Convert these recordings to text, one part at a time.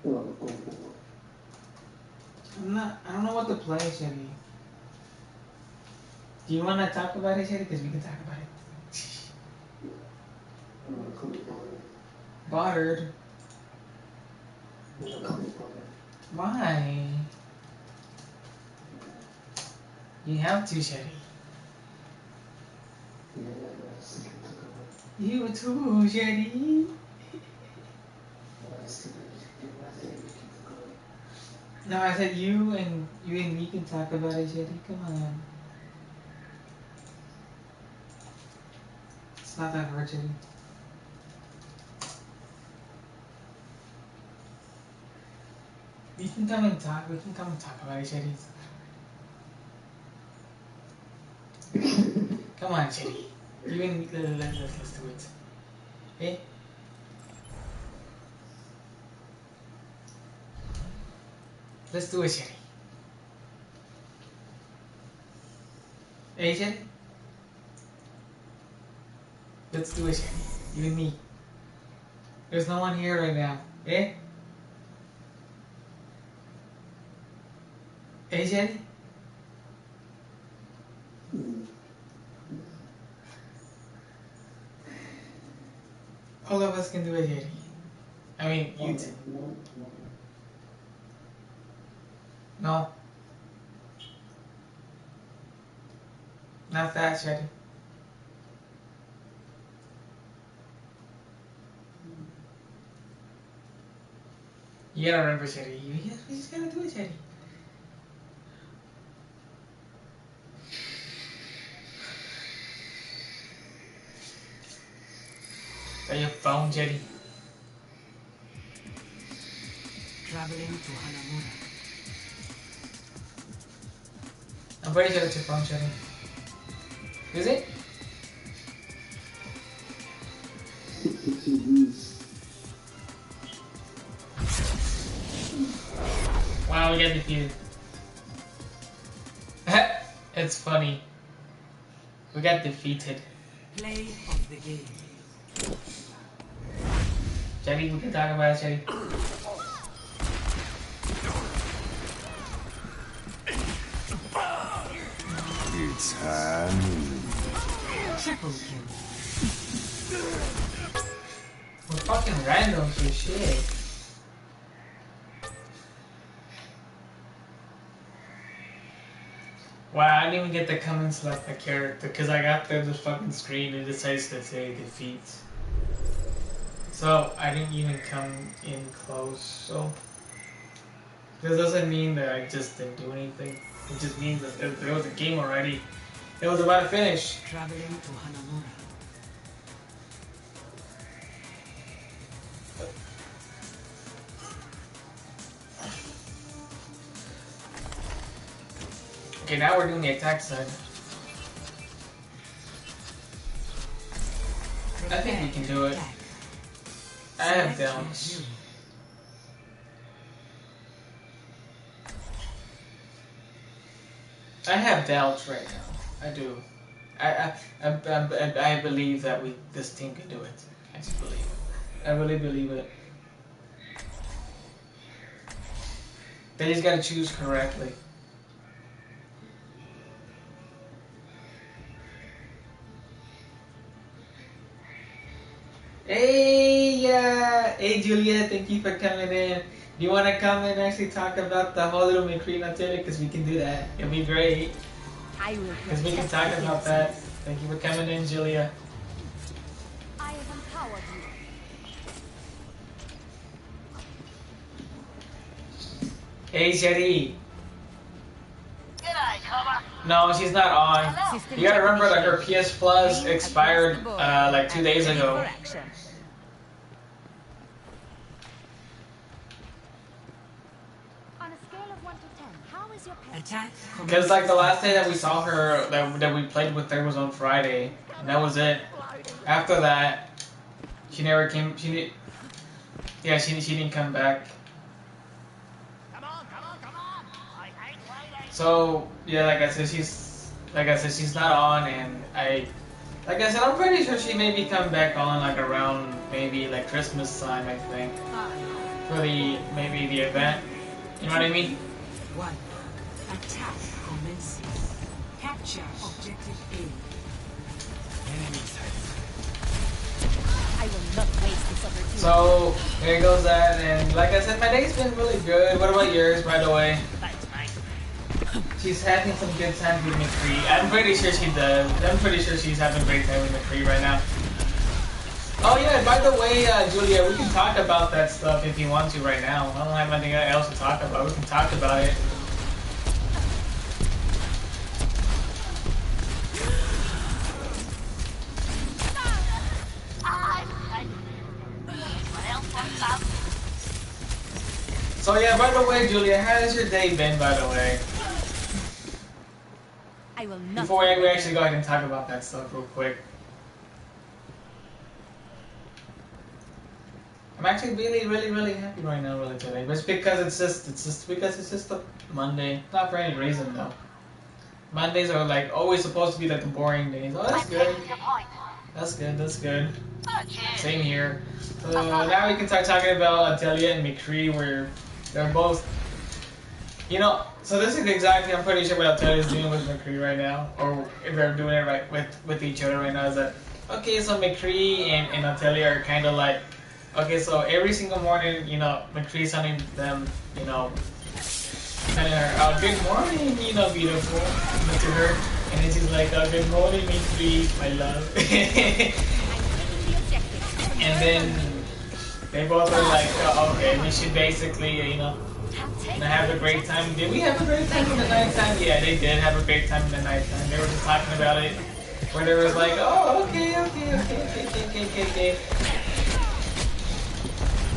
I don't know what to play, Shetty. Do you want to talk about it, Shetty? Because we can talk about it. Bothered. Why? You have to, Shetty. You too, Shetty. No, I said you and me can talk about it, Shetty. Come on. It's not that hard, Shetty. We can come and talk. We can come and talk about it, Shetty. Come on, Shetty. You and me, let's do it. Hey. Let's do it, Shetty. Hey, Shetty. Let's do it, Shetty. You and me. There's no one here right now. Eh? Hey, Shetty. All of us can do it, Shetty. I mean, you too. No. Not that, Shetty. You gotta remember, Shetty. We just gotta do it, Shetty. Got your phone, Shetty. Traveling to Hanamura. I'm pretty sure it's your phone, Shetty. Is it? Wow, we got defeated. It's funny. We got defeated. Play of the game. Shetty, we can talk about it, Shetty. It's happening. Triple kill. We're fucking random for shit. Wow, I didn't even get to come and select the character because I got there the fucking screen and it decides to say defeat. So I didn't even come in close. So this doesn't mean that I just didn't do anything. It just means that there was a game already. It was about to finish. Traveling to Hanamura. Okay, now we're doing the attack side. I think we can do it. I have doubts. I have doubts right now. I do. I believe that this team can do it. I just believe it. I really believe it. They just gotta choose correctly. Hey Julia, thank you for coming in. Do you want to come and actually talk about the whole little McCree on Twitter? Because we can do that. It'll be great. Because we can talk about that. Thank you for coming in, Julia. I have empowered you. Hey Shetty. No, she's not on. You gotta remember that her PS Plus expired like 2 days ago. On a scale of 1 to 10, how is your pet? Attack. Because like the last day that we saw her, that we played with her was on Friday. And that was it. After that, she never came, she didn't come back. So yeah, like I said, she's not on, and I'm pretty sure she maybe come back on like around maybe like Christmas time, I think. for the maybe the event. You know what I mean? 1. Attack commences. Capture objective A. I will not waste this opportunity. So there goes that, and like I said, my day's been really good. What about yours, by the way? She's having some good time with McCree. I'm pretty sure she does. I'm pretty sure she's having a great time with McCree right now. Oh yeah, by the way, Julia, we can talk about that stuff if you want to right now. I don't have anything else to talk about. We can talk about it. So yeah, by the way, Julia, how has your day been, by the way? I will not. Before we actually go ahead and talk about that stuff real quick. I'm actually really happy right now, really today. But it's because it's just a Monday. Not for any reason though. Mondays are like always supposed to be like the boring days. Oh, that's good. That's good. Same here. So now we can start talking about Atelier and McCree, where they're both, you know. So this is exactly, I'm pretty sure what Atelier is doing with McCree right now, or if they're doing it right with each other right now. Is that okay? So McCree and Atelier are kind of like, okay. So every single morning, you know, McCree's sending them, you know, sending her, oh, good morning, you know, beautiful, to her, and then she's like, oh, good morning, McCree, my love. And then they both are like, oh, okay, we should basically, you know, have a great time. Did we have a great time in the nighttime? Yeah, they did have a great time in the nighttime. They were just talking about it, where they was like, oh, okay.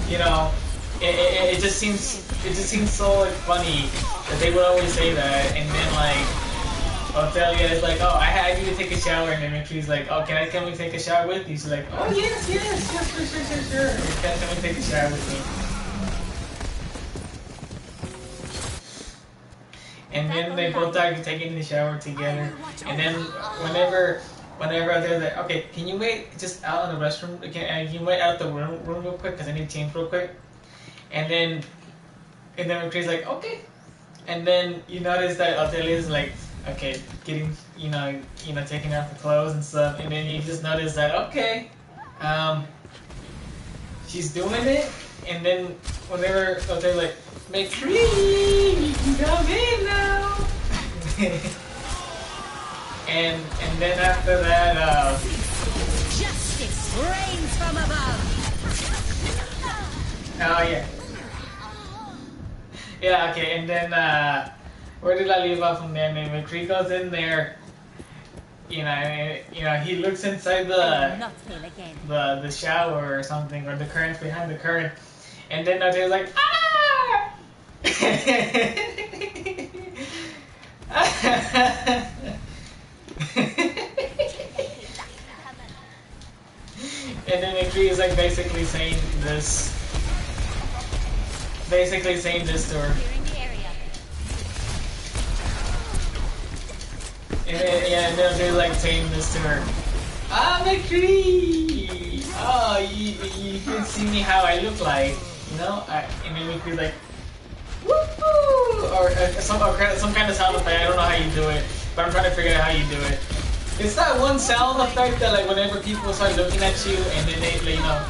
You know, it just seems so like funny that they would always say that, and then like Otelia is like, oh, I need to take a shower, and then McCree's like, oh, can we take a shower with you? She's like, oh yes, sure. Can we take a shower with me? And then they both start taking the shower together, and then whenever they're like, okay, can you wait just out in the restroom? Can you wait out the room real quick because I need to change real quick? And then McCree's like, okay. And then you notice that Otelia's like, okay, getting, you know, taking off the clothes and stuff, and then you just notice that, okay, she's doing it, and then whenever they're like, McCree, you can come in now. and then after that, Justice reigns from above. Oh yeah. Yeah, okay, and then where did I leave off from there? And McCree goes in there, you know, he looks inside the shower or something, or the current behind the current, and then they're like, ah! And then McCree is like basically saying this to her. And then they're like saying this to her. Ah, McCree! Oh, you can see me how I look like, you know? And then McCree's like, woo! Or some kind of sound effect. I don't know how you do it, but I'm trying to figure out how you do it. It's that one sound effect that, like, whenever people start looking at you and then they, you know.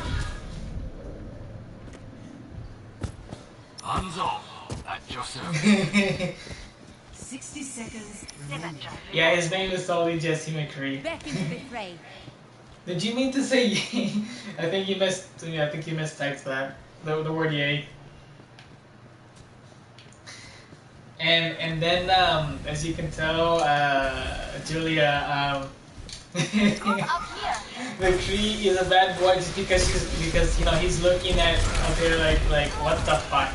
Hands off at yourself. 60 seconds remaining. Yeah, his name is totally Jesse McCree. Back into the fray. Did you mean to say yay? I think you mistyped that. The word yay. And then as you can tell, Julia, McCree is a bad boy just because you know he's looking at okay like what the fuck.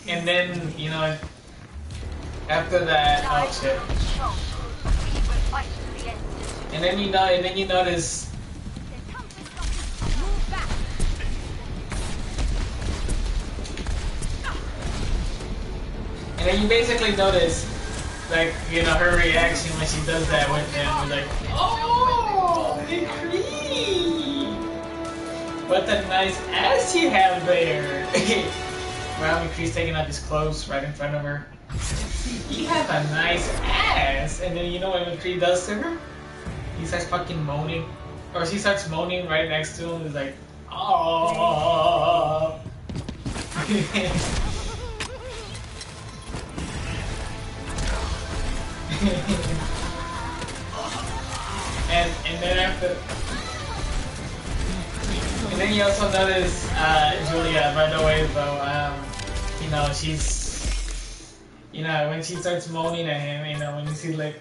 And then, you know, after that, oh shit. And then you notice. And then you basically notice, like, you know, her reaction when she does that with him, like, oh, McCree! what a nice ass you have there. Wow, McCree's taking off his clothes right in front of her. You have a nice ass. And then you know what McCree does to her? He starts fucking moaning. Or she starts moaning right next to him. He's like, oh. and then after, and then you also notice Julia, by the way, though, you know, she's, you know, when she starts moaning at him, you know, when you see like,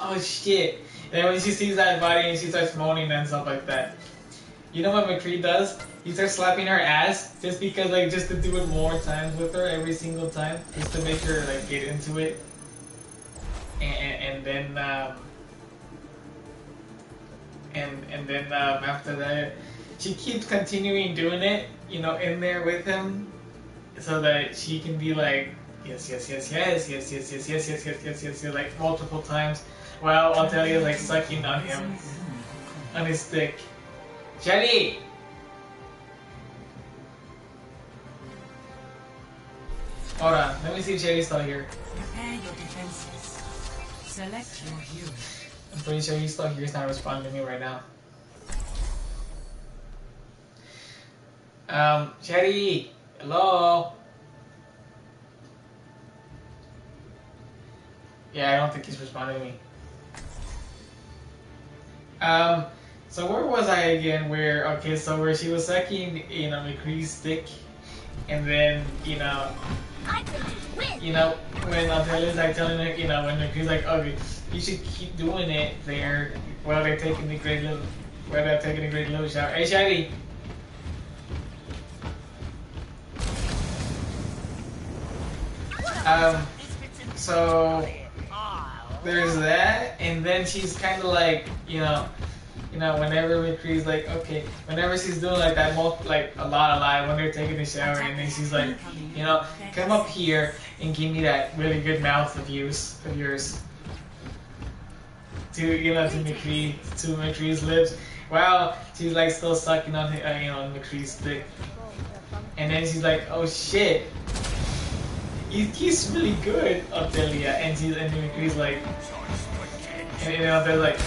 oh shit, and then when she sees that body and she starts moaning and stuff like that, you know what McCree does? He starts slapping her ass just because, like, just to do it more times with her every single time, just to make her like get into it, and then after that, she keeps continuing doing it, you know, in there with him, so that she can be like, yes, yes, yes, yes, yes, yes, yes, yes, yes, yes, yes, yes, yes, like multiple times, while Otelia is like sucking on him, on his dick. Shelly! Hold on, let me see if Shelly's still here. Prepare your defenses. Select your hero. I'm pretty sure he's still here, he's not responding to me right now. Shelly! Hello? Yeah, I don't think he's responding to me. So where was I again? Where she was sucking, you know, McCree's dick, and then, you know, when Otelia's like telling her, you know, when McCree's like, okay, you should keep doing it there while they're taking a great little shower. Hey, Shady. So there's that, and then she's kind of like, you know, whenever McCree's like, okay, whenever she's doing like that, like a lot, when they're taking a shower, and then she's like, you know, come up here and give me that really good mouth of yours, to, you know, to McCree's lips. Wow, she's like still sucking on, you know, on McCree's dick, and then she's like, oh shit. He's really good, Otelia, and McCree's like, and you know, they're like,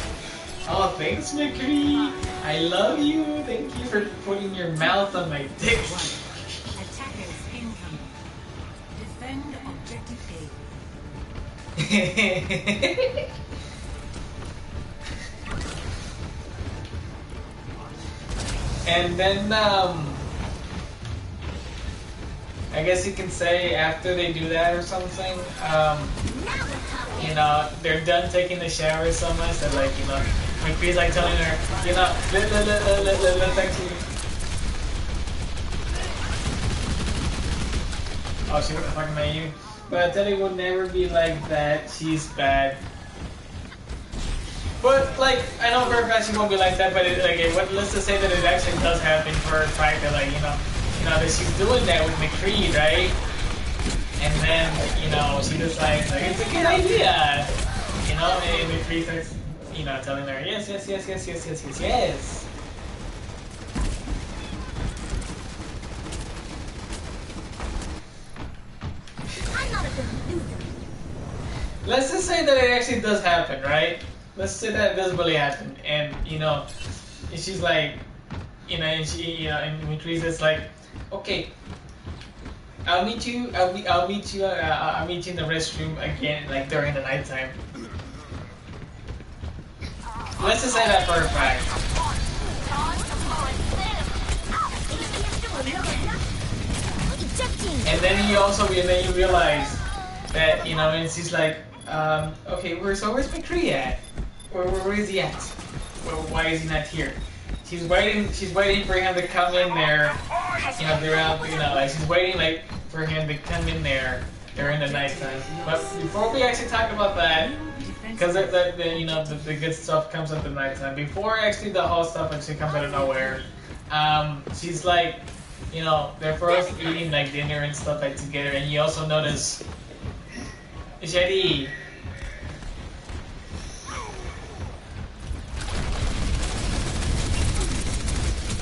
oh, thanks, McCree. I love you. Thank you for putting your mouth on my dick. Attackers incoming. Defend objective A. And then, I guess you can say after they do that or something, you know, they're done taking the shower so much that, like, you know, McCree's like telling her, you know, let's actually. Oh, she was talking about you. But Teddy will never be like that. She's bad. But, like, I know for a fact she won't be like that, but let's just say that it actually does happen for a fact that, like, you know, that she's doing that with McCree, right? And then, you know, she decides, like, it's a good idea. You know, and McCree starts, you know, telling her, yes, yes, yes, yes, yes, yes, yes, yes. I'm not a good loser. Let's just say that it actually does happen, right? Let's say that it does really happen. And, you know, and she's like, you know, and she, you know, and McCree's just like, okay, I'll meet you in the restroom again, like during the nighttime. Let's just say that for a fact. And then you realize that, you know, and she's like, okay, where's McCree at? Where is he at? Well, why is he not here? She's waiting for him to come in there, you know, throughout, you know, like, she's waiting, like, for him to come in there during the nighttime. But before we actually talk about that, because you know, the good stuff comes at the nighttime, before actually the whole stuff actually comes out of nowhere, she's like, you know, they're first eating, like, dinner and stuff, like, together, and you also notice, Shady,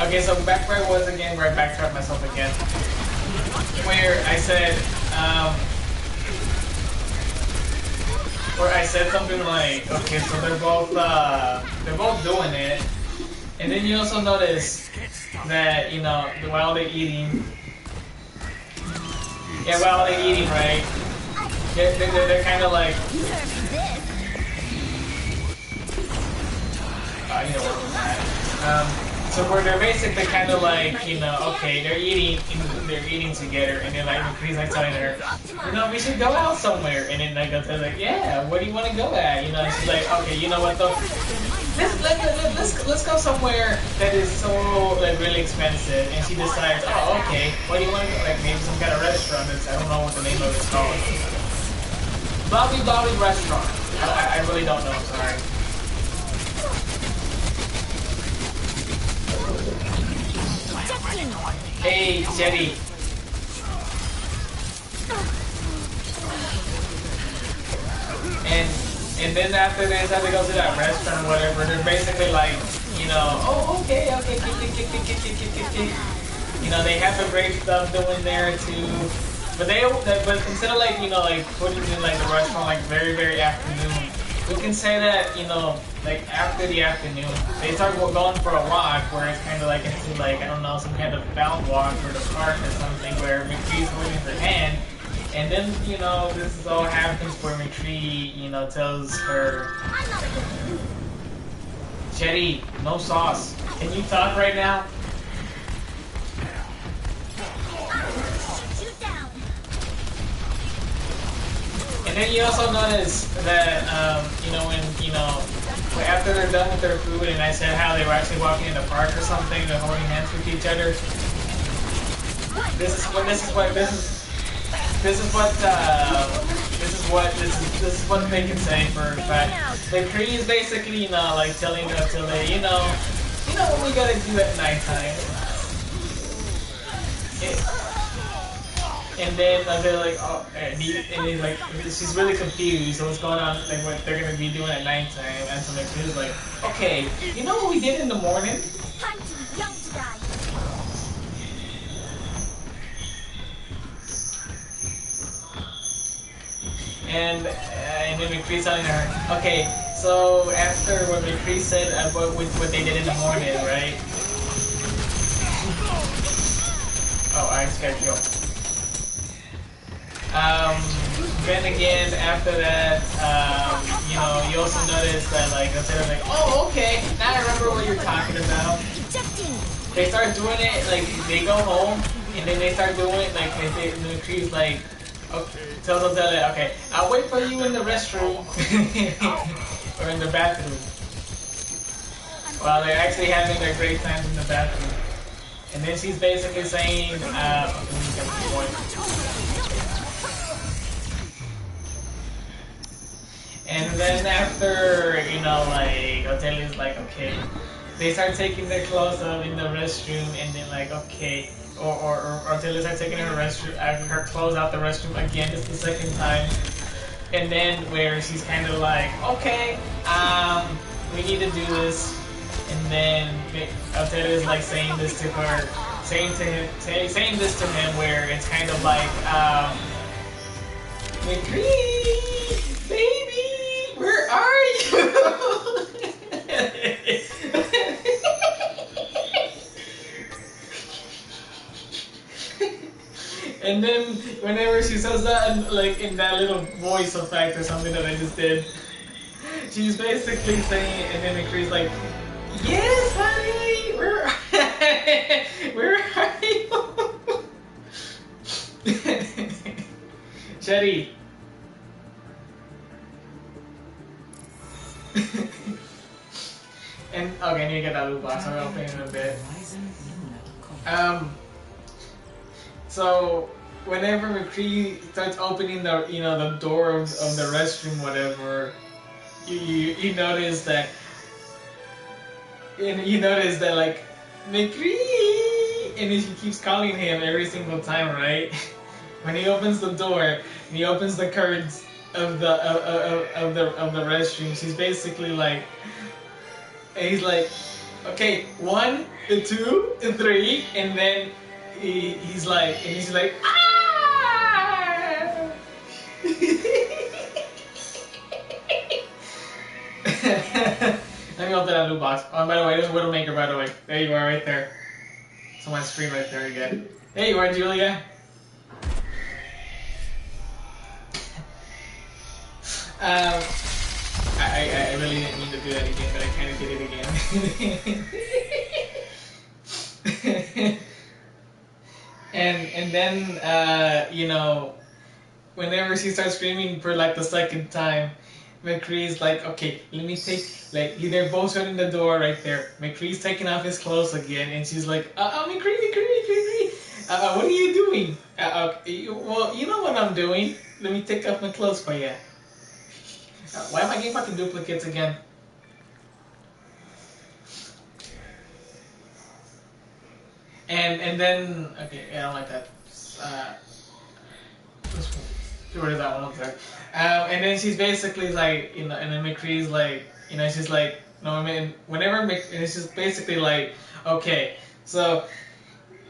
Okay, so back where I was again, where I backtracked myself again. Where I said, something like, okay, so they're both doing it, and then you also notice that, you know, while they're eating, right, they're kind of like, you know what was that? So where they're basically kind of like, you know, okay, they're eating together, and then like McCree's like telling her, you know, we should go out somewhere, and then like they're like, yeah, where do you want to go at? You know, and she's like, okay, you know what though, let's go somewhere that is so like really expensive, and she decides, oh okay, where do you want to go? Like maybe some kind of restaurant that's, I don't know what the name of it's called. Bobby Restaurant. I really don't know. I'm sorry. Hey, Jetty. And then after this, after they go to that restaurant or whatever, they're basically like, you know, oh, okay, kick. You know, they have the great stuff doing there too. But instead of like, you know, like putting in like the restaurant like very, very afternoon, we can say that, you know, like after the afternoon, they start going for a walk where it's kind of like into like, I don't know, some kind of bound walk or the park or something where McCree's holding her hand. And then, you know, this is all happens where McCree, you know, tells her, Jetty, no sauce. Can you talk right now? And then you also notice that, you know, after they're done with their food, and I said how they were actually walking in the park or something, they're holding hands with each other. This is what they can say for a fact. The Cree is basically, you know, like telling them to like, you know what we gotta do at nighttime. And then they're like, oh, and he's like, she's really confused. So what's going on? Like what they're gonna be doing at nighttime? And so McCree's like, okay, you know what we did in the morning? Time too young to die. And then McCree's telling her, okay, so after what McCree said about what they did in the morning, right? Oh, I just gotta go. Then again, after that, you know, you also notice that, like, instead of like, oh, okay, now I remember what you're talking about. They start doing it, like, they go home, and then they start doing it, like, McCree's like, okay, tells them that, okay, I'll wait for you in the restroom, or in the bathroom. While they're actually having their great times in the bathroom. And then she's basically saying, and then after, you know, like, Otelia's like, okay, they start taking their clothes off in the restroom, and then like, okay, or Otelia starts taking her clothes out the restroom again, just the second time, and then where she's kind of like, okay, we need to do this, and then Otelia's like saying this to her, saying this to him, where it's kind of like, McCree, baby, where are you? And then whenever she says that, like in that little voice effect or something that I just did, she's basically saying, and then McCree's like, yes, honey, where are you? Jetty. And okay, I need to get that loot box. I'm gonna play in a bit. So whenever McCree starts opening the the door of the restroom, whatever, you notice that, and you notice that like McCree, and then she keeps calling him every single time, right? When he opens the door, and he opens the curtains of the restroom, she's basically like, and he's like, Okay, 1, 2, 3, and then he's like, ah! Let me open that loot box. Oh, and by the way, there's Widowmaker, by the way. There you are, right there. It's on my screen right there again. There you are, Julia. I really didn't mean to do that again, but I kind of did it again. and then you know, whenever she starts screaming for like the second time, McCree's like, okay, let me take, like, they're both shutting the door right there. McCree's taking off his clothes again, and she's like, McCree, what are you doing? Well, you know what I'm doing. Let me take off my clothes for you. Why am I getting fucking duplicates again? And then, okay, I don't like that. Let's get rid of that one up there. And then she's basically like, you know, and then McCree's like, you know, she's like, no, I mean, whenever and it's just basically like, okay, so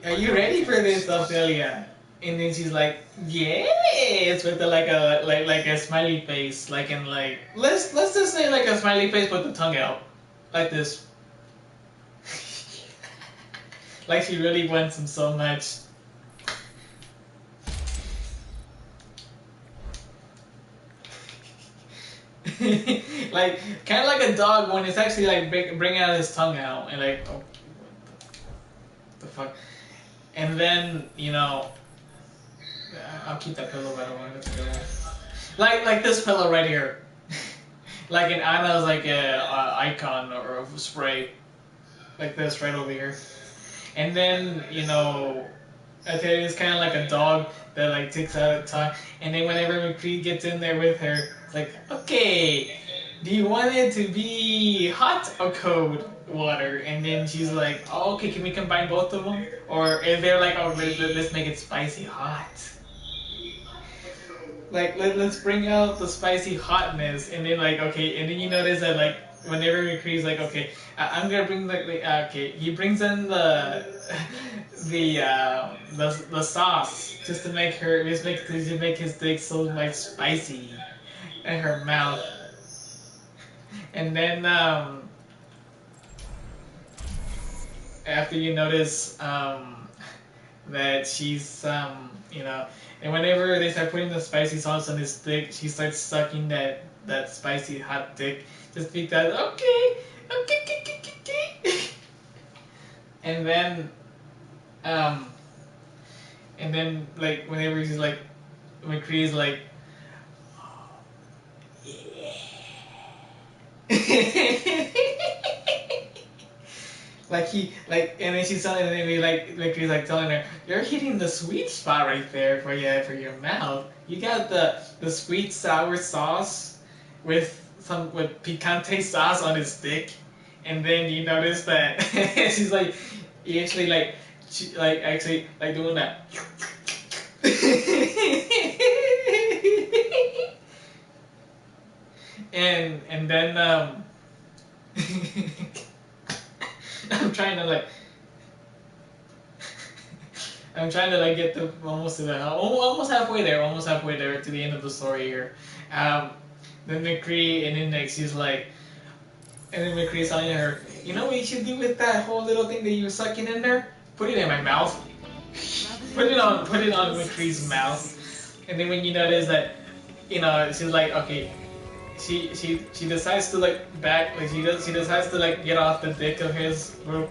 are you ready for this, Ophelia? And then she's like, yes, with like a smiley face, like in like let's just say like a smiley face with the tongue out, like this, like she really wants him so much. Like kind of like a dog when it's actually like bringing out his tongue out and like, oh, what the fuck, and then you know. I'll keep that pillow, by the way. That's a good one. Like this pillow right here. Like in Anna's like a icon or a spray. Like this right over here. And then, you know, I tell you, it's kind of like a dog that like takes out a tongue. And then whenever McCree gets in there with her, it's like, okay, do you want it to be hot or cold water? And then she's like, oh, okay, can we combine both of them? Or if they're like, oh, let's make it spicy hot. Like let's bring out the spicy hotness, and then like okay, and then you notice that like whenever McCree's like okay, I'm gonna bring okay, he brings in the sauce just to make his dick so like spicy in her mouth, and then after you notice that she's you know. And whenever they start putting the spicy sauce on his dick, she starts sucking that spicy hot dick just because okay. And then like whenever he's like McCree's like oh, yeah. Like and then she's telling, and then McCree's like telling her, "You're hitting the sweet spot right there for your mouth. You got the sweet sour sauce with picante sauce on his stick." And then you notice that she's like, he actually actually doing that. and then I'm trying to get to almost halfway there to the end of the story here. Then McCree and then next she's like, and then McCree's telling her, you know what you should do with that whole little thing that you were sucking in there? Put it in my mouth. Put it on McCree's mouth. And then when you notice that, you know, she's like, okay. She decides to she decides to get off the dick of his for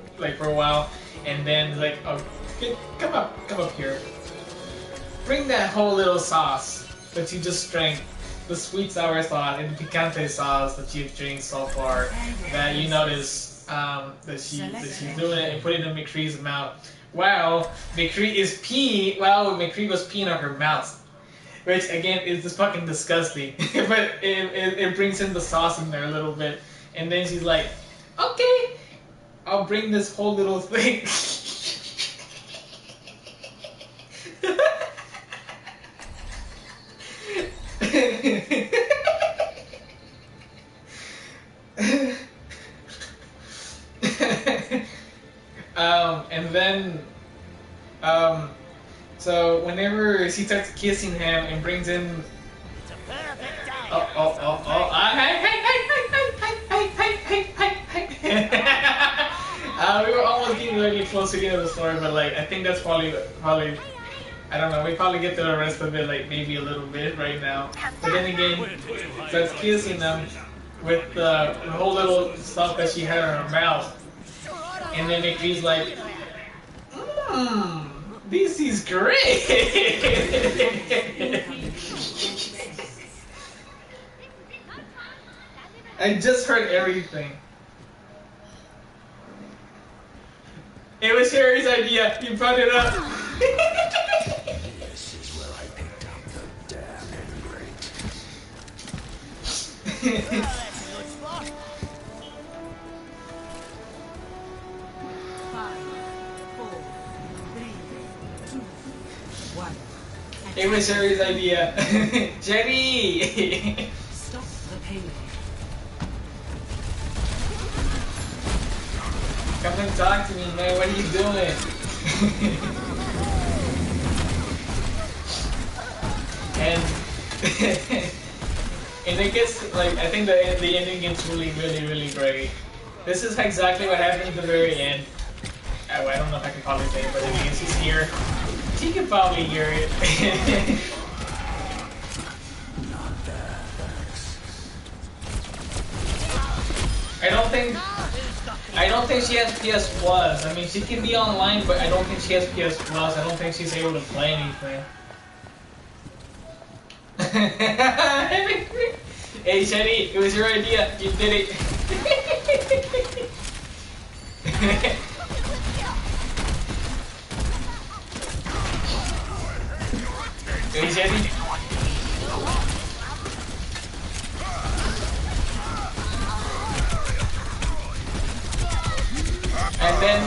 a while, and then like, oh, come up here, bring that whole little sauce that you just drank, the sweet sour sauce and the picante sauce that you've drank so far, that you notice that she's doing it and put it in McCree's mouth. Wow, McCree was peeing on her mouth. Which again is just fucking disgusting, but it brings in the sauce in there a little bit, and then she's like, "Okay, I'll bring this whole little thing." And then, so whenever she starts kissing him and brings in, we were almost getting really close to the end of the story, but like I think that's probably I don't know. We probably get to the rest of it like maybe a little bit right now. But then again, starts kissing them with the whole little stuff that she had in her mouth, and then it feels like, this is great. I just heard everything. It was Sherry's idea. You brought it up. This is where I picked up the damn ingrate. That's a good spot. 5, 4, 3, 2, 1. It was Sherry's idea. Jenny! Stop the payload. Come and talk to me, man. What are you doing? and and it gets like I think the ending gets really great. This is exactly what happened at the very end. Oh, I don't know if I can probably say it, but it means he's here. She can probably hear it. Not bad, thanks. I don't think she has PS Plus. I mean, she can be online, but I don't think she has PS Plus. I don't think she's able to play anything. Hey, Shetty, it was your idea. You did it. Hey, Shetty. And then,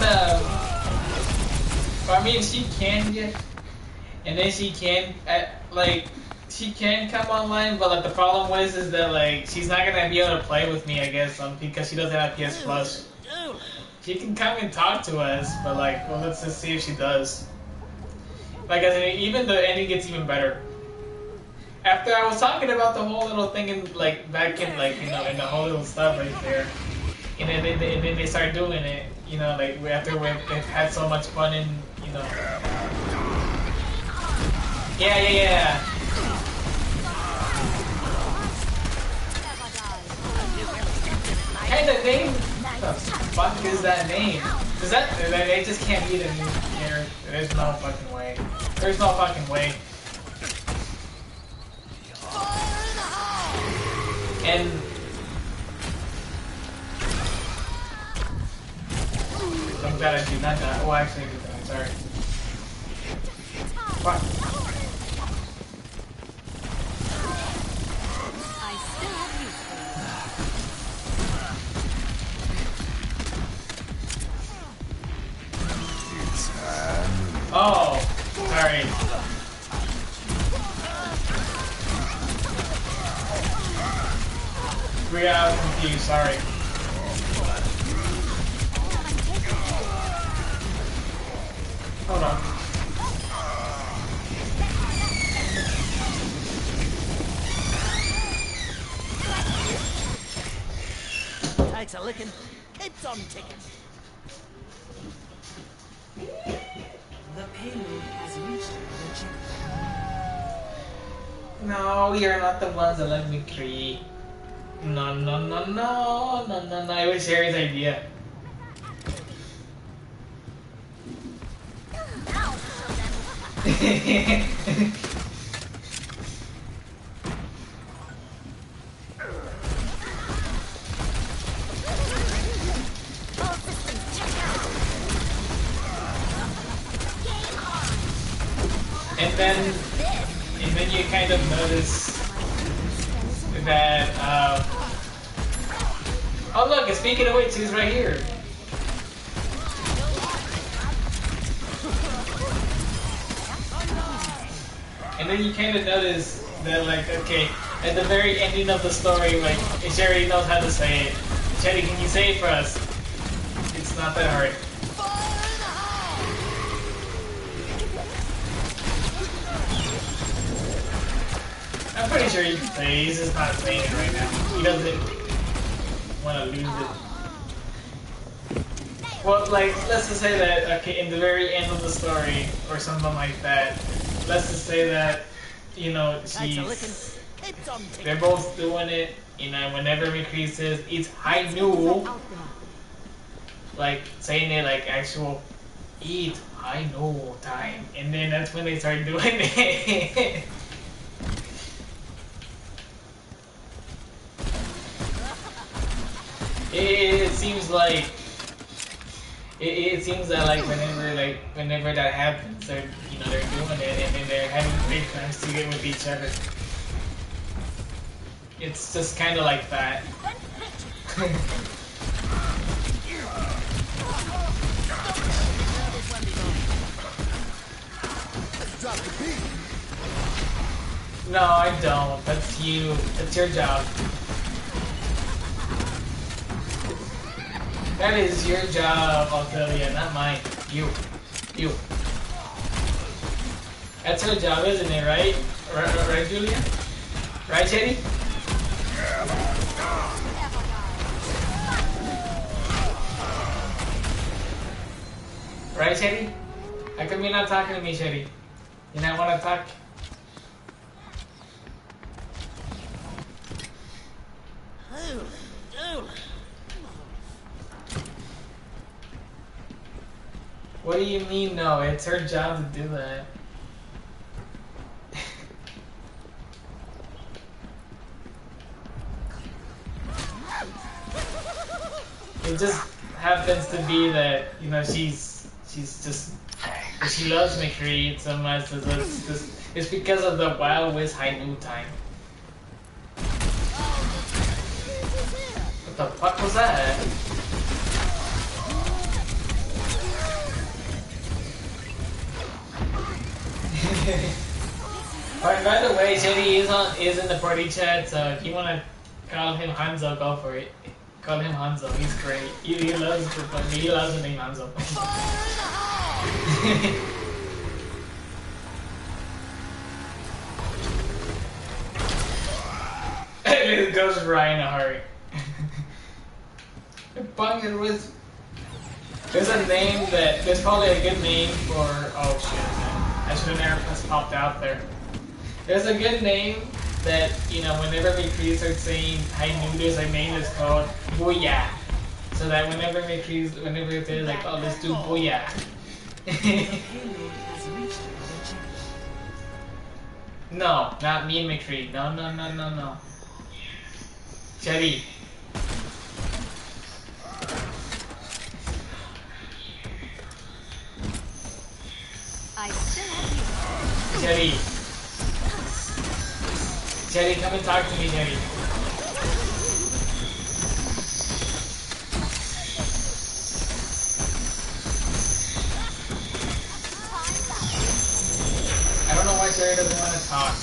I mean, she can get, and then she can, like, she can come online, but like the problem is that like she's not gonna be able to play with me, I guess, because she doesn't have PS Plus. She can come and talk to us, but like, well, let's just see if she does. Like, I mean, even the ending gets even better. After I was talking about the whole little thing in like back in like in the whole little stuff right there, and then they start doing it, like after they've had so much fun in yeah. Kind of name? What the fuck is that name? Is that they just can't be the new character? There's no fucking way. There's no fucking way. And I'm glad I did not die. Oh, actually, I did die. Sorry. Fuck. Oh, sorry. We got confused, sorry. Hold on. Takes a licking, keeps on ticking. The payload has reached the checkpoint. No, we are not the ones that let me create. No. It was Harry's idea. And then you kind of notice that, oh look, speaking of which, he's right here. And then you kind of notice that, like, okay, at the very ending of the story, like, Sherry knows how to say it. Sherry, can you say it for us? It's not that hard. pretty sure he can play. He's just not playing it right now. He doesn't want to lose it. Well, like, let's just say that, okay, in the very end of the story, or something like that, let's just say that, you know, they're both doing it, you know, whenever McCree says, it's high noon, like, saying it like actual, eat high noon time, and then that's when they start doing it. It seems like it seems that like whenever that happens, they're doing it and then they're having big times to get with each other. It's just kind of like that. No, I don't. That's you. That's your job. That is your job, Ophelia, not mine. You. That's her job, isn't it, right? Right, Julia? Right, Jenny? Right, Shetty? How come you're not talking to me, Shetty? You not want to talk? What do you mean, no? It's her job to do that. It just happens to be that, you know, she's just, she loves McCree so much. It's because of the Wild West High Noon time. What the fuck was that? Alright, by the way, Shady is in the party chat, so if you wanna call him Hanzo, go for it. Call him Hanzo, he's great. He loves the name Hanzo. It goes right in a hurry. Bunkin with. There's a name that. There's probably a good name for. Oh shit, man. I should have never just popped out there. There's a good name that, you know, whenever McCree starts saying high noon, there's a name that's called Booyah. So that whenever it says like, oh, let's do Booyah. No, not me and McCree. No. Shetty. I still have you. Shetty. Shetty, come and talk to me, Shetty. I don't know why Sherry doesn't want to talk.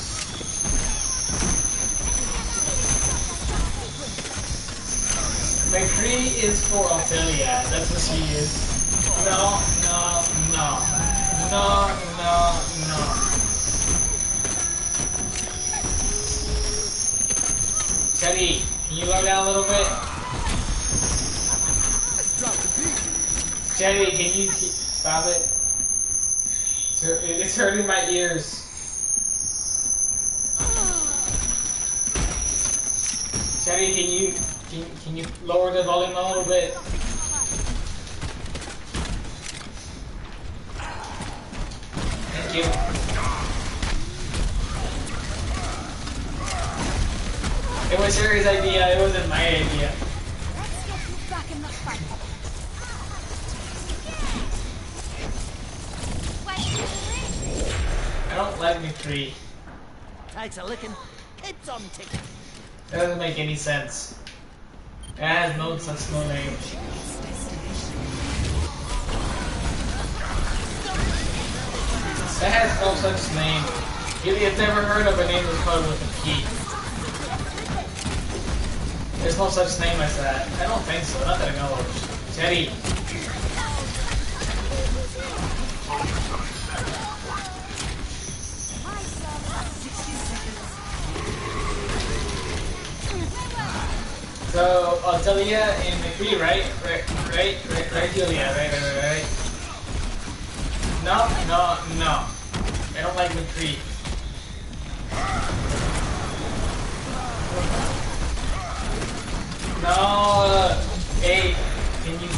McCree is for Ophelia. That's what she is. No. Shetty, can you go down a little bit? Shetty, can you stop it? It's hurting my ears. Shetty, can you lower the volume a little bit? Thank you. It was Sherry's idea, it wasn't my idea. Let's get you back in the fight. I don't like McCree. Takes a licking. It's on ticket. That doesn't make any sense. It has no such no name. That has no such name. You've never heard of a name that's called with a P. There's no such name as that. I don't think so. Not that I know of. Jetty. So, Talia and McCree, right, Julia, right. No. I don't like McCree. No, hey, can you?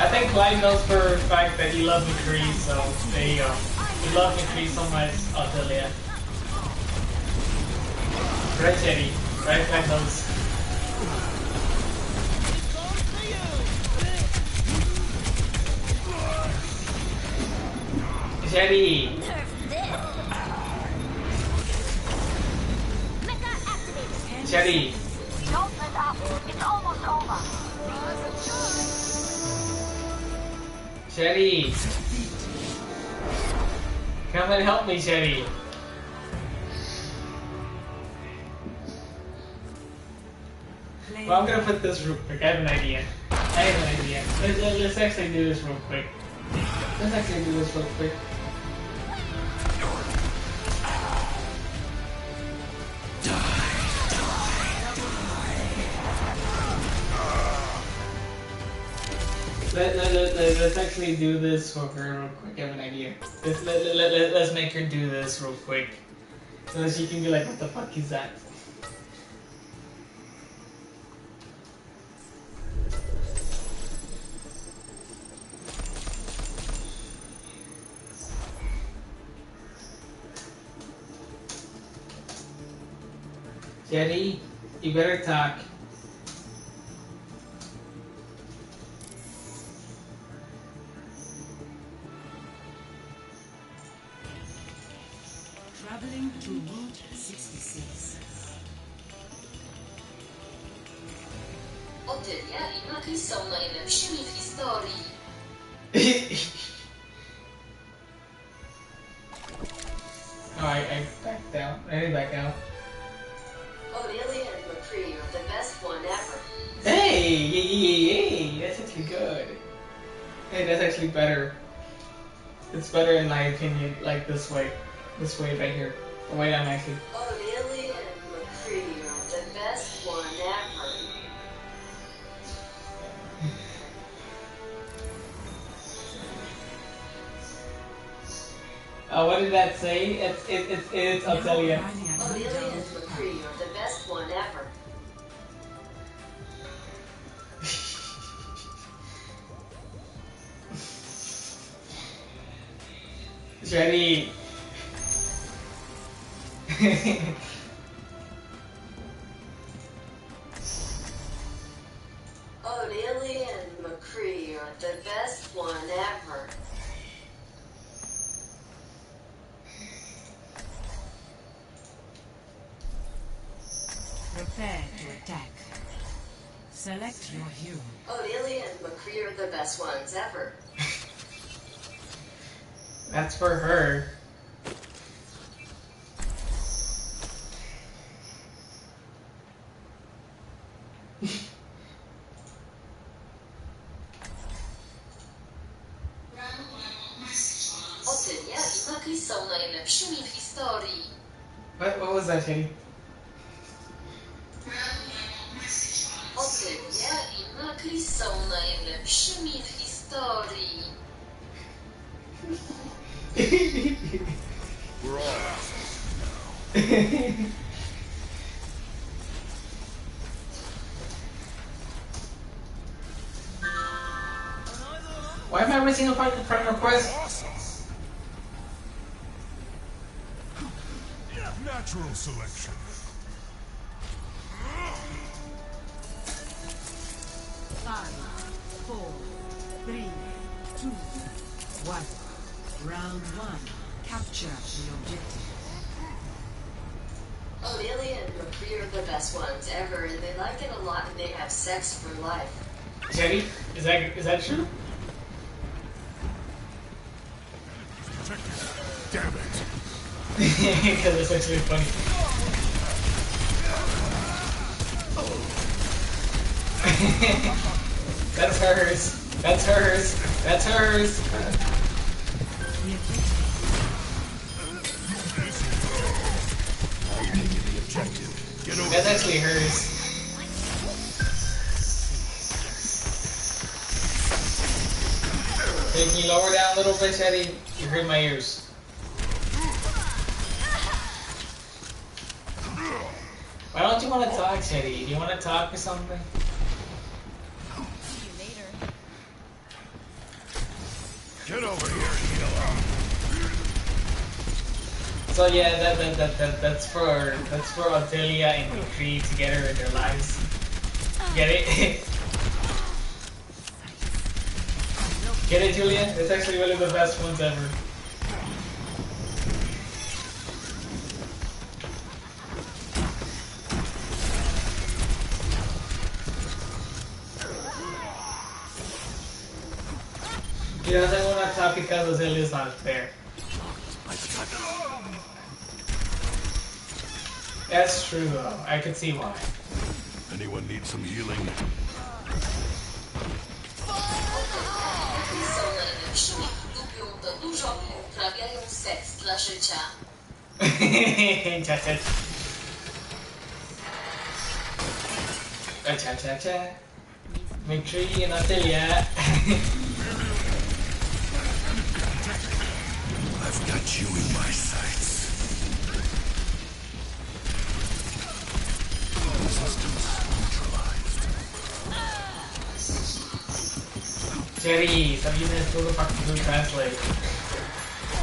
I think Clyde knows for a fact that you love McCree, so there you go. You love McCree so much, Talia. Right, Jenny. Right, Clyde knows. Jenny. Jenny. Don't let up. It's almost over. Shetty! Come and help me, Shetty! Well, I'm gonna put this real quick. I have an idea. Let's actually do this real quick. Let's actually do this for her real quick. I have an idea. Let's make her do this real quick. So that she can be like, what the fuck is that? Jetty, you better talk. Traveling to Route 66. Otylia i Maki są najlepszymi w historii. Alright, I back down. I didn't back out. Otylia and McCree are the best one ever. Hey! That's actually good. Hey, that's actually better. It's better in my opinion, like this way. This way right here. The way I'm actually. Otylia and McCree are the best one ever. What did that say? It's I'll tell you. Otylia and McCree are the best one ever. Ready. Otylia and McCree are the best one ever. Prepare to attack. Select your hero. Otylia and McCree are the best ones ever. That's for her. Otylia i Maki są najlepszymi w historii. What was that, Shady? Otylia i Maki są najlepszymi w historii. We're all Why am I missing a friend request? awesome. Natural selection. 5, 4, 3, 2, 1. Round 1. Capture the objective. Otylia and McCree are the best ones ever, and they like it a lot, and they have sex for life. Shady, is that true? Damn it. Because it's actually funny. That's hers. That's hers. That's hers. I've taken the objective. Get over That's here. actually hers. Hey, can you lower down a little bit, Shetty? You hurt my ears. Why don't you want to talk, Shetty? Do you want to talk or something? See you later. Get over here, healer. So yeah, that's for Ottilia and McCree to get her in their lives. Get it? Get it, Julia? It's actually one of the best ones ever. He doesn't want to talk because Otilia's not there. That's true though. I could see why. Anyone need some healing? Są najlepszymi, lubią to dużo i uprawiają seks dla życia. Cha cha. Cha cha cha. McCree and Ottilia. I've got you in my sights. Resistance neutralized. Jerry, stop using this Google fucking Google Translate.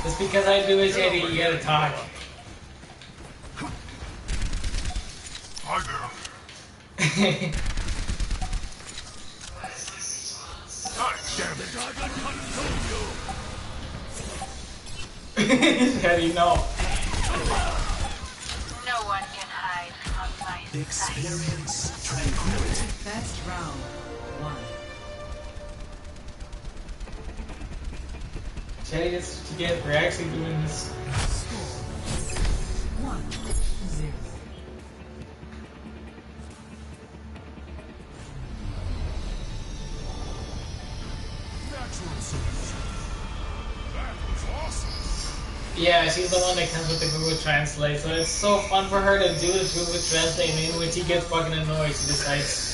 Just because I do it, Jerry, you gotta talk. Hi there. God damn it. Jerry, no. No one can hide from my sight. Experience tranquility. Best round. 1. Jerry, this is what you get. We're actually doing this. 1. 0. Natural solution. That was awesome. Yeah, she's the one that comes with the Google Translate, so it's so fun for her to do this Google Translate, and then when she gets fucking annoyed, she decides...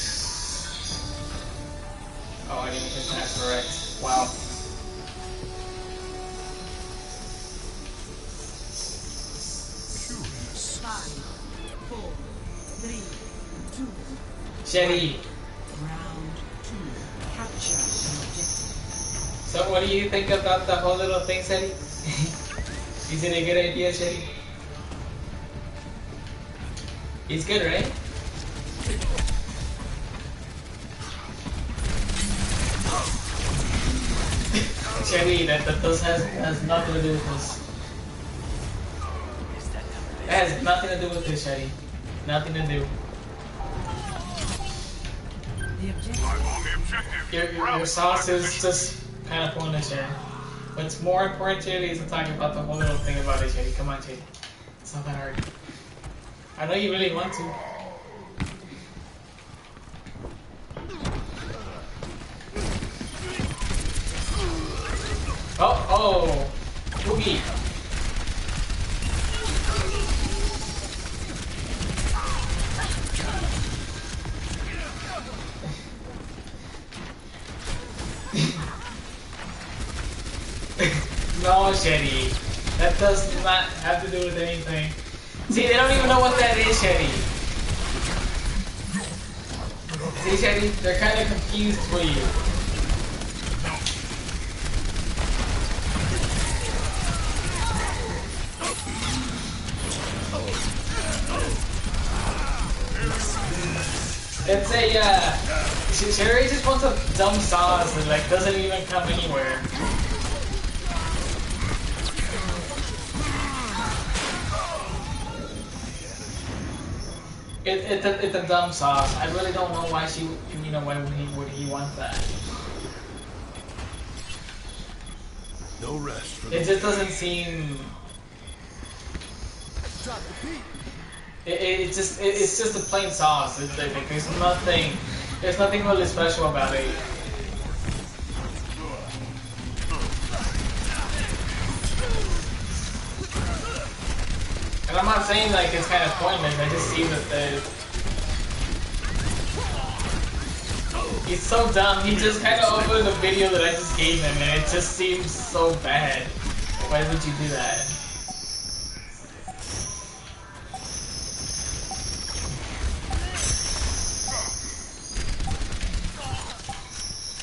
Oh, I didn't get that correct. Wow. Curious. 5, 4, 3, 2. Shetty, Round 2. Capture the objective. so what do you think about the whole little thing, Shetty? Is it a good idea, Shetty? It's good, right? Shetty, that has nothing to do with this. That has nothing to do with this, Shetty. Nothing to do. The objective. I'm on the objective. Your sauce is just kind of pointless, Shetty. What's more important, Shetty, is to talk about the whole little thing about it, Shetty. Come on, Shetty. It's not that hard. I know you really want to. Oh! Boogie! No, Shetty. That does not have to do with anything. See, they don't even know what that is, Shetty. See, Shetty? They're kind of confused for you. It's a, Sherry just wants a dumb sauce that, like, doesn't even come anywhere. It's a dumb sauce. I really don't know why she, why would he want that. No rest for It the just doesn't seem. It's just a plain sauce. It's like, there's nothing really special about it. And I'm not saying like it's kind of pointless. I just see that he's so dumb. He just kind of uploaded a video that I just gave him, and it just seems so bad. Why would you do that?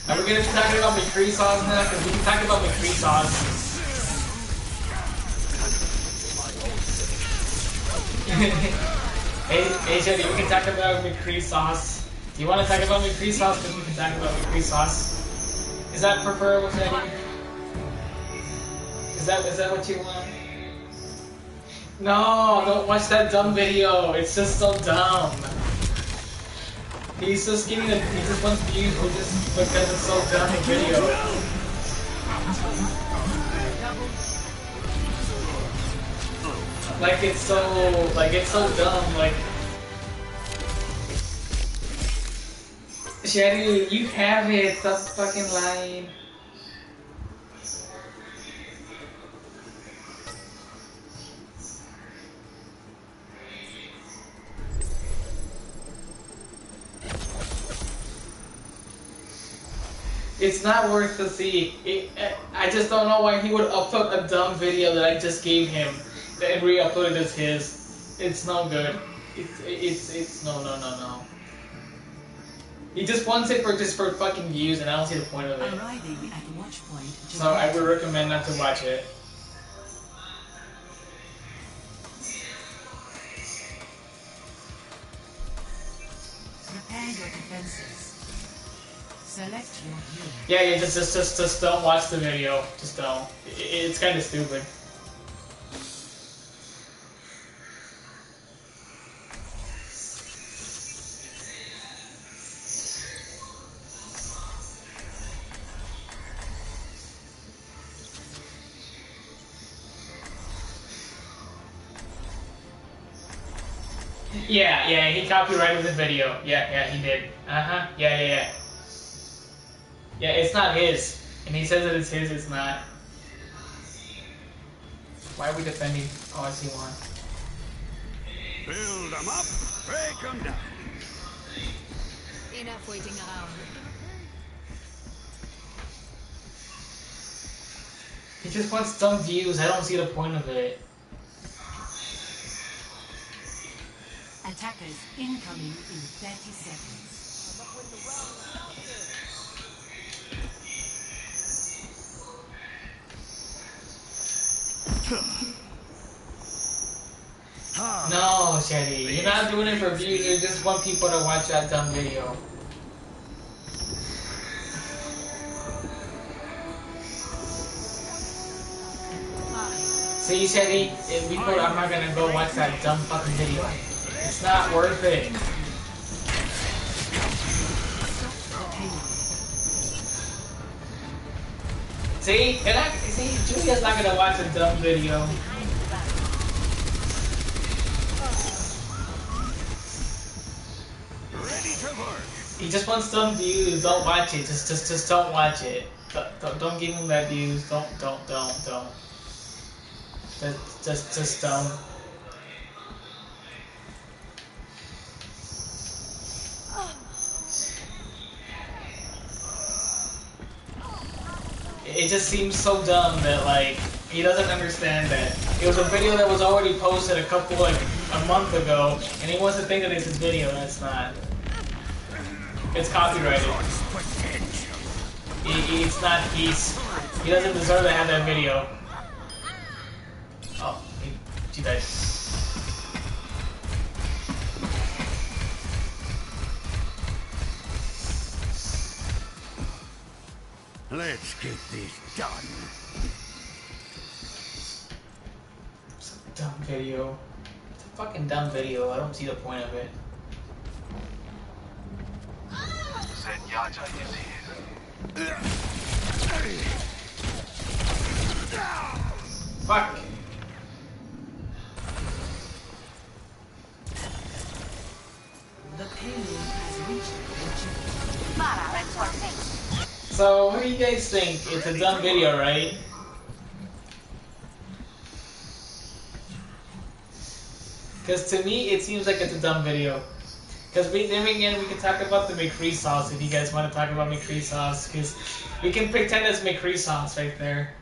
Are we gonna be talking about McCree sauce now? Because we can talk about McCree sauce. Hey, Jenny, we can talk about McCree sauce. Do you want to talk about McCree sauce? Because we can talk about McCree sauce. Is that preferable, Jenny? Is that what you want? No, don't watch that dumb video. It's just so dumb. He's just getting he just wants views just because it's so dumb a video. Like it's so dumb, like Sherry, you have it, stop fucking lying. It's not worth to see. I just don't know why he would upload a dumb video that I just gave him and re-upload it as his. It's no good. It's no. He just wants it for fucking views, and I don't see the point of it. Arriving at watch point. So I would recommend not to watch it. Prepare your defenses. Select your view. Yeah, just don't watch the video. Just don't. It's kind of stupid. Yeah, he copyrighted the video. Yeah, he did. Yeah. Yeah, it's not his. And he says that it's his, it's not. Why are we defending? Oh, I see one. Build them up, break them down. Enough waiting around. He just wants dumb views. I don't see the point of it. Attackers incoming in 30 seconds. No, Shetty, you're not doing it for views. You just want people to watch that dumb video. See, Shetty, I'm not gonna go watch that dumb fucking video. It's not worth it. See, Julia's not gonna watch a dumb video. Ready to work. He just wants dumb views. Don't watch it. Just don't watch it. Don't give him that views. Don't. Just don't. It just seems so dumb that like he doesn't understand that it was a video that was already posted a month ago, and he wants to think that it's his video, and it's not. It's copyrighted. It's not. He doesn't deserve to have that video. Oh, too bad. Let's get this done. It's a dumb video. It's a fucking dumb video. I don't see the point of it. Zenyatta is here. Fuck. The payload has reached the Mara, let's work things. So, what do you guys think? It's a dumb video, right? Because to me, it seems like it's a dumb video. Because then again, we can talk about the McCree sauce if you guys want to talk about McCree sauce. Because we can pretend it's McCree sauce right there.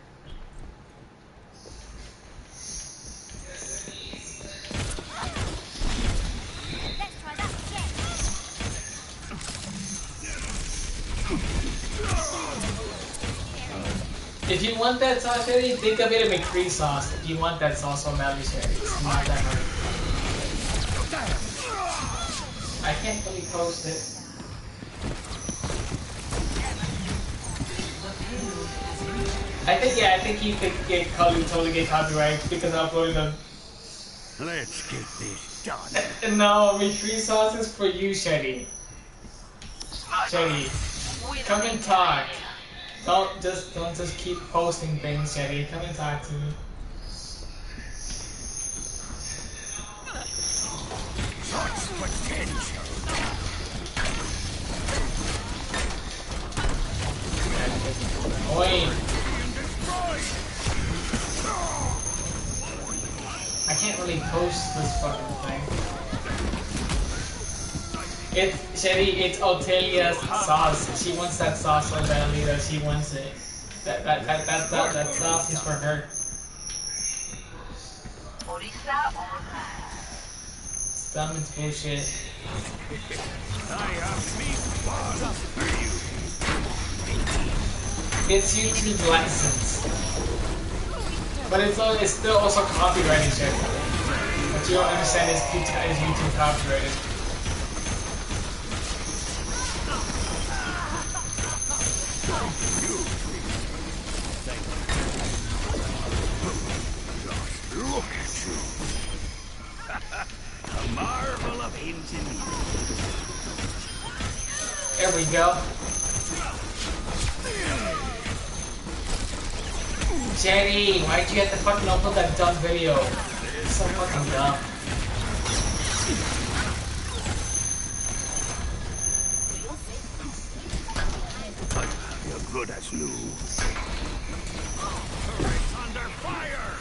Let's try that again. If you want that sauce, Sherry, think of it as McCree sauce. If you want that sauce on Madly, Sherry, it's not that hard. I can't really post it. I think he could totally get copyright because I uploaded them. Let's get this done. No, McCree sauce is for you, Shetty. Shetty, come and talk. Don't just keep posting things, Shetty. Come and talk to me. Such potential. Oi! I can't really post this fucking thing. It's Otelia's sauce. She wants that sauce so badly that she wants it. That sauce is for her. It's dumb, it's bullshit. I have meat for you. It's YouTube license. But it's still also copyrighted shit. What you don't understand is YouTube copyrighted. Look at you. A marvel of engineering. There we go. Jenny, why'd you have to fucking upload that dumb video? It's so fucking dumb. You're good as new. Turret's under fire.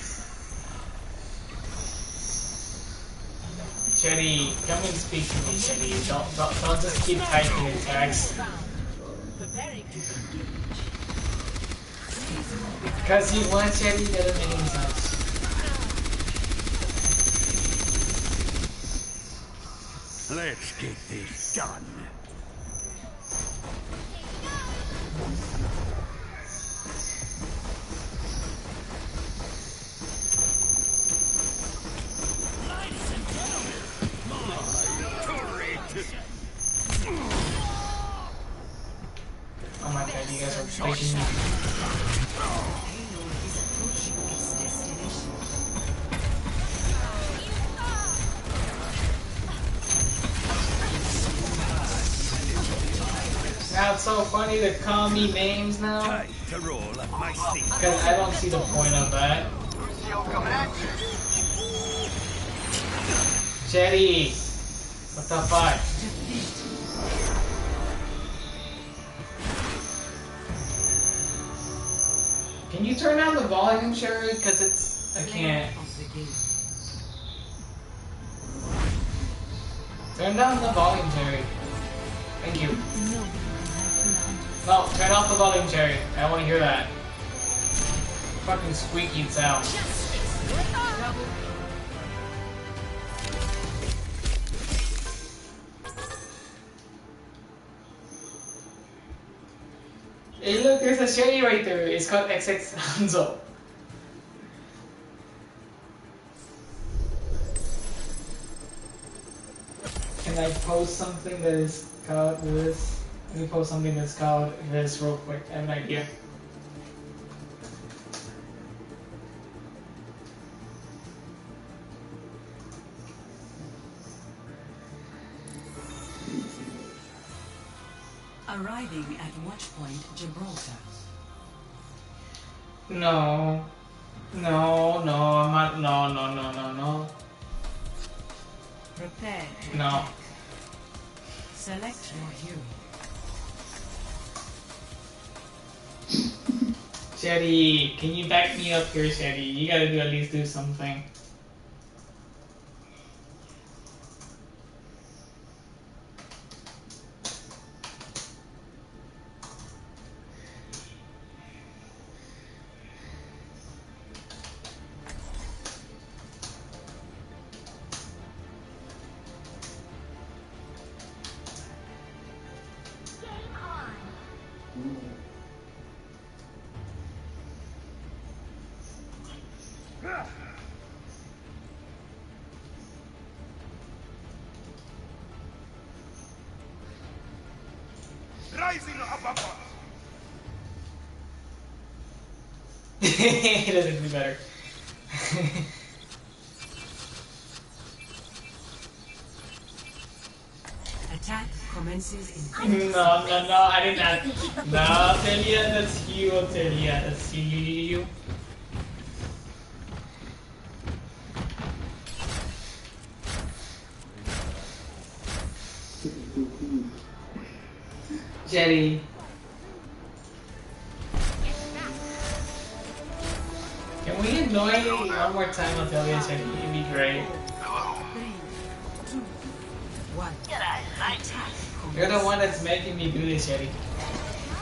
Jenny, come and speak to me, Jenny. Don't just keep typing in text. Because you want Jenny to make any sense. Let's get this done. Oh my god, you guys are making me. Now it's so funny to call me names now. Time to roll up my sleeve. Because I don't see the point of that. Jetty! What the fuck? Can you turn down the volume, Sherry? Because it's... I can't. Turn down the volume, Sherry. Thank you. No, turn off the volume, Jerry. I don't want to hear that. Fucking squeaky sound. Hey look, there's a Sherry right there. It's called XX Hanzo. Can I post something that is called this? Let me post something that's called this real quick. I have an idea. Arriving at Watchpoint Gibraltar. No. No, I'm not. No. Prepare to No. attack. Select your hero. Shetty, can you back me up here, Shetty? You gotta at least do something. He doesn't do better. Attack commences in No, I did not. No, Telia, that's you, Telia, that's you. Jetty. Can we annoy you one more time on Telia, Jetty? It'd be great. 3, 2, 1. You're the one that's making me do this, Jetty.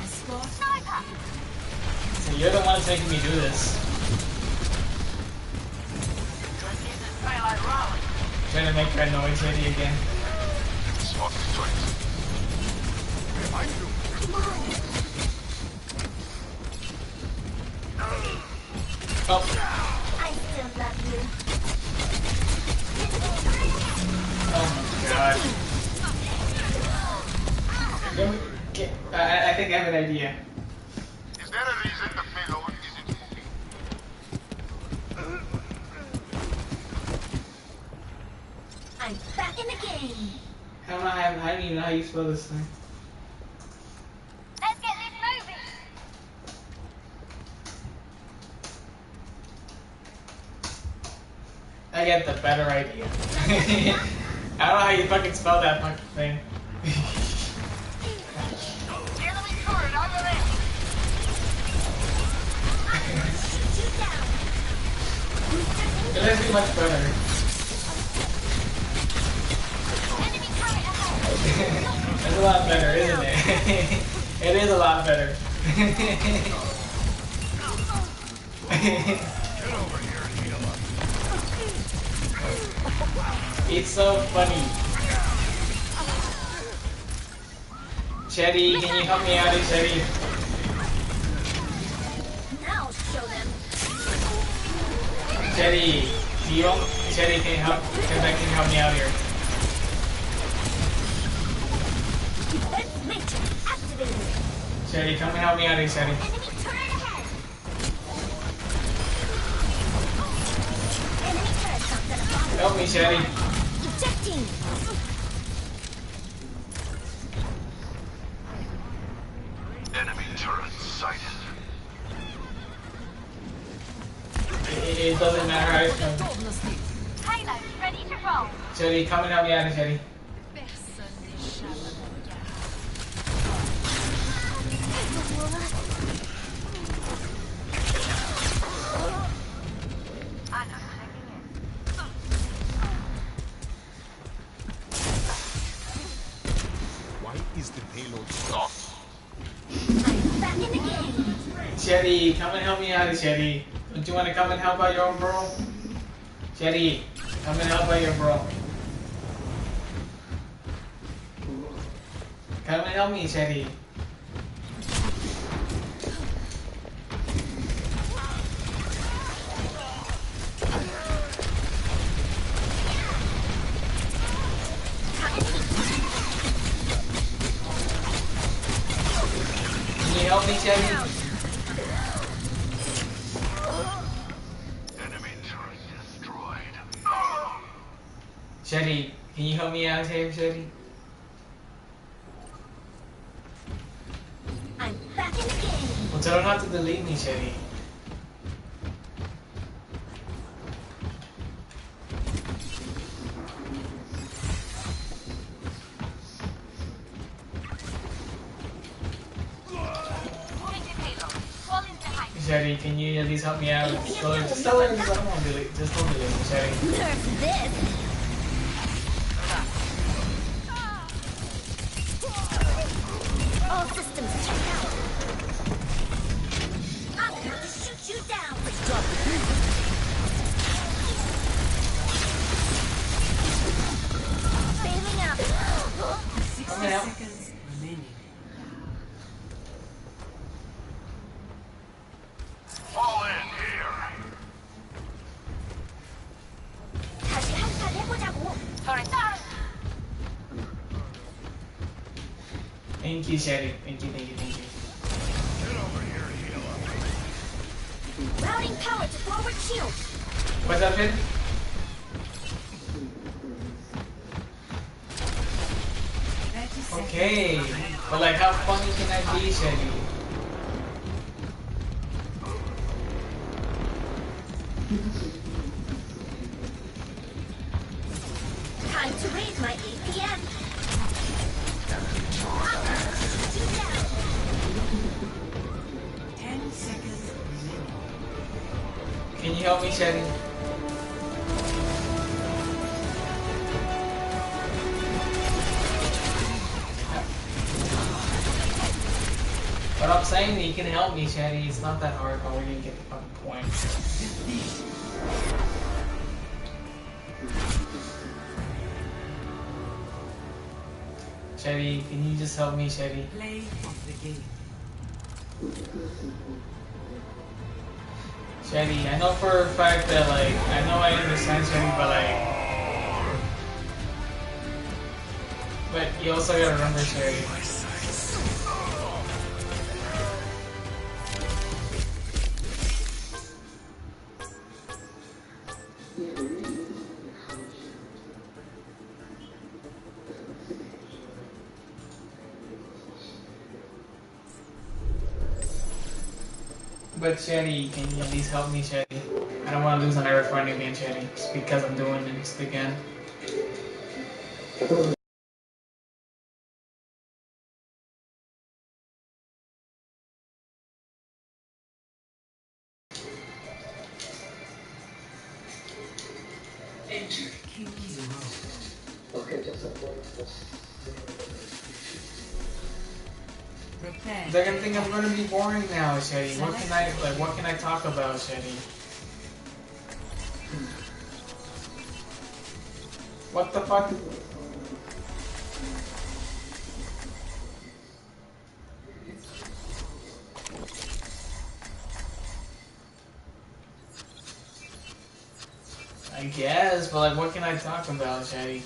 Escort. So you're the one that's making me do this. Trying to make her annoy Jetty again. Oh. I still love you. Oh my god. I think I have an idea. Is there a reason the payload isn't moving? I'm back in the game. I don't even know how you spell this thing. Let's get this moving. I get the better idea. I don't know how you fucking spell that fucking thing. Enemy turret on the left. It makes me much better. Enemy turret ahead. It's a lot better, isn't it? It is a lot better. Get over here and heal up. It's so funny. Chetty, can you help me out here, Chetty? Now show them. Chetty, do you want Chetty, can you help me out here? Defense matrix activated. Chetty, come and help me out here, Chetty. Enemy turret ahead. Enemy turret comes at a bottom. Help me, Chetty. Ejecting. Enemy turret sighted. It doesn't matter how it's done. Payload ready to roll. Chetty, come and help me out here, Chetty. Why is the payload stopped? I'm back in the game. Chetty, come and help me out here, Chetty. Don't you want to come and help out your own bro? Chetty, come and help out your bro. Come and help me, Chetty. Can you help me, Chetty? Enemy turret destroyed. Chetty, can you help me out here, Chetty? I'm back in the game. Well, tell her not to delete me, Chetty. Chetty, can you at least help me out? Just tell her I don't want to delete. Just don't delete me, Chetty. Nerf this. All systems check out. I'm about to shoot you down. Drop the beat. Bailing out. 60 Yeah. seconds remaining. Fall in here. 다시 한 판 해보자고. Thank you, Chetty. Thank you. Get over here and heal up. Routing power to forward shield. What's up, kid? 30 seconds. Okay, but like, how funny can I be, Shelly? Time to raise my APM. 10 seconds remaining. Can you help me, Shelly? But I'm saying that you can help me, Shelly. It's not that hard, but we didn't get the fucking point. Shelly, can you just help me, Shelly? Play of the game. Shelly, I know for a fact that, like, I know I understand, Shelly, but you also gotta remember, Shelly. But Shelly, can you at least help me, Shelly? I don't want to lose on every fight again, Shelly, just because I'm doing this again. Prepare. They're gonna think I'm gonna be boring now, Shelly. What can I talk about, Shelly? What the fuck? I guess, but like, what can I talk about, Shelly?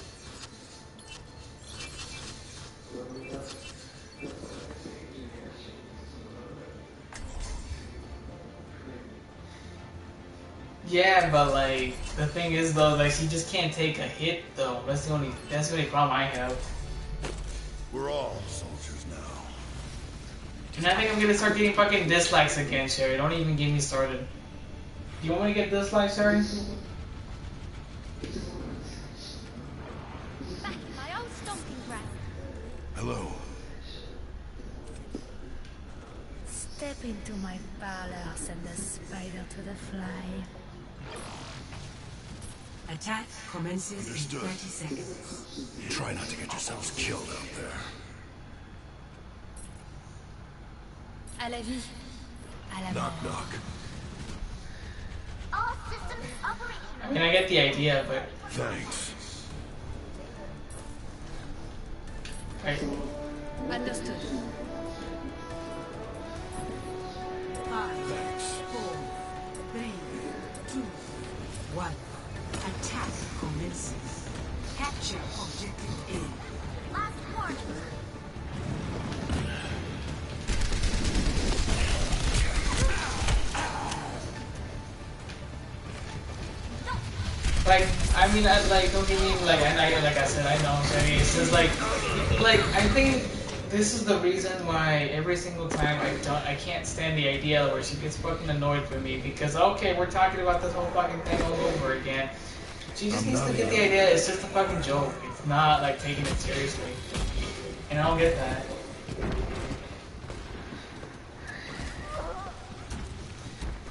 Yeah, but like, the thing is though, like, she just can't take a hit though. That's the only problem I have. We're all soldiers now. And I think I'm gonna start getting fucking dislikes again, Sherry. Don't even get me started. You want me to get dislikes, Sherry? Back in my own stomping ground. Hello. Step into my power, send the spider to the fly. Attack commences Understood. in 30 seconds. Try not to get yourselves killed out there. À la vie. À la mort. Knock knock. All systems operational. I mean, I get the idea, but Thanks. right. Understood. 5, Thanks. 4, 3, 2, 1. Attack commences. Capture objective A. Last warning. Like, I mean, don't get me, like I said, I know, Sherry. It's just like, I think this is the reason why every single time I can't stand the idea where she gets fucking annoyed with me because, okay, we're talking about this whole fucking thing all over again. She just needs to get the idea it's just a fucking joke. It's not, like, taking it seriously. And I don't get that.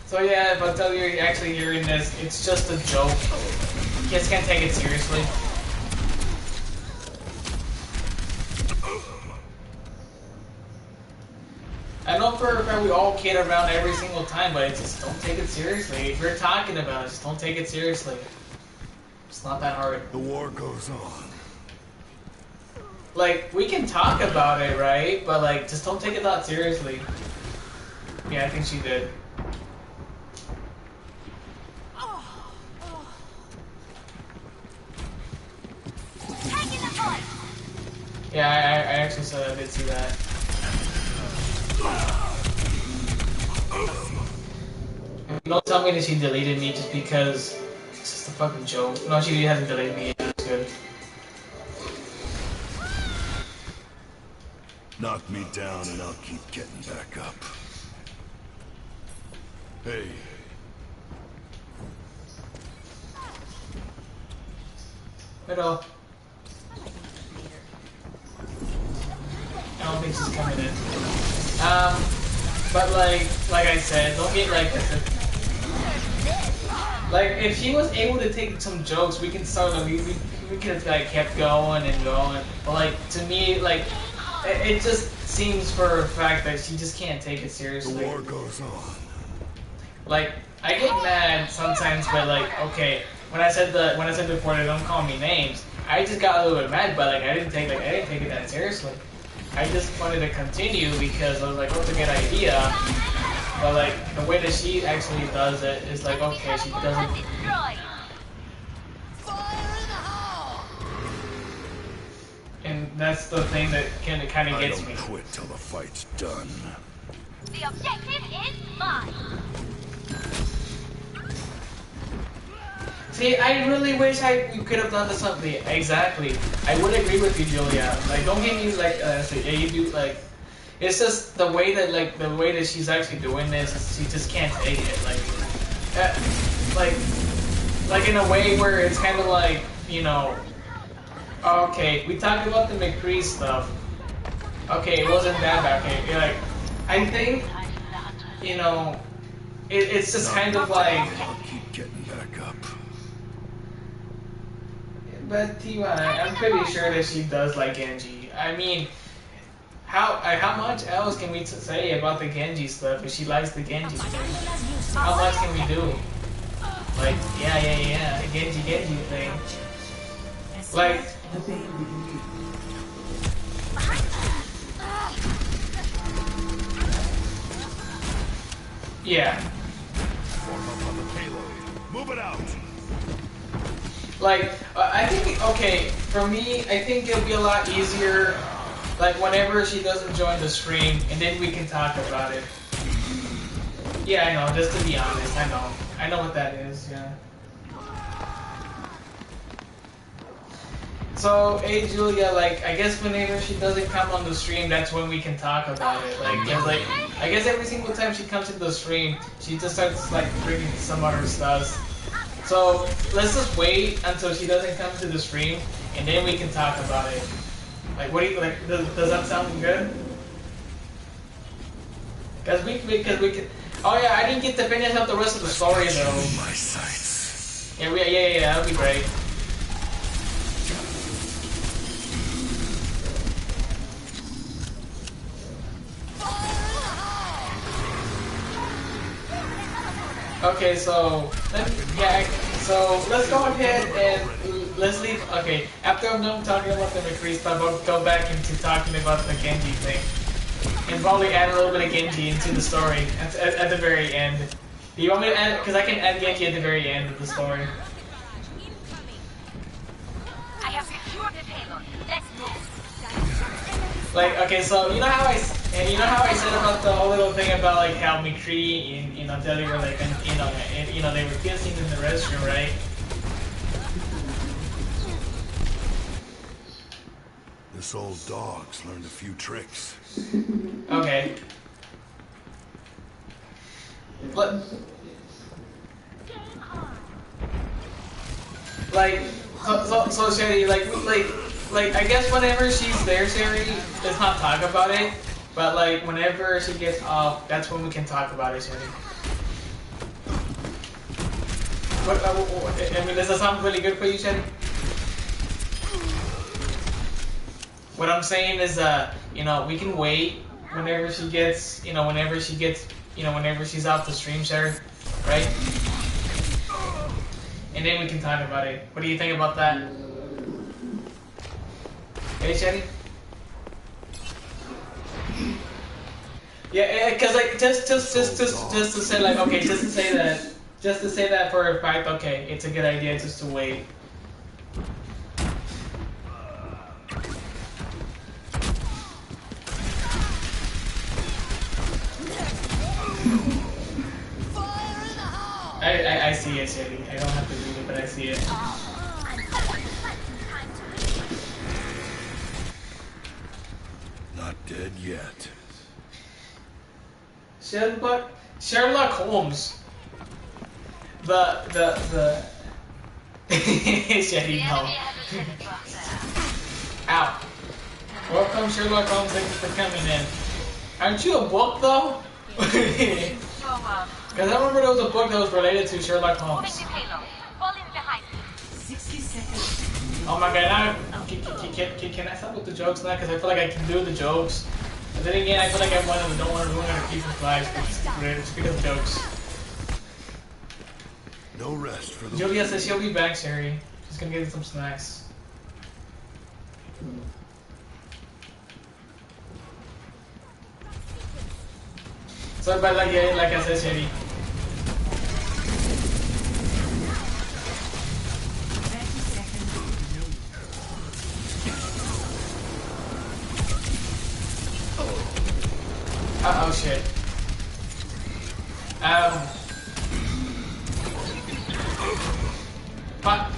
So yeah, if I tell you you're actually hearing this, it's just a joke. Kids can't take it seriously. I know for a fact we all kid around every single time, but it's just don't take it seriously. If you're talking about it, just don't take it seriously. It's not that hard. The war goes on. Like, we can talk about it, right? But like, just don't take it that seriously. Yeah, I think she did. Yeah, I actually said I did see that. Don't tell me that she deleted me just because it's just a fucking joke. No, she hasn't deleted me. That's good. Knock me down and I'll keep getting back up. Hey. Hello. I don't think she's coming in. But like I said, don't get like if she was able to take some jokes, we can start like we could have like kept going and going. But like to me, like it just seems for a fact that she just can't take it seriously. The war goes on. Like I get mad sometimes, but like okay, when I said before they don't call me names, I just got a little bit mad, but like I didn't take it that seriously. I just wanted to continue because I was like, oh, it's a good idea. But like the way that she actually does it is like okay, she doesn't. And that's the thing that kind of gets me. I don't quit till the fight's done. The objective is mine. See, I really wish we could have done this something. Exactly. I would agree with you, Julia. Like, don't get me like, yeah, you do like. It's just the way that she's actually doing this. She just can't take it. Like in a way where it's kind of like, you know. Okay, we talked about the McCree stuff. Okay, it wasn't that bad. Okay, like, I think, you know, it's just kind of like. I'll keep getting back up. But T1, I'm pretty sure that she does like Genji. I mean, how much else can we say about the Genji stuff if she likes the Genji thing? How much can we do? Like, yeah, the Genji thing. Like, yeah. Form up on the payload. Move it out. Like, I think, okay, for me, I think it'll be a lot easier, like, whenever she doesn't join the stream, and then we can talk about it. Yeah, I know, just to be honest, I know. I know what that is, yeah. So, hey, Julia, like, I guess whenever she doesn't come on the stream, that's when we can talk about it. Like, 'cause, like, I guess every single time she comes to the stream, she just starts, like, bringing some other stuff. So let's just wait until she doesn't come to the stream, and then we can talk about it. Like, what do you like? Does that sound good? Because we can. Oh yeah, I didn't get to finish up the rest of the story though. My sights. Yeah, that'd be great. Okay, so let's go ahead and let's leave. Okay, after I'm done talking about the McCree stuff, I'll go back into talking about the Genji thing, and probably add a little bit of Genji into the story at the very end. Do you want me to add? Because I can add Genji at the very end of the story. I have secured the payload. Let's move. Like, okay, so you know how I said about the whole little thing about like how McCree and Deli were like, they were kissing in the restroom, right? This old dog's learned a few tricks. Okay. But like, so Sherry, like I guess whenever she's there, Sherry, let's not talk about it. But like whenever she gets off, that's when we can talk about it, Sherry. What? I mean, does that sound really good for you, Sherry? What I'm saying is, we can wait whenever she gets, whenever she's off the stream, Sherry, right? And then we can talk about it. What do you think about that? Hey, Sherry? Yeah, cause like just to say like okay, just to say that for a fact, okay, it's a good idea just to wait. I see it, Shitty. I don't have to read it, but I see it. Not dead yet. Sherlock Holmes. The Shitty, no. Ow. Welcome, Sherlock Holmes. Thank you for coming in. Aren't you a book, though? Because I remember there was a book that was related to Sherlock Holmes. 60 seconds. Oh my god, now, can I stop with the jokes now? Because I feel like I can do the jokes. But then again, I feel like I don't want to ruin other people's lives just because of jokes. No rest for the Julia says she'll be back, Sherry. She's gonna get some snacks. So, but like I said, Sherry. 30 seconds. Oh shit. But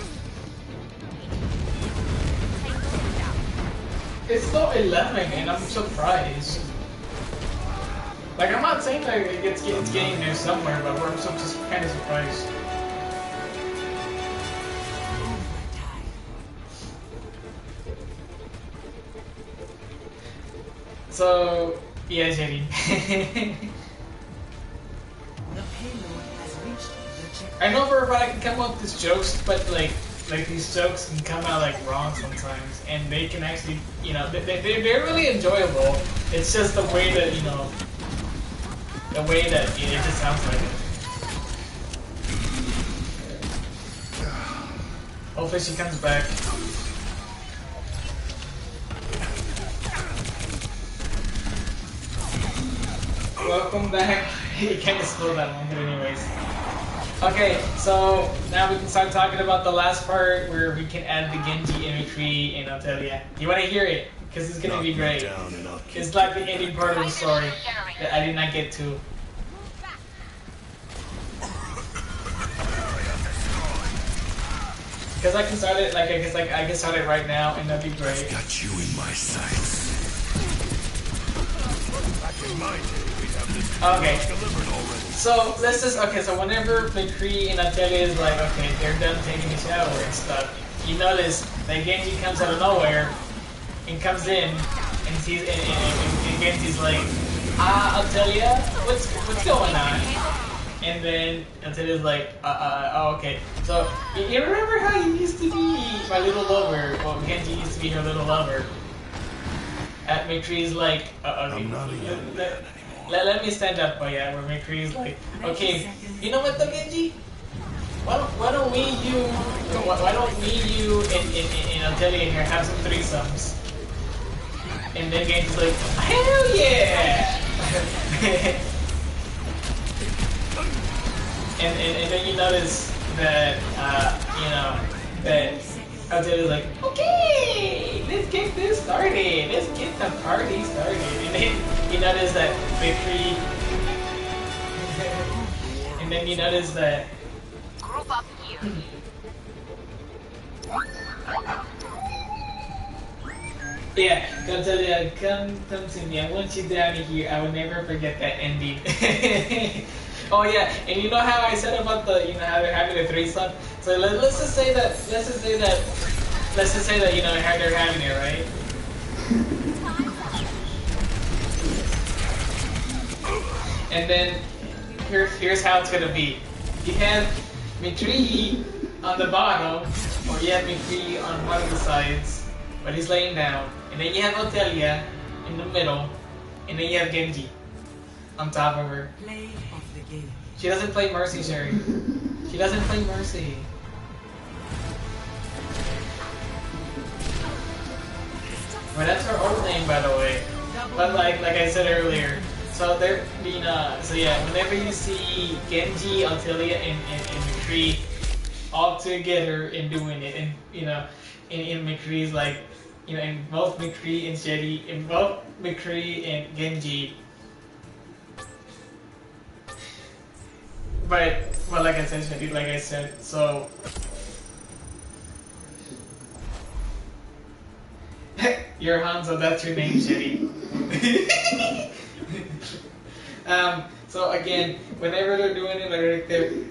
it's still 11 and I'm surprised. Like, I'm not saying that it's getting there somewhere, but I'm just kind of surprised. So, yeah, JD. The payload has reached the checkpoint. I know for a fact I can come up with these jokes, but like these jokes can come out like wrong sometimes, and they can actually, you know, they're really enjoyable. It's just the way that, you know, the way that it just sounds like it. Hopefully she comes back. Welcome back. You can't slow that one, but anyways. Okay, so now we can start talking about the last part where we can add the Genji imagery in Atelier. You want to hear it? Because it's going to be great. It's like the ending part of the story that I did not get to. Because I can start it, like, I can start it right now, and that'd be great. Got you in my sights. Back in my day, we have this Okay. delivered already. So let's just, okay, so whenever McCree and Atelier is like, okay, they're done taking a shower and stuff, you notice that Genji comes out of nowhere and comes in and sees, and Genji's like, Atelier, what's going on? And then Atelia's like, oh, okay. So you remember how you used to be my little lover? Well, Genji used to be her little lover. At McCree's like, okay. I'm not a young man anymore. Let me stand up, but yeah, where McCree's like, okay, you know what, though, Genji? Why don't we and Atelier here have some threesomes? And then Genji's like, hell yeah! and then you notice that you know that Atelia's like, okay, let's get this started. Let's get the party started. And then you notice that McCree. And then you notice that. Group up here. Yeah, Atelier, come to me. I want you down here. I will never forget that ending. Oh yeah, and you know how I said about the, you know, how they're having a threesome. So let's just say that, you know, how they're having it, right? And then here's how it's gonna be. You have McCree on the bottom, or you have McCree on one of the sides, but he's laying down. And then you have Atelier in the middle, and then you have Genji on top of her. Play of the game. She doesn't play Mercy, Sherry. She doesn't play Mercy. Well, that's her old name, by the way. But like I said earlier, so there, you know, so yeah, whenever you see Genji, Atelier, and McCree all together and doing it, and you know, in McCree's like, you know, in both McCree and Shetty, in both McCree and Genji. But Well, like I said, Shadi, like I said, so you're Hanzo, that's your name, Shadi. So again, whenever they're doing it, like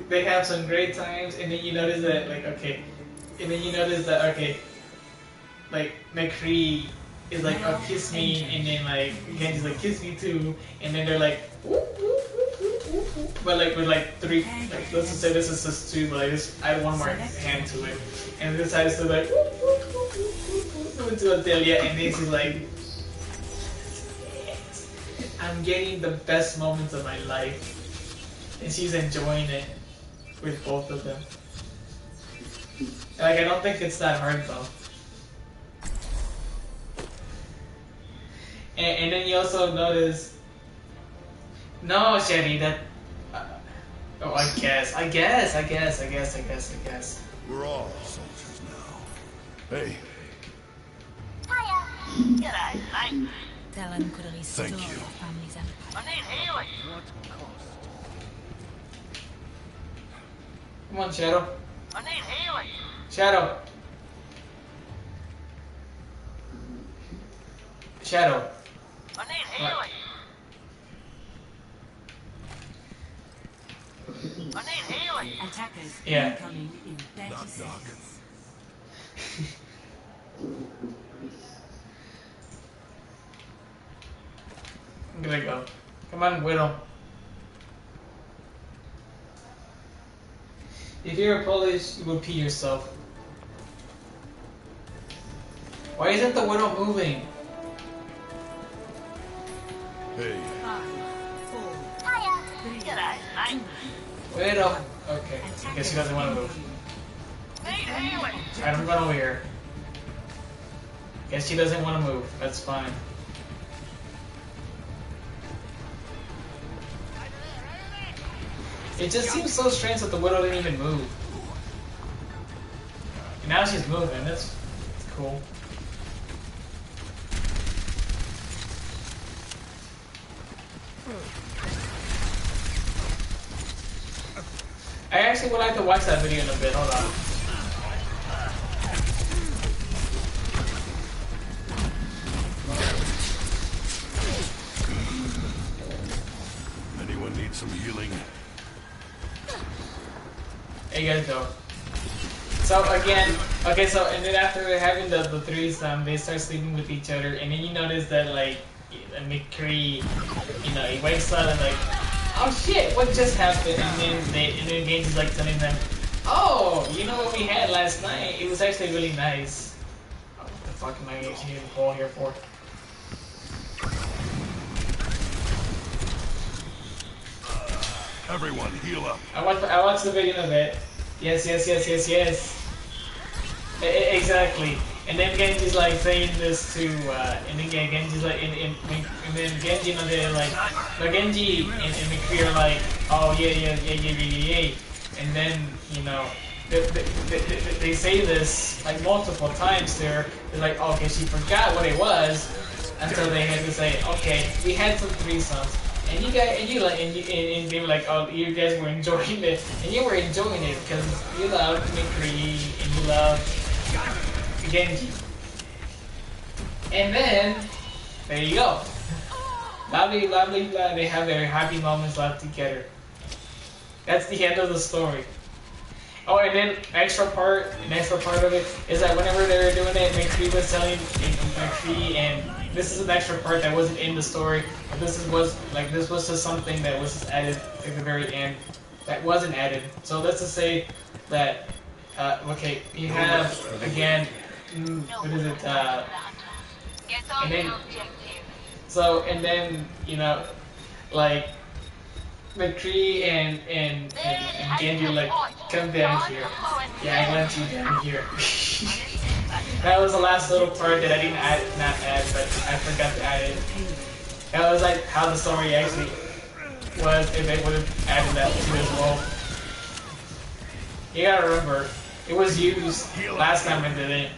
they have some great times, and then you notice that, like, okay, and then you notice that, okay, like McCree is like, oh, kiss me, and then like Genji's like, kiss me too, and then they're like, whoop, whoop, whoop, whoop, whoop, whoop. But like with like three, like let's just say this is just two, but I just add one more hand to it, and this side is still like, whoop, whoop, whoop, whoop, whoop, whoop, to Adelia, and this is like, I'm getting the best moments of my life, and she's enjoying it with both of them. Like, I don't think it's that hard though. And then you also notice, no, Sherry, that. Oh, I guess. We're all soldiers now. Hey, Hiya. G'day, mate. Talon could restore Thank you. your family's empire. I need healing. Come on, Shadow. I need healing. Shadow. Shadow. I need healing. I need healing. Attackers Yeah. incoming in 30 knock. seconds. I'm gonna go. Come on, Widow. If you're Polish, you will pee yourself. Why isn't the Widow moving? Hey, 5, 4, Hiya. 3, G'day, mate. Widow. Okay. I guess she doesn't want to move. Need healing. Alright, I'm going over here. Guess she doesn't want to move. That's fine. It just seems so strange that the Widow didn't even move. And now she's moving. That's cool. I actually would like to watch that video in a bit. Hold on. anyone need some healing? There you guys go. So again, okay, so and then after having the threesome, they start sleeping with each other, and then you notice that like McCree, you know, he wakes up and like, oh shit, what just happened? And then Genji's like telling them, oh, you know what we had last night? It was actually really nice. Oh, what the fuck am I actually getting called here for? Everyone, heal up. I watched the video in a bit. Yes. Exactly. And then Genji's like saying this to, and then Genji's like, and then Genji and they're like, but Genji and McCree are like, oh yeah. And then, you know, they say this like multiple times there. They're like, okay, she forgot what it was, until they had to say, okay, we had some threesomes. And you guys, and they were like, oh, you guys were enjoying it, and you were enjoying it because you love McCree and you love Genji. And then, there you go. Lovely, they have their happy moments left together. That's the end of the story. Oh, and then an extra part of it is that whenever they were doing it, McCree was telling McCree, and this is an extra part that wasn't in the story, but this was just something that was just added at the very end that wasn't added. So let's just say that, okay, you have, again, what is it, Get on and then, the objective. so, and then, you know, like, McCree and Genji like, come down here. Yeah, I want you down here. That was the last little part that I didn't not add, but I forgot to add it. That was like how the story actually was if they would have added that to as well. You gotta remember, it was used last time I did it,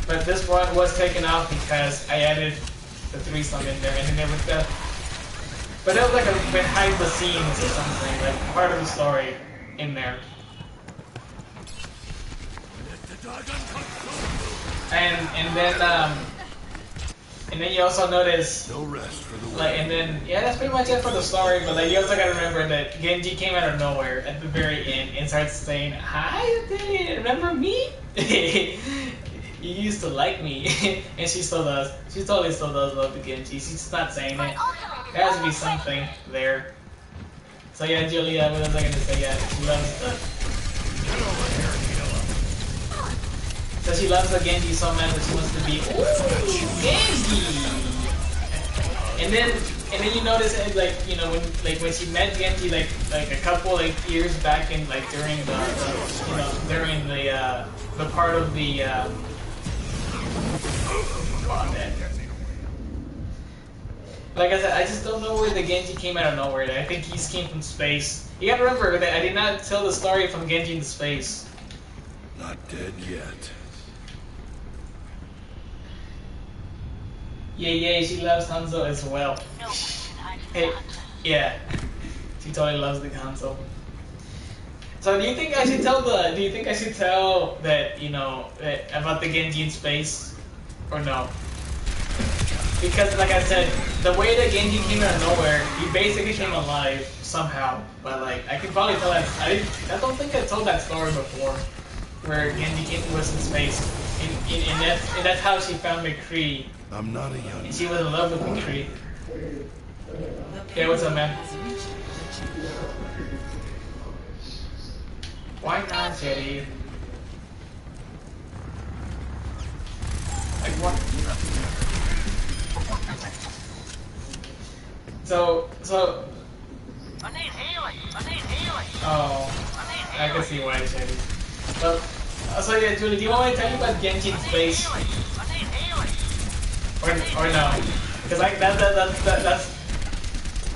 but this one was taken off because I added the threesome in there, and then there was the. But it was like a behind the scenes or something, like part of the story. in there. And then you also notice, No rest for the like, and then yeah, that's pretty much it for the story. But like, you also gotta remember that Genji came out of nowhere at the very end and starts saying, "Hi, Atelier, remember me? You used to like me," and she still does. She totally still does love the Genji. She's just not saying it. There has to be something there. So yeah, Julia, what was I gonna say? Yeah, she loves the. So she loves the Genji so much that she wants to be Genji. And then you notice it, like, you know, when she met Genji like a couple like years back in like during the you know, during the part of the like I said, I just don't know where the Genji came out of nowhere. I think he came from space. You gotta remember that I did not tell the story from Genji in space. Not dead yet. Yeah, she loves Hanzo as well. Hey, yeah, she totally loves the Hanzo. So do you think I should tell that, you know, about the Genji in space, or no? Because like I said, the way that Genji came out of nowhere, he basically came alive somehow. But like, I can probably tell that I don't think I told that story before, where Genji was in space, and that's how she found McCree. I'm not a young And she was in love with McCree. The Yeah, what's up, man? has reached the channel. Why not, Jetty? Like what? So. I need healing. I need healing. Oh, I can see why, Jetty. So yeah, Julie, do you want me to tell you about Genji in space? I need healing. Or no? Because like that's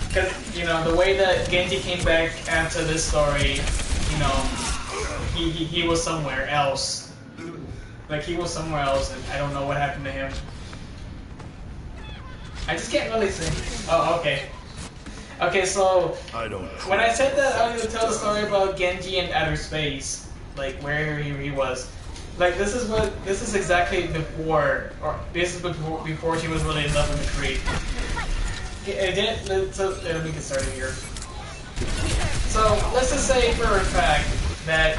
because, you know, the way that Genji came back after this story, you know, he was somewhere else. Like he was somewhere else, and I don't know what happened to him. I just can't really say. Oh, okay. Okay, so I don't. when I said that I was gonna tell the story about Genji in outer space, like where he was. Like this is exactly before, or this is before she was really in love with McCree. So let me get started here. So let's just say for a fact that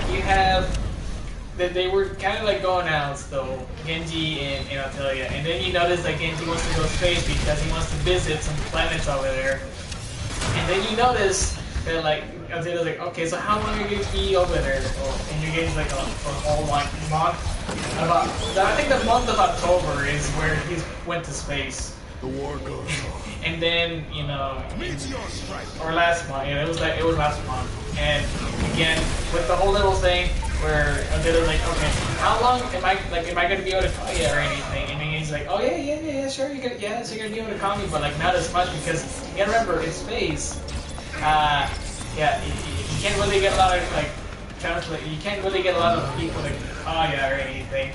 that they were kind of like going out still, Genji and Atelier, and then you notice that Genji wants to go to space because he wants to visit some planets over there, and then you notice that like Atelia's like, okay, so how long are you gonna be over there? And you're getting like a whole like month. I think the month of October is where he went to space. The war goes on. And then, you know, or last month, yeah, it was last month. And again, with the whole little thing where Atelia's like, okay, how long am I gonna be able to call you or anything? And then he's like, oh yeah, sure, you're gonna be able to call me, but like not as much because you gotta remember in space. Yeah, you can't really get a lot of you can't really get a lot of people to call you or anything.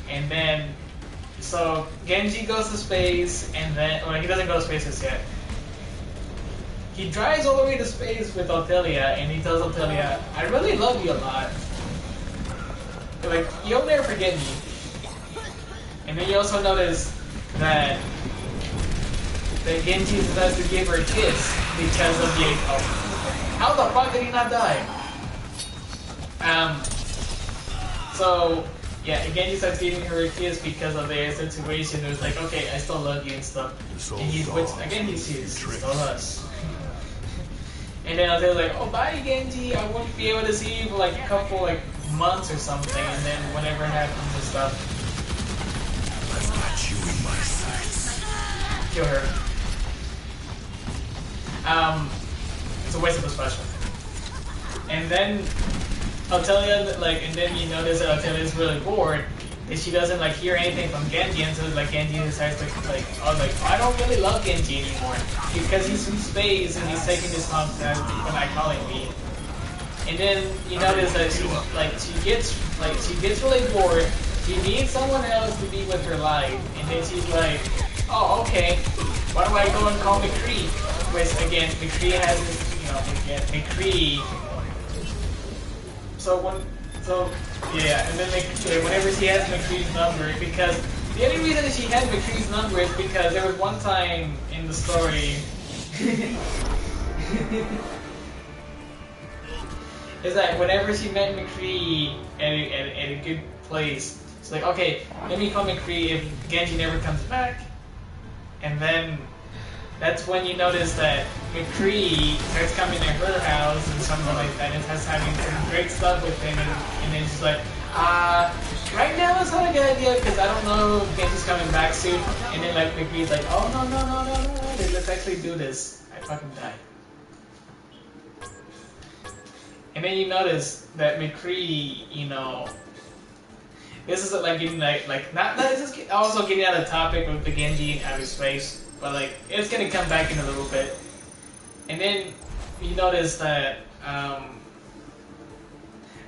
And then, so Genji goes to space, and then, well, he doesn't go to space just yet. He drives all the way to space with Atelier, and he tells Atelier, I really love you a lot. Like, you'll never forget me. And then you also notice that Genji is about to give her a kiss because of the how the fuck did he not die? So yeah, Genji starts giving her a kiss because of their situation. It was like, okay, I still love you and stuff. And he's again he sees still us. And then I was like, oh bye Genji, I won't be able to see you for like a couple like months or something, and then whenever it happens and stuff. I've got you in my sights. Kill her. It's a waste of a special. And then Atelier, like, and then you notice that Atelier is really bored, and she doesn't like hear anything from Genji, and so like Genji decides to like, I don't really love Genji anymore because he's in space and he's taking this long time by not calling me. And then you notice that she gets really bored. She needs someone else to be with her life, and then she's like, oh okay, why do I go and call McCree? Which again, McCree has this, you know, McCree yeah, and then whenever she has McCree's number, because the only reason that she had McCree's number is because there was one time in the story. Is that whenever she met McCree at a good place, she's like, okay, let me call McCree if Genji never comes back. And then that's when you notice that McCree starts coming to her house and something like that, and starts having some great stuff with him, and then she's like, right now it's not a good idea because I don't know if Genji's coming back soon. And then like McCree's like, oh no, let's actually do this. I fucking died. And then you notice that McCree, you know, this is like getting not just also getting out of topic with the Genji and outer space, but like it's gonna come back in a little bit. And then you notice that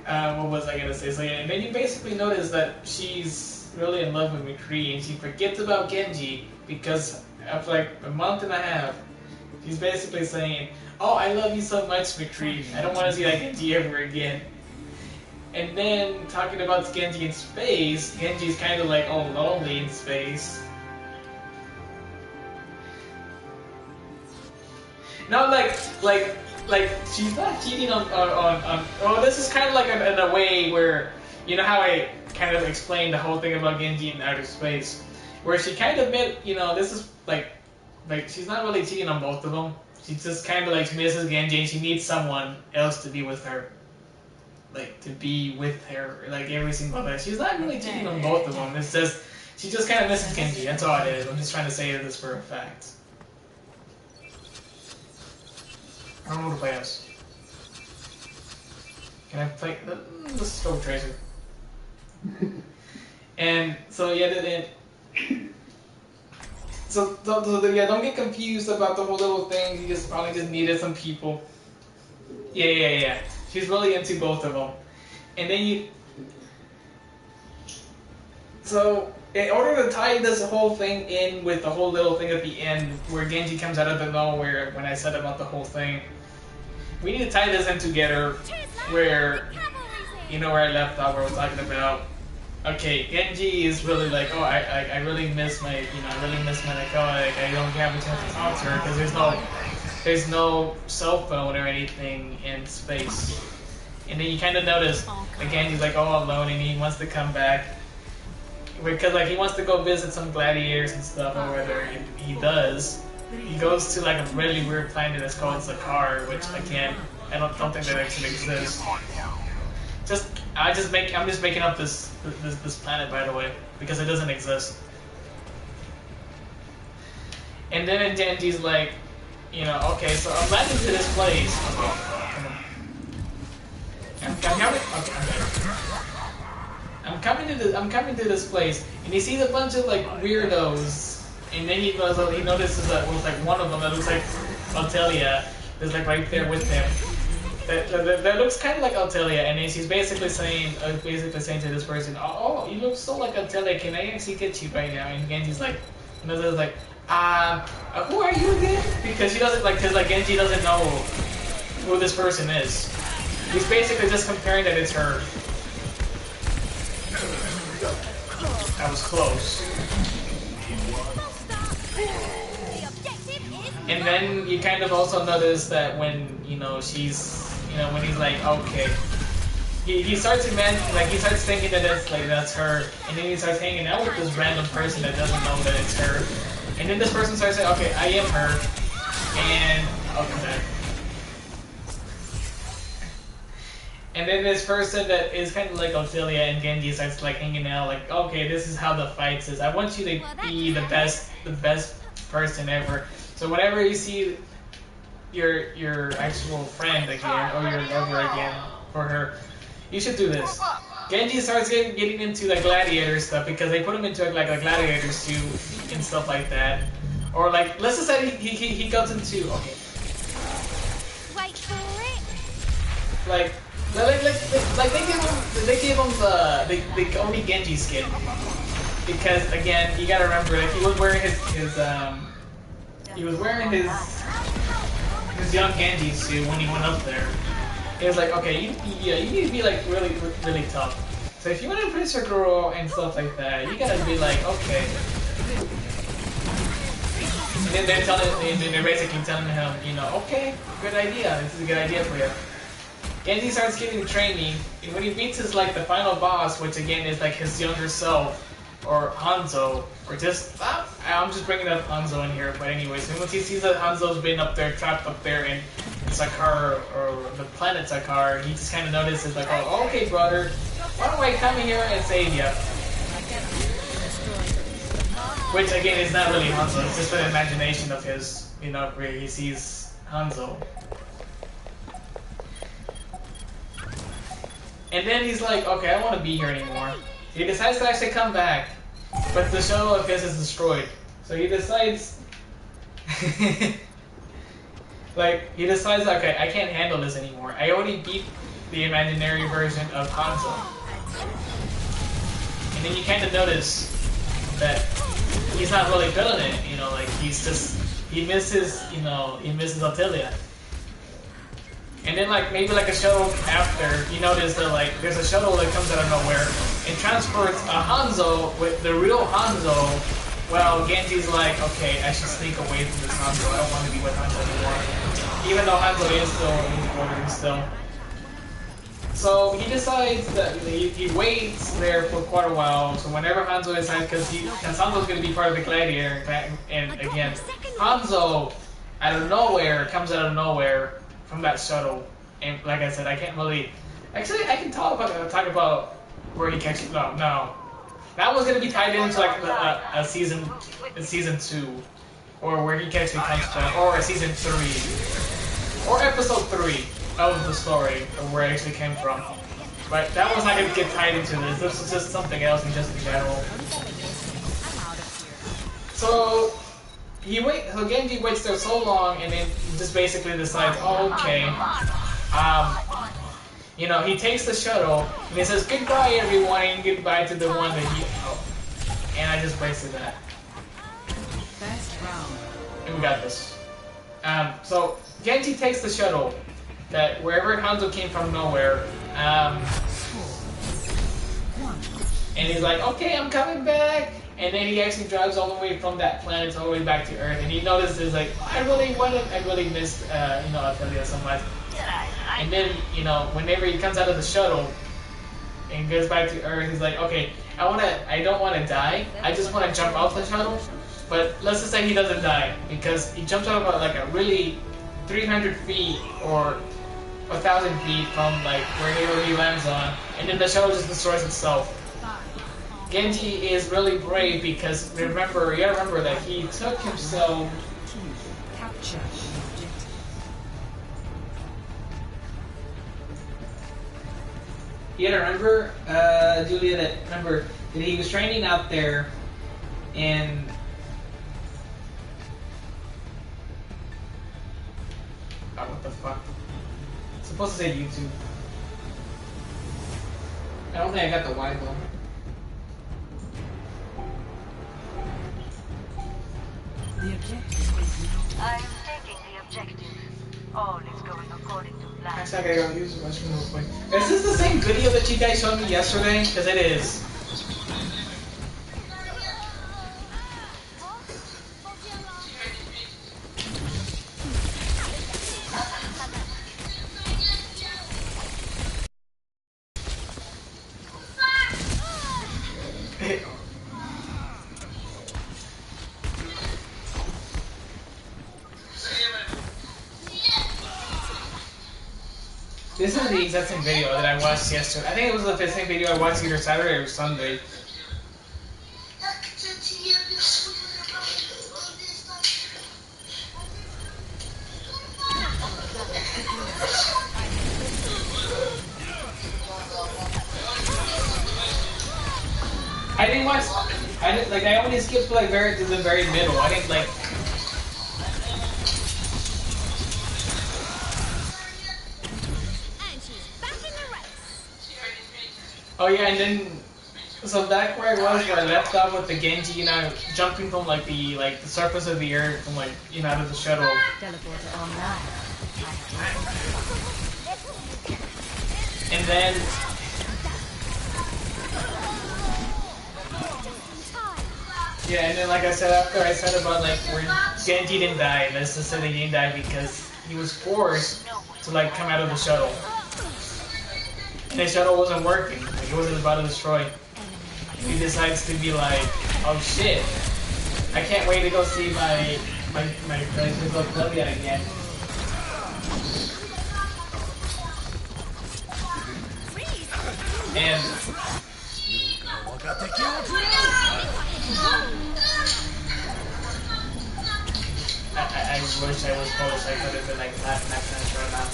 what was I gonna say? So yeah, and then you basically notice that she's really in love with McCree, and she forgets about Genji because after like a month and a half, she's basically saying, oh, I love you so much, McCree. I don't want to see that Genji ever again. And then, talking about Genji in space, Genji's kind of like all lonely in space. No, like she's not cheating on well, this is kind of like in a way where, you know how I kind of explained the whole thing about Genji in outer space, where she kind of meant, you know, this is like she's not really cheating on both of them. She just kind of like misses Genji and she needs someone else to be with her. Like, to be with her, like, every single day. She's not really cheating on both of them. It's just, she just kind of misses Genji. That's all it is. I'm just trying to say this for a fact. I don't know what to play as. Can I play? Let's go Tracer. And, so, yeah, So yeah, don't get confused about the whole little thing. You just probably just needed some people. Yeah. She's really into both of them. And then so in order to tie this whole thing in with the whole little thing at the end, where Genji comes out of the nowhere when I said about the whole thing, we need to tie this in together. Where, you know, where I left off, where I was talking about, okay, Genji is really like, oh, I really miss my, you know, I really miss my Neko. Like, I don't have a chance to talk to her because there's no cell phone or anything in space. And then you kind of notice that Genji's like all alone and he wants to come back because like he wants to go visit some gladiators and stuff, or whether he does. He goes to like a really weird planet that's called Zakar, which again, I don't think that actually exists. I'm just making up this planet, by the way, because it doesn't exist. And then Genji's like, you know, okay, so I'm landing to this place. I'm coming to this place, and he sees a bunch of like weirdos, and then he notices that was like one of them that looks like Altelia is like right there with him. That looks kind of like Altelia, and then she's basically saying to this person, oh, you look so like Altelia. Can I actually get you right now? And Genji's like, who are you again? Because she doesn't because Genji doesn't know who this person is. He's basically just comparing that it's her. That was close. And then you kind of also notice that when, you know, when he's like, okay, he starts thinking that that's her, and then he starts hanging out with this random person that doesn't know that it's her. And then this person starts saying, okay, I am her, and okay. And then this person that is kind of like Ophelia and Genji starts like hanging out, like, okay, this is how the fights is. I want you to be the best person ever. So whenever you see your actual friend again, or your lover again, for her, you should do this. Genji starts getting into the gladiator stuff because they put him into like a gladiator suit and stuff like that. Or like, let's just say he goes into, okay. Wait for it. Like they gave him the only Genji skin. Because again, you gotta remember that he was wearing his young Genji suit when he went up there. It was like, okay, you need to be like really, really tough. So if you want to impress your girl and stuff like that, you gotta be like, okay. And then they're basically telling him, you know, okay, good idea. This is a good idea for you. Genji starts getting training, and when he beats his like the final boss, which again is like his younger self, or Hanzo, or just I'm just bringing up Hanzo in here. But anyways, and once he sees that Hanzo's been up there, trapped up there in Sakar or the planet Sakar, he just kind of notices like, oh, okay, brother, why don't I come here and save you? Which again is not really Hanzo. It's just an imagination of his, you know, where he sees Hanzo. And then he's like, okay, I don't want to be here anymore. He decides to actually come back, but the shuttle of his is destroyed. So he decides, okay, I can't handle this anymore. I already beat the imaginary version of Hanzo. And then you kind of notice that he's not really feeling it, you know, like he misses Attilia. And then like maybe like a shuttle after, you notice that like there's a shuttle that comes out of nowhere and transports a Hanzo with the real Hanzo. Well, Genji's like, okay, I should sneak away from this Hanzo. I don't want to be with Hanzo anymore. Even though Hanzo is still in his borders still. So he decides that he waits there for quite a while. So whenever Hanzo decides, because Hanzo's going to be part of the Gladiator, and again, Hanzo comes out of nowhere from that shuttle, and like I said, I can't really. Actually, I can talk about where he catches. No, that was gonna be tied into like a season 2, or where he actually comes from, or a season 3, or episode 3 of the story, of where it actually came from. But that was not gonna get tied into this. This is just something else, and just in general. So. Genji waits there so long, and then just basically decides, oh, okay, you know, he takes the shuttle, and he says, goodbye everyone, and goodbye to the one that he, and I just wasted that. First round. And we got this. So, Genji takes the shuttle, that wherever Hanzo came from nowhere, and he's like, okay, I'm coming back. And then he actually drives all the way from that planet all the way back to Earth, and he notices like, I really missed, Attilia so much. And then, you know, whenever he comes out of the shuttle and goes back to Earth, he's like, okay, I don't want to die. I just want to jump off the shuttle. But let's just say he doesn't die, because he jumps out about like a really 300 feet or 1,000 feet from like wherever he lands on, and then the shuttle just destroys itself. Genji is really brave because you gotta remember that he took himself. Capture. You gotta remember, Julia, that he was training out there in. Oh, what the fuck? It's supposed to say YouTube. I don't think I got the wide one. The objective is now. I am taking the objective. All is going according to plan. Actually, I gotta go use the restroom real quick. Is this the same video that you guys showed me yesterday? Because it is. This is the exact same video that I watched yesterday. I think it was the same video I watched either Saturday or Sunday. I only skipped like to the very middle. I didn't like. Oh yeah, and then so back where I left off with the Genji, jumping from like the surface of the earth, from out of the shuttle. Teleporter online. And then yeah, and then like I said after I said about like where Genji didn't die, let's just say he didn't die because he was forced to like come out of the shuttle. And the shuttle wasn't working, like it wasn't about to destroy. He decides to be like, oh shit, I can't wait to go see my physical Columbia again. And I wish I was Polish. I could have been like laughing at that right now.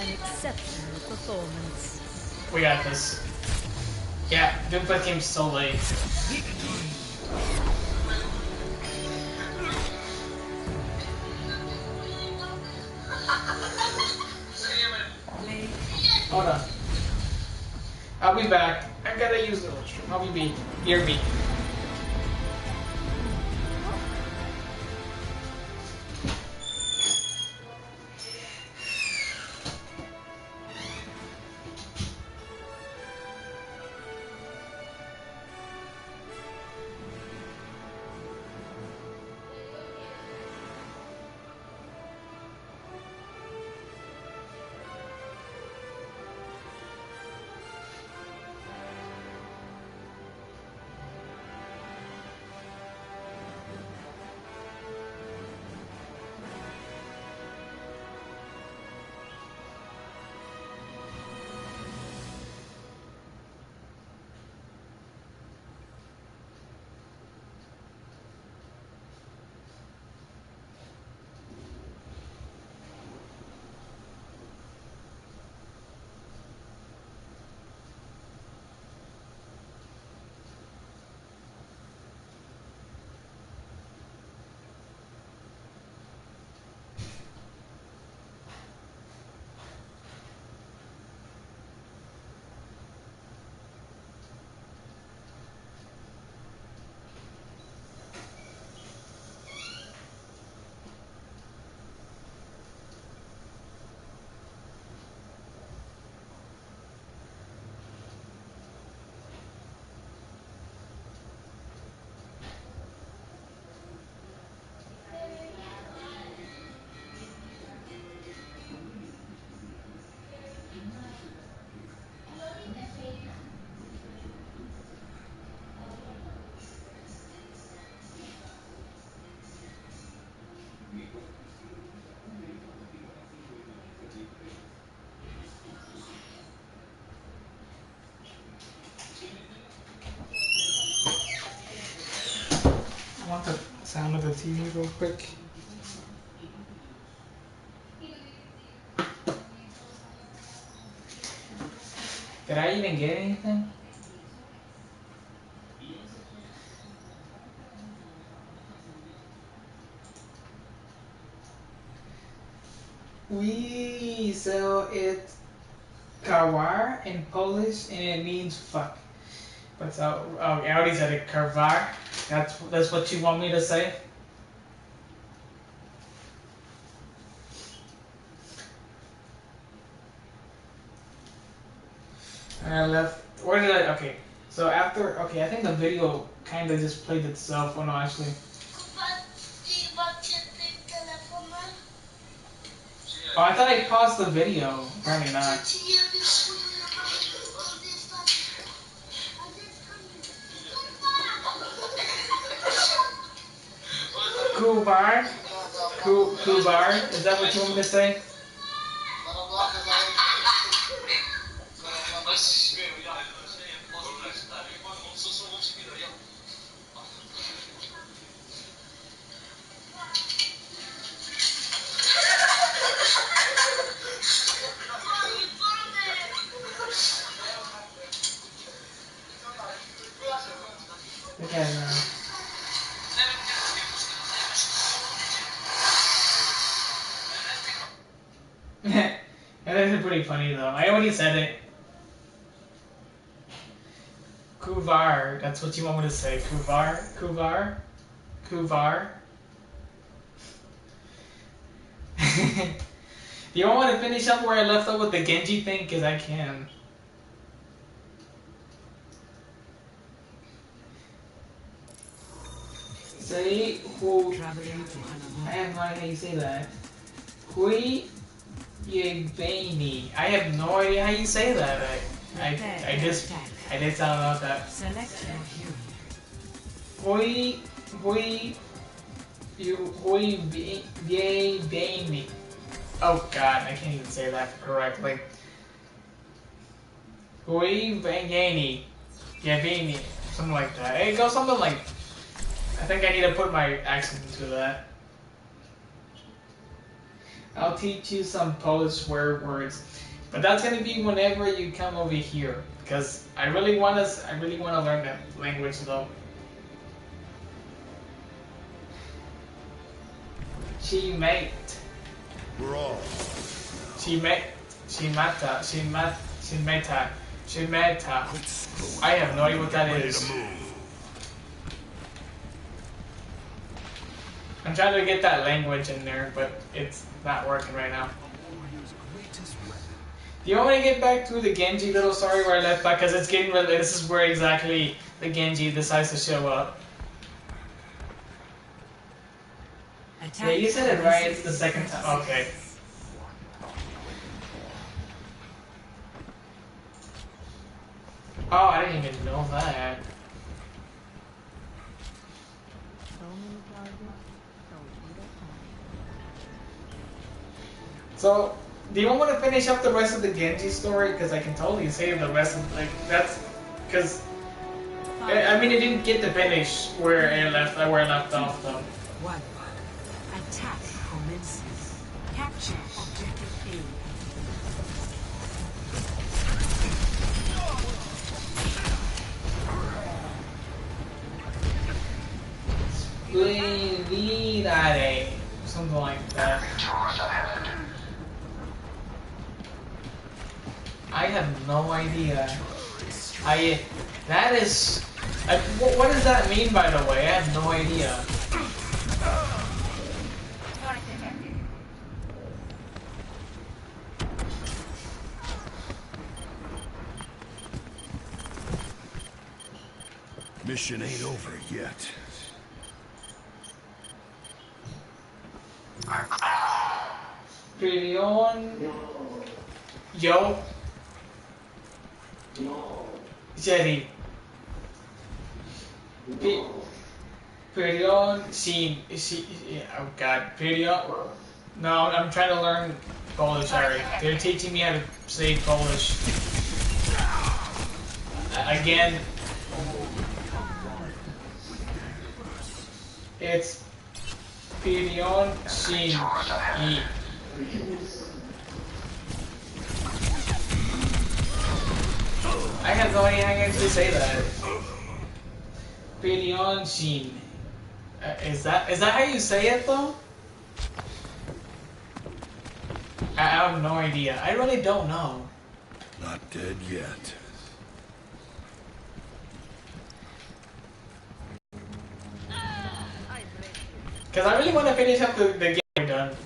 An exceptional performance. We got this. Yeah, Doompa came so late. Hold on. I'll be back. I gotta use the restroom. I'll be near me. I want the sound of the TV real quick. Did I even get anything? So it's kawar in Polish and it means fuck. But so, oh, I already said it, karvar. That's what you want me to say? And I left, where did I, okay. So after, okay, I think the video kind of just played itself. Oh no, actually. Oh, I thought I paused the video. Apparently not. Kubar? Kubar? Is that what you want me to say? Okay, that is pretty funny though. I already said it. Kuvar. That's what you want me to say. Kuvar. Kuvar. Kuvar. Do you want me to finish up where I left off with the Genji thing? Because I can. Say who. Traveling to I Hanamura. have no idea how you say that. Hui Yevani. I have no idea how you say that. I just did sound about that. Select your hero. Hui Yevani. Oh god, I can't even say that correctly. Hui Yevani. Yevani. Something like that. It goes something like. I think I need to put my accent into that. I'll teach you some Polish swear words, but that's gonna be whenever you come over here, because I really want to learn that language though. Shimata. I have no idea what that is. I'm trying to get that language in there, but it's not working right now. Do you want me to get back to the Genji little story where I left back? Because it's getting really. This is where exactly the Genji decides to show up. Attack. Yeah, you said it right. It's the second time. Okay. Oh, I didn't even know that. So, do you want me to finish up the rest of the Genji story? Because I can totally say the rest of, like, that's, because, I mean, it didn't get to finish where I left off, though. 1. Attack commences. Capture objective A. Splendidare. Something like that. I have no idea. That is, what does that mean, by the way? I have no idea. Mission ain't over yet. Trillion. Yo. Jerry. Period. She. Oh God. Period. No, I'm trying to learn Polish, Harry. They're teaching me how to say Polish. Again. It's Period. She. E. I have no idea how to actually say that. Period. She. Is that how you say it though? I have no idea. I really don't know. Not dead yet. Because I really want to finish up the game we're done.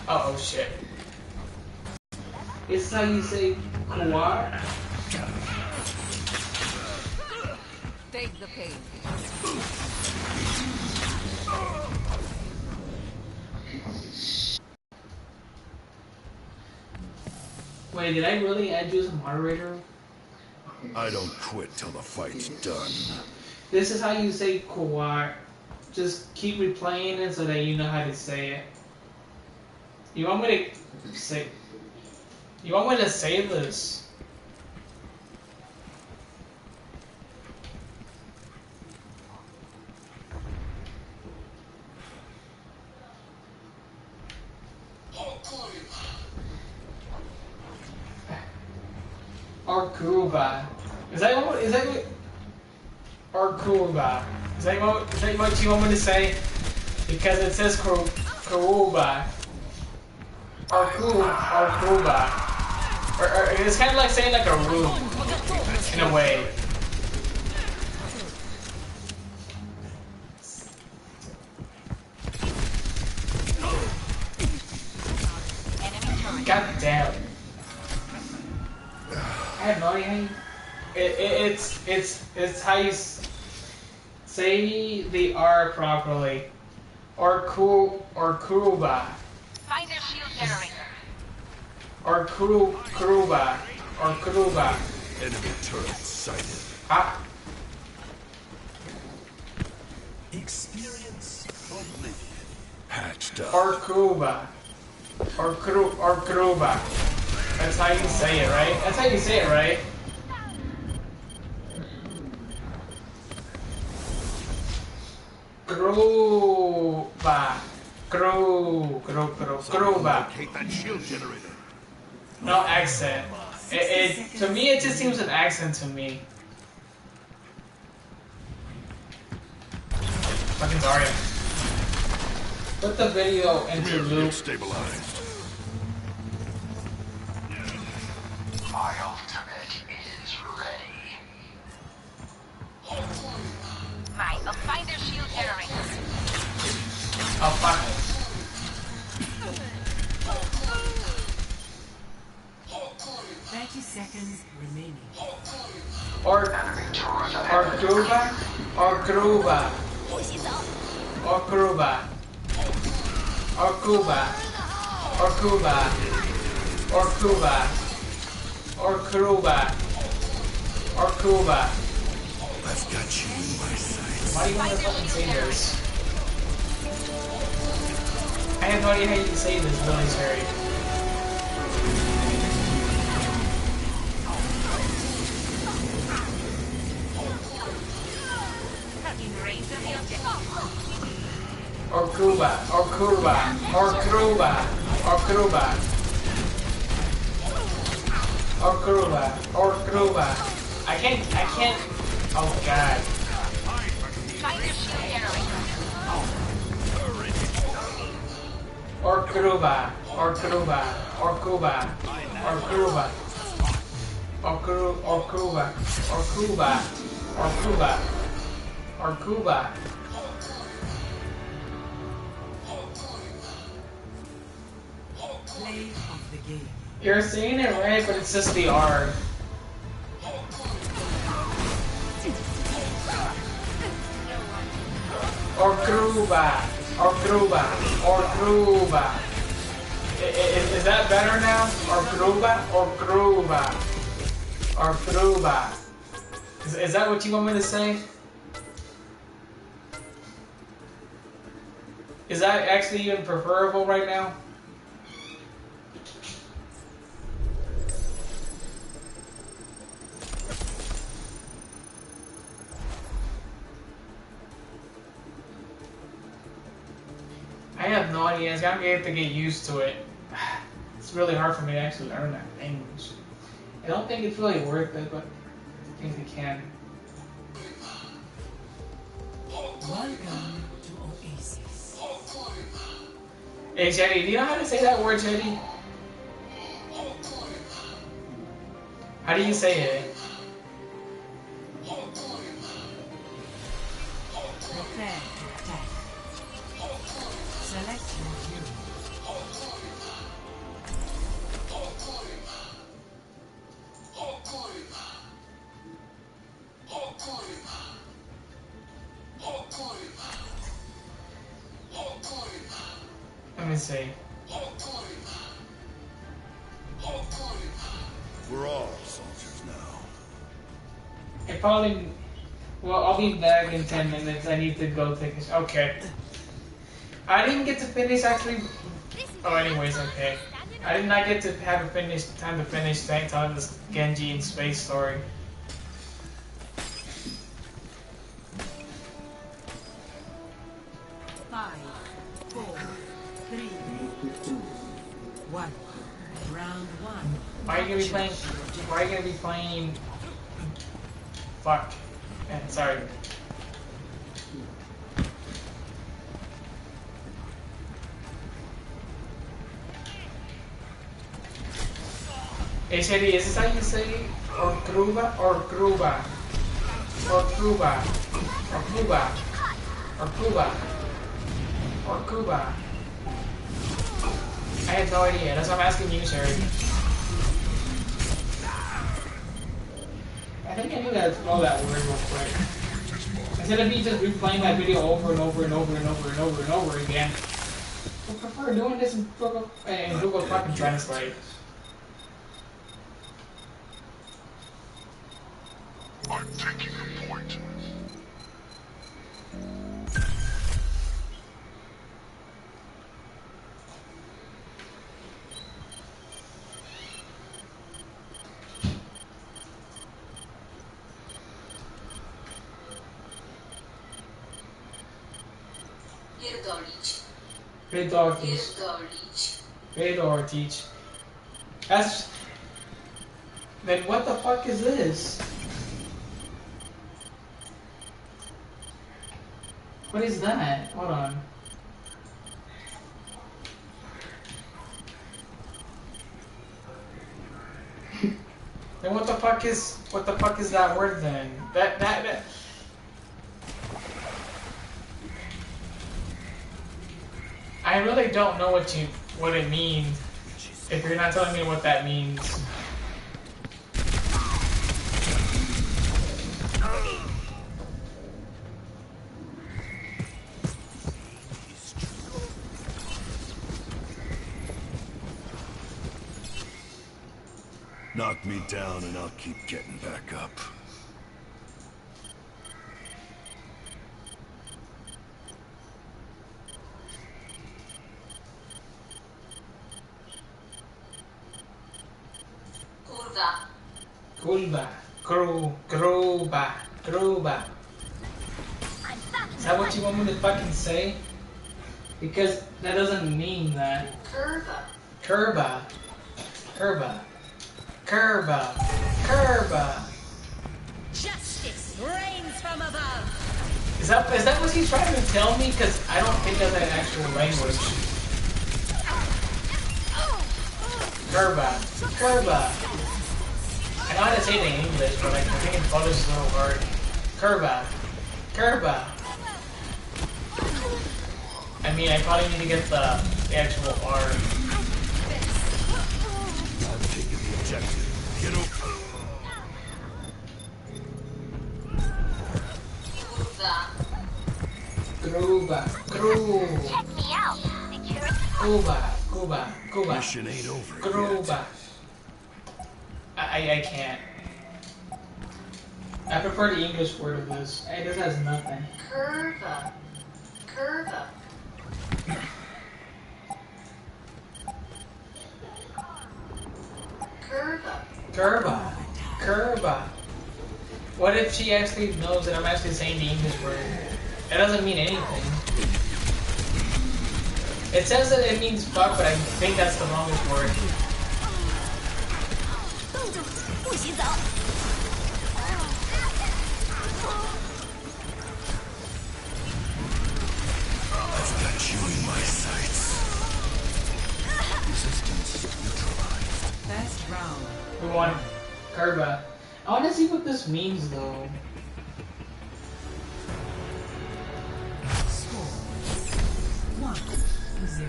Oh shit. Is this how you say Kawar? Take the pain. Wait, did I really add you as a moderator? I don't quit till the fight's done. This is how you say Kawar. Just keep replaying it so that you know how to say it. You want me to say? You want me to say this? Arkuba. Is that what? Arkuba. Is that what you want me to say? Because it says Karuba. Arkuba. Or It's kind of like saying like a room, in a way. God damn. I have no idea how you... It's how you say the R properly. Or Kuruba. Find their shield generator. Or Kuruba. Or Kuruba. Enemy turret sighted. Ah. Experience complete. Patched up. Or Kuruba. Or Kuruba. That's how you say it, right? That's how you say it, right? Gruba. Gruba. Locate that shield generator. No accent. To me, it just seems an accent to me. Fucking Zarya. Put the video into loop. Stabilized. My ultimate is ready. Mine, find their shield generator. Oh, fuck. 30 seconds remaining. Or Gruba. Or Gruba. Or Gruba. Or Cuba. Or Cuba. Or Cuba. Or Cuba. Or Cuba. I've got you in my sights. Why do you want to fucking say this? I have no idea how you can say this, really, sorry. Or Cuba, or Cuba, or Cuba, or Cuba, or Cuba, or Cuba. I can't, oh god. Or Cuba, or Cuba, or Cuba, or Cuba, or Cuba, or Cuba, or Cuba, or Cuba, or Cuba. Play of the game. You're saying it right, but it's just the R. Or Cuba, or Cuba, or Cuba. Is that better now? Or Cuba, or Cuba, or Cuba. Is that what you want me to say? Is that actually even preferable right now? I have no idea. I'm gonna have to get used to it. It's really hard for me to actually learn that language. I don't think it's really worth it, but I think we can. Welcome to Oasis. Hey, Jetty, do you know how to say that word, Jetty? How do you say it? Prepare to attack. Select your hero. Let me see. We're all soldiers now. I probably... Well, I'll be back in 10 minutes. I need to go take a... Okay. I didn't get to finish, actually... Oh, anyways, okay. I did not get to have time to finish telling this Genji in space story. Five, 4, 3, 2, 1. Round 1. Why are you gonna be playing... Why are you gonna be playing... Fuck. Sorry. Hey Sherry, is this how you say or Kruba? Or Kruba? Or Kruba? Or Kruba? Or Kruba? Or Kruba? I have no idea. That's why I'm asking you, Sherry. I think I need to know that word real quick. Instead of me just replaying that video over and over and over and over and over and over again, I prefer doing this in Google fucking Translate. I'm taking the point. Read or teach. That's. Then what the fuck is this? What is that? Hold on. Then what the fuck is that word then? That I really don't know what it means if you're not telling me what that means. Knock me down and I'll keep getting back up. Gruba. Is that what you want me to fucking say? Because that doesn't mean that. Curba. Justice reigns from above. Is that what he's trying to tell me? Because I don't think that's an actual language. Curba. I know how to say it in English, but like, I think in Polish is a little hard. Curba. I mean, I probably need to get the actual R. I've taken the objective. Get over. Check me out. Cuba. Mission ain't over Gruba. I can't. I prefer the English word of this. Hey, this has nothing. Curva. Curva. What if she actually knows that I'm actually saying the English word? That doesn't mean anything. It says that it means fuck, but I think that's the wrongest word. I've got you in my sights. Resistance neutralized. First round. We won. Curva. I want to see what this means though. Score 1-0.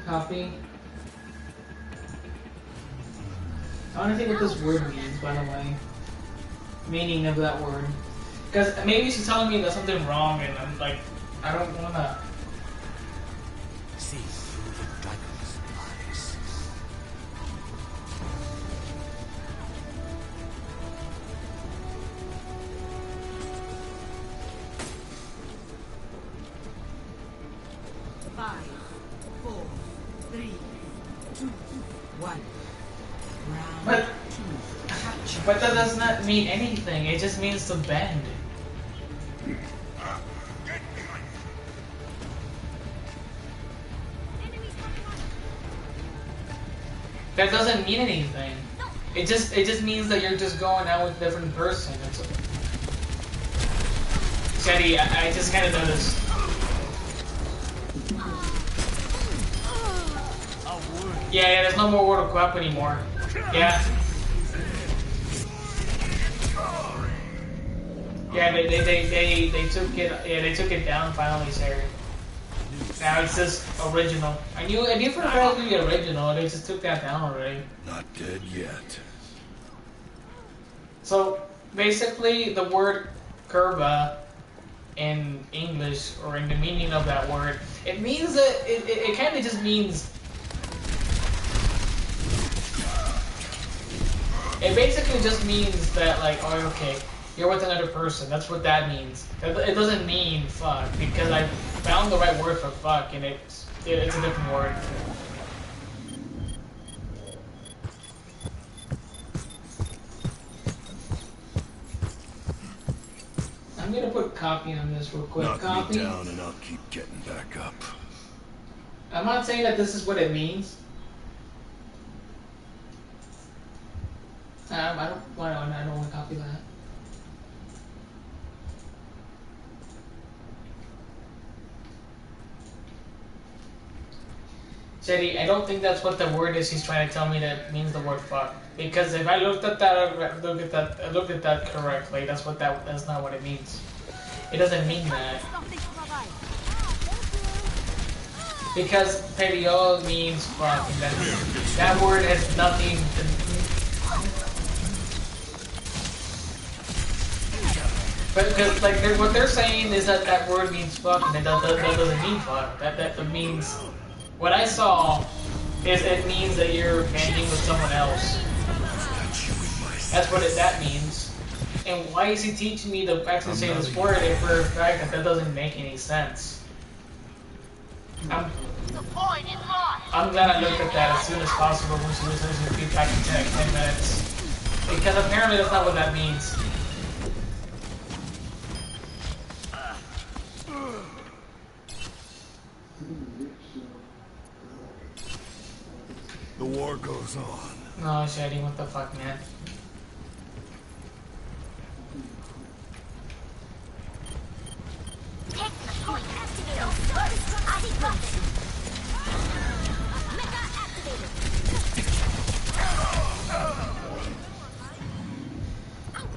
Copy. I want to see what this word means, by the way. Meaning of that word. Because maybe she's telling me there's something wrong and I'm like, I don't want to. See through the dragon's eyes. Five, 4, 3, 2, 1. Round But- 2. Capture. But that does not mean anything. It just means to bend. That doesn't mean anything. It just means that you're just going out with a different person. Shetty, I just kind of noticed. Yeah, there's no more World of Cup anymore. Yeah. Yeah, they took it. Yeah, they took it down finally, Sherry. Now it's just original. I knew for a fact it was gonna be original. They just took that down already. Not dead yet. So basically, the word curva in English, or in the meaning of that word, it means that it kind of just means. It basically just means that, like, oh, okay, you're with another person. That's what that means. It doesn't mean fuck, because I found the right word for fuck, and it's a different word. I'm gonna put copy on this real quick. Knock Copy. me down and I'll keep getting back up. I'm not saying that this is what it means. I don't want to copy that. Jetty, I don't think that's what the word is he's trying to tell me that means the word fuck. Because if I looked at that correctly, that's not what it means. It doesn't mean that. Because perio means fuck, and that word has nothing to. But because like what they're saying is that word means fuck, and that doesn't mean fuck. That means what I saw is it means that you're banding with someone else. That's what that means. And why is he teaching me to actually say this word if for a fact that doesn't make any sense? I'm glad I looked at that as soon as possible when she was listening to feedback in 10 minutes. Because apparently that's not what that means. The war goes on. No, Shady, what the fuck, man?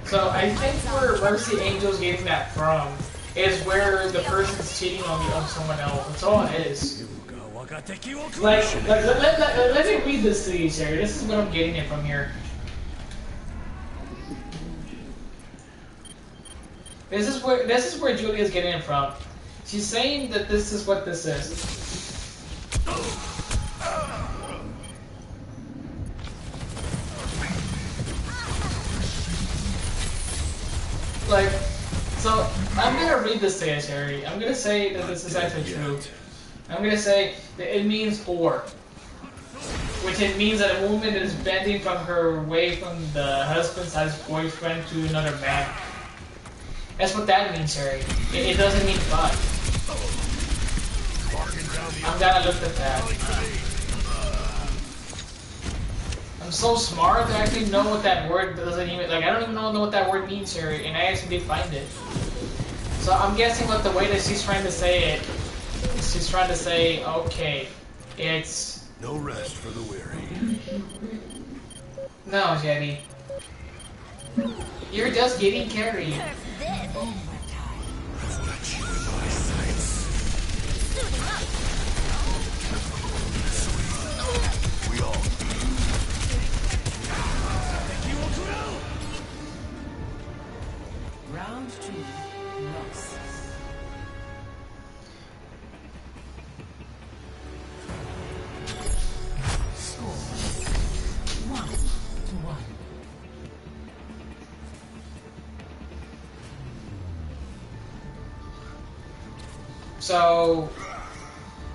So I think where Mercy Angel's getting that from is where the person's cheating on someone else. That's all it is. Like let me read this to you, Sherry. This is what I'm getting it from here. This is where Julia's getting it from. She's saying that this is what this is. Like, so I'm gonna read this to you, Sherry. I'm gonna say that this is actually true. I'm gonna say that it means whore, which it means that a woman is bending from her way from the husband's boyfriend to another man. That's what that means, Sherry. It doesn't mean fuck. I'm glad I looked at that. I'm so smart to actually know what that word doesn't even, like, I don't even know what that word means, Sherry, and I actually did find it. So I'm guessing what the way that she's trying to say it, she's trying to say, okay, it's... No rest for the weary. No, Jetty. You're just getting carried. I've got you in my sights. We all. Round 2, lost. Score 1-1. So,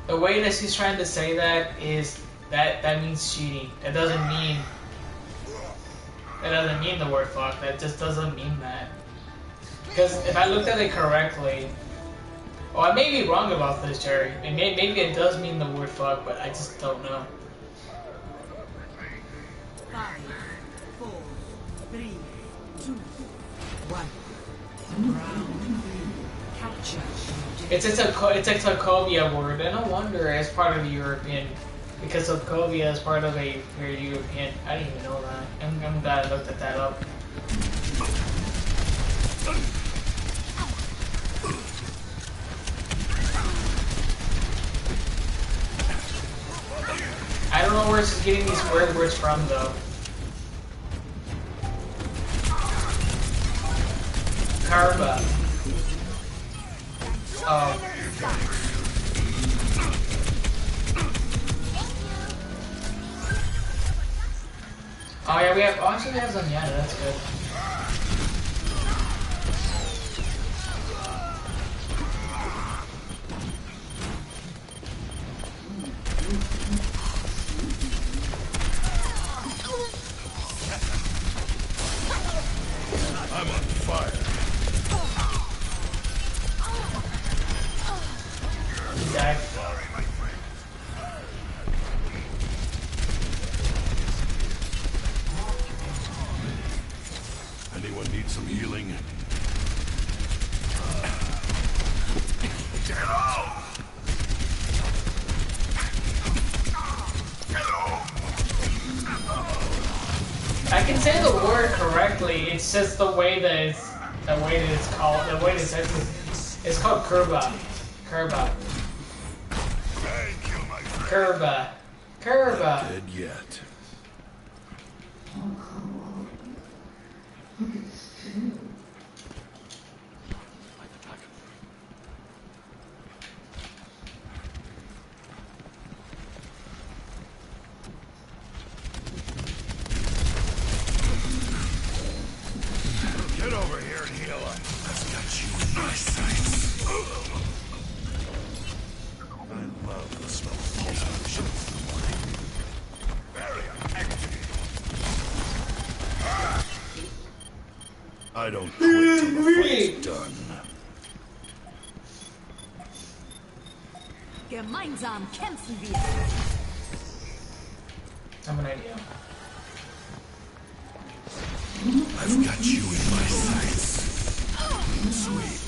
the way that she's trying to say that is that means cheating. That doesn't mean the word fuck. That just doesn't mean that. Because if I looked at it correctly, I may be wrong about this, Jerry. Maybe it does mean the word fuck, but I just don't know. 5, 4, 3, 2, 1. Round 3, capture. It's a Sokovia word, and no wonder it's part of the European Because Sokovia is part of a very European. I didn't even know that. I'm glad I looked at that up. I don't know where she's getting these weird words from though. Karba. Oh. Oh yeah, we have. Oh, actually, we have some. Yeah, that's good. I'm on fire. He died. Anyone need some healing? Get out! I can say the word correctly. It's just the way that it's called. The way it says it's called Kurba. Kurba. Thank you, my friend. Kurba. Kurba. Dead yet. Get over here and heal up. I've got you in my sights. I love the smell of pulsation. Barrier activated. I don't quit till the fight's done. Gemeinsam kämpfen wir. I have an idea. I've got you in my sights. Sweet.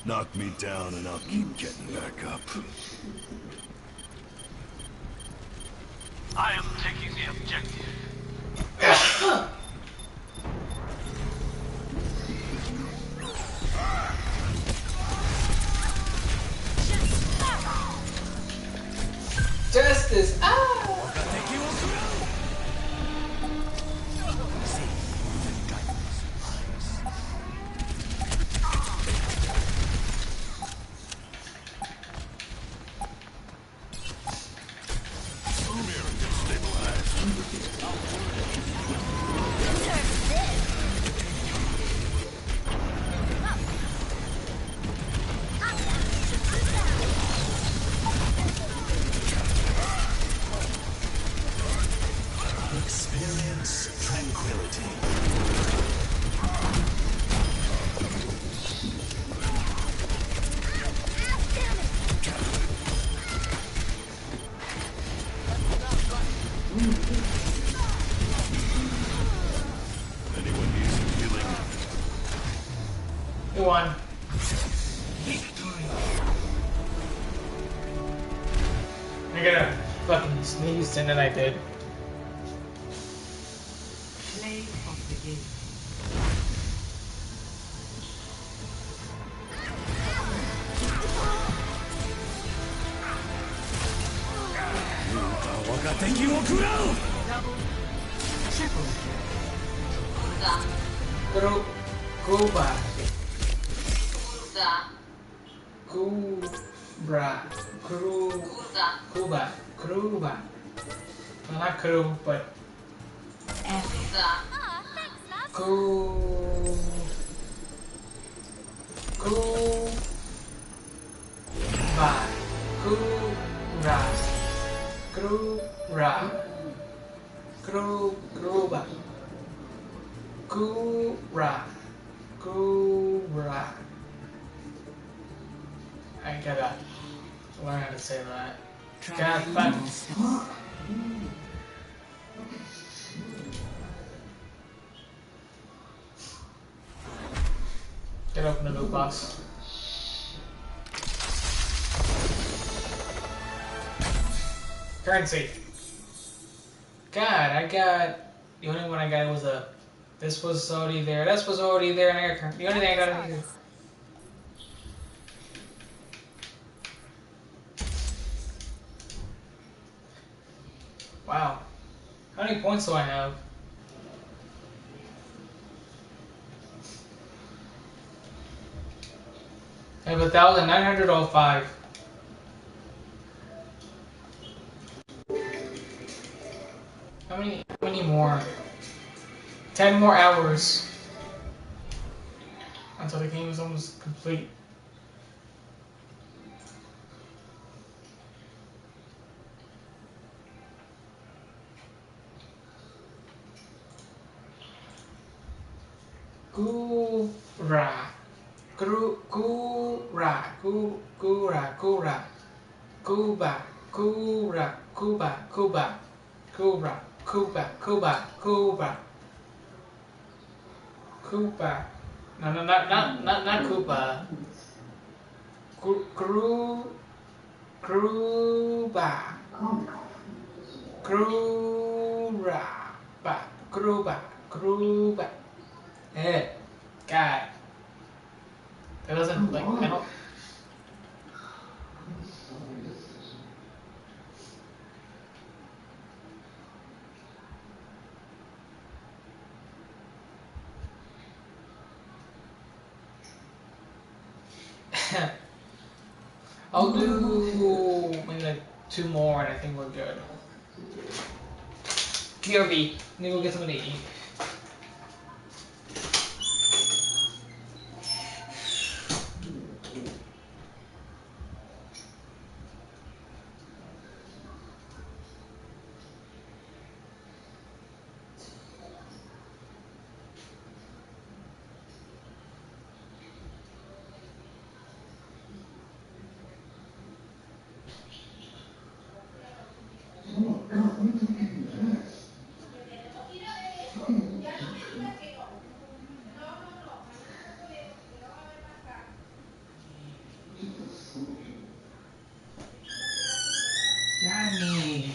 Knock me down and I'll keep getting back up. I am taking the objective. Justice. Ah. Experience tranquility. Anyone need some healing? You won. I gotta fucking sneeze and then I did. Play of the game. Triple kill. Kuba. The. Kubra. The. Kuba. Kruba. Well, not crew, but Epic. The. Ku. Kuba. Kura. Krura. Kruba. Kura. Kura. I gotta learn how to say that. God, Traveling fuck. non-stop. Get open the loot box. Currency. God, I got... The only one I got was a... This was already there. This was already there, and I got currency. The only thing I got is... Wow. How many points do I have? I have 1,905. How many more? 10 more hours until the game is almost complete. Gura. Gura. Gura. Cuba. Cuba. Cuba. Cuba. Cuba. Cuba. Cuba. Cuba. Cuba. No, not Cuba. Cuba. Cuba. Eh. God. That doesn't, like, I don't... I'll do maybe like 2 more and I think we're good. QRB. Let me go get something to eat. Yanni.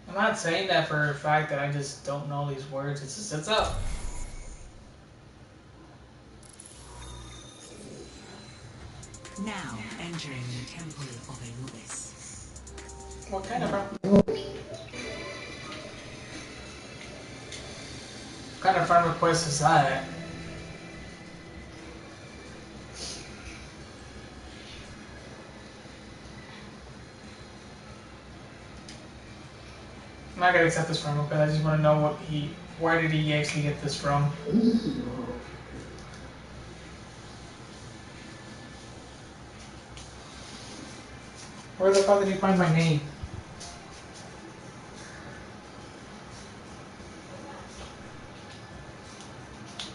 I'm not saying that for a fact that I just don't know these words. It's just, it's up. Now entering the temple of Anubis. What kind of friend request is that? I'm not gonna accept this from him because I just want to know where did he actually get this from? Where the fuck did he find my name?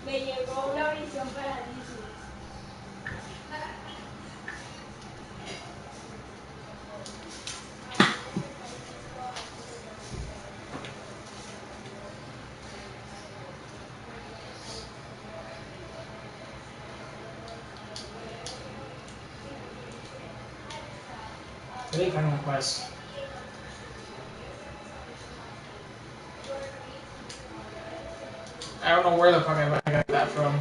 Me llegó una visión para Disney. Delete friend request. I don't know where the fuck I got that from.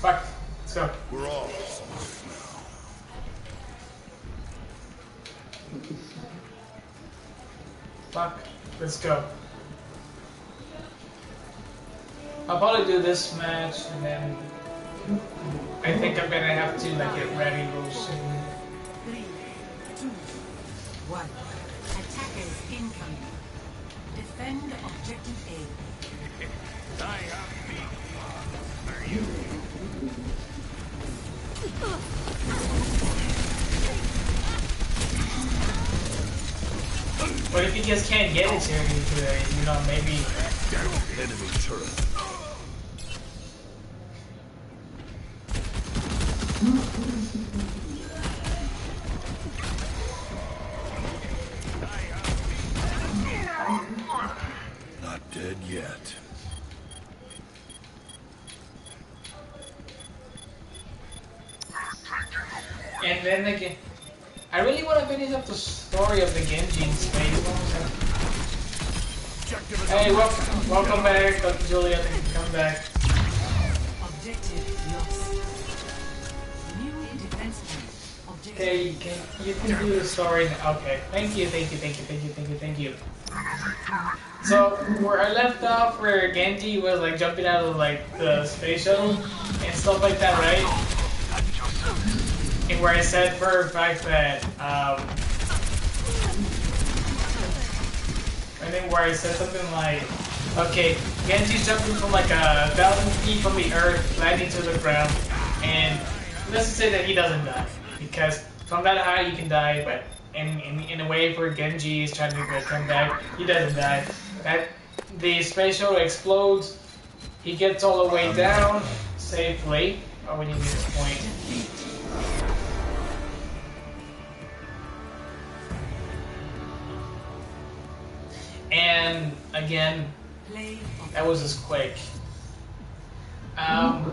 Fuck. Let's go. We're all soldiers now. Fuck. Let's go. I'll probably do this match and then I think I'm gonna have to like get ready real soon. 3, 2, 1. Attackers incoming. Defend objective A. I have meat. Are you? But if he just can't get it here, you know, maybe. Enemy turret. Not dead yet. And then again, I really want to finish up the story of the Genji in space. Hey, welcome back, Dr. Julia. Thank you for coming back. Objective lost. New defense point. Objective. Okay, you can do the story now. Okay, thank you. So where I left off, where Genji was like jumping out of like the space shuttle and stuff like that, right? And where I said for a fact that, and then where I said something like, okay, Genji's jumping from like 1,000 feet from the earth, landing to the ground, and let's just say that he doesn't die, because from that high you can die, but in a way where Genji is trying to come back, he doesn't die. That the space shuttle explodes, he gets all the way down safely. Oh, we need this point. And again, that was just quick. All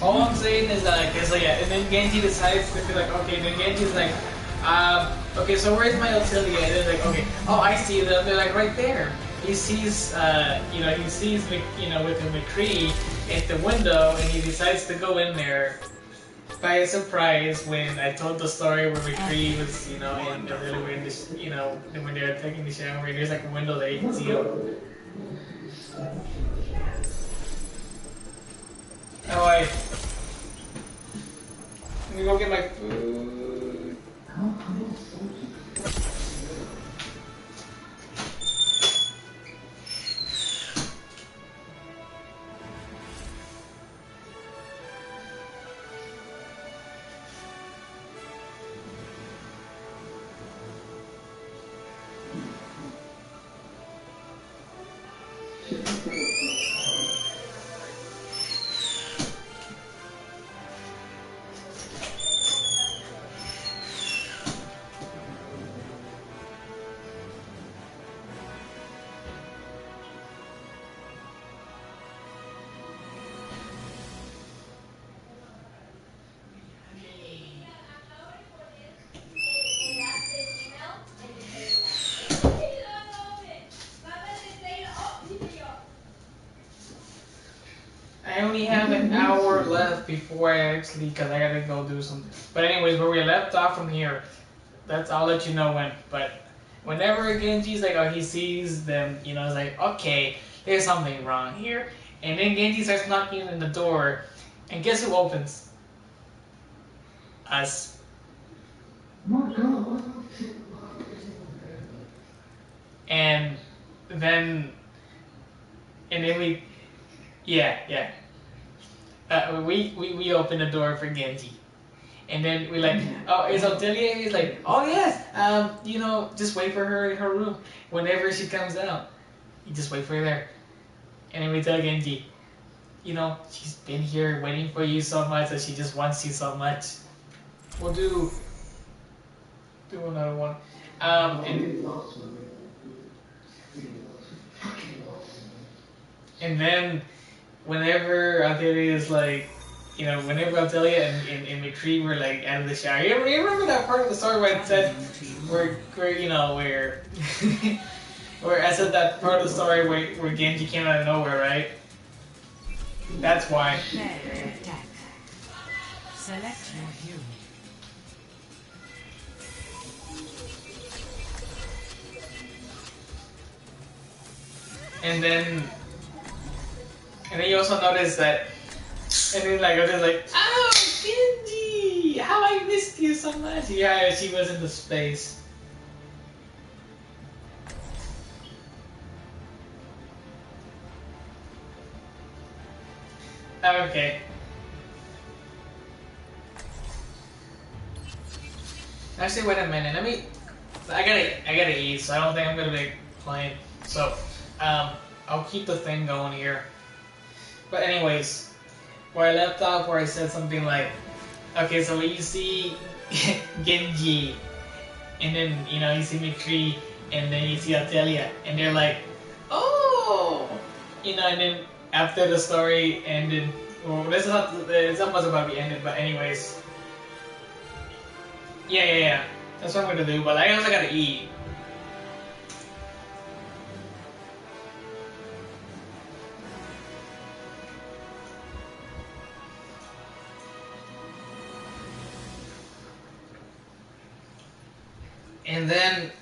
I'm saying is that, yeah, and then Genji decides to be like, okay, then Genji's like, okay, so where's my Ottilia? And they're like, okay, oh, I see them. They're like right there. He sees, he sees, with the McCree at the window, and he decides to go in there by surprise when I told the story where McCree was, in this, when they were taking the shower, and there's like a window that you can see him. Oh, let me go get my food. I only have an hour left before I actually, because I gotta go do something. But anyways, where we left off from here, I'll let you know when. But whenever Genji's like, oh, he sees them, it's like, okay, there's something wrong here. And then Genji starts knocking on the door, and guess who opens? Us. And then we, yeah. We open the door for Genji, and then we like, oh, is Ottilia? He's like, oh yes, just wait for her in her room. Whenever she comes out, you just wait for her there. And then we tell Genji, she's been here waiting for you so much that she just wants you so much. We'll do another one. And then whenever Ottilia is like, whenever Ottilia and McCree were like out of the shower, you remember that part of the story where it said, where where I said that part of the story where Genji came out of nowhere, right? That's why. Attack. Select your hero. And then you also notice that, and then like I was like, oh, Genji, how I missed you so much. Yeah, she was in the space. Okay. Actually, wait a minute. I gotta eat, so I don't think I'm gonna be playing. So, I'll keep the thing going here. But anyways, where I left off, where I said something like, okay, so when you see Genji, and then you see McCree, and then you see Atelier, and they're like, oh, and then after the story ended, well, this is not, it's almost about to be ended, but anyways, yeah, that's what I'm gonna do. But I also gotta eat. And then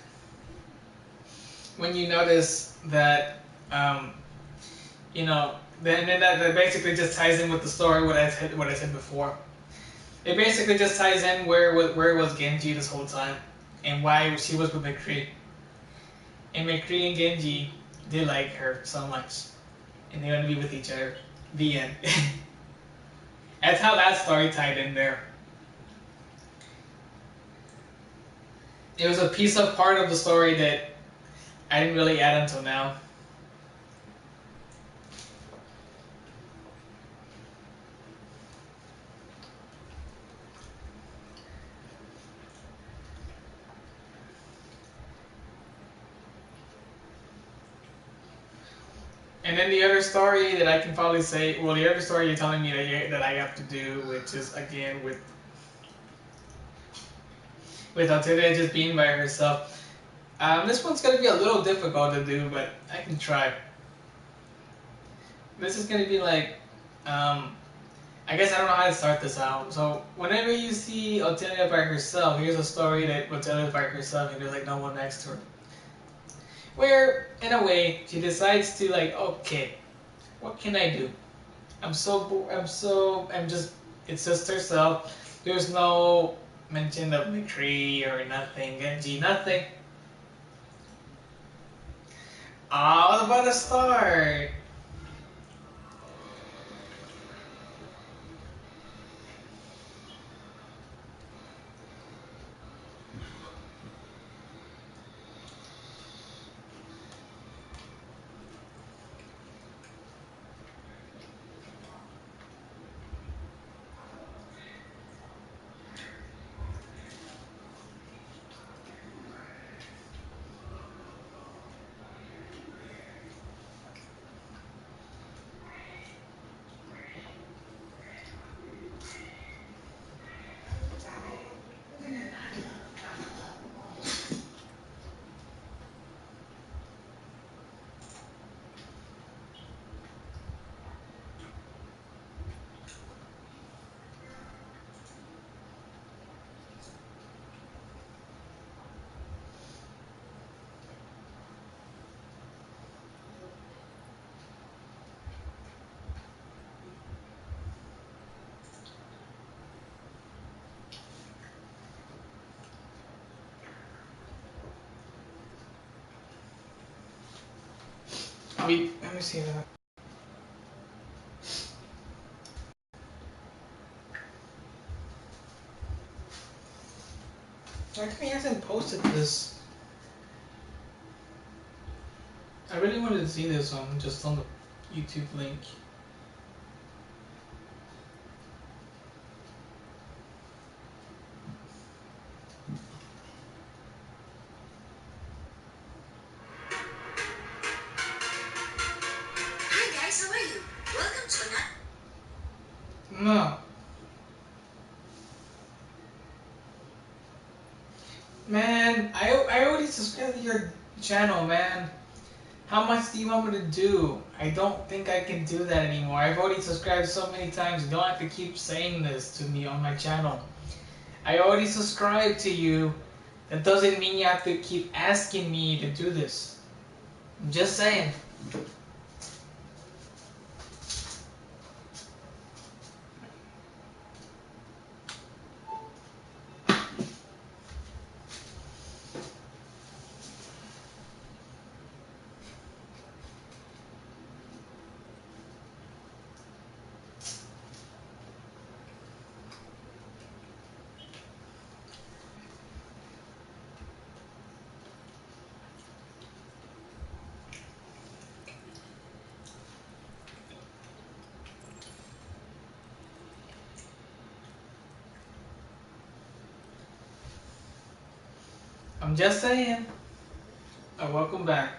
when you notice that, then that basically just ties in with the story what I said before. It basically just ties in where it was Genji this whole time, and why she was with McCree. And McCree and Genji, they like her so much, and they want to be with each other. The end. That's how that story tied in there. It was a piece of part of the story that I didn't really add until now. And then the other story that I can probably say, well, the other story you're telling me that I have to do, which is again with Altaria just being by herself. This one's gonna be a little difficult to do, but I can try. This is gonna be like, I guess I don't know how to start this out. So whenever you see Altaria by herself, here's a story that Altaria by herself and there's like no one next to her. Where, in a way, she decides to like, okay, what can I do? It's just herself. There's no mention of McCree or nothing, Genji, nothing. I was about to start. Let me see that. How come he hasn't posted this? I really wanted to see this on the YouTube link. Hi guys, how are you? Welcome to another. No. Man, I already subscribed to your channel, man. How much do you want me to do? I don't think I can do that anymore. I've already subscribed so many times. You don't have to keep saying this to me on my channel. I already subscribed to you. That doesn't mean you have to keep asking me to do this. I'm just saying. I'm just saying. Welcome back.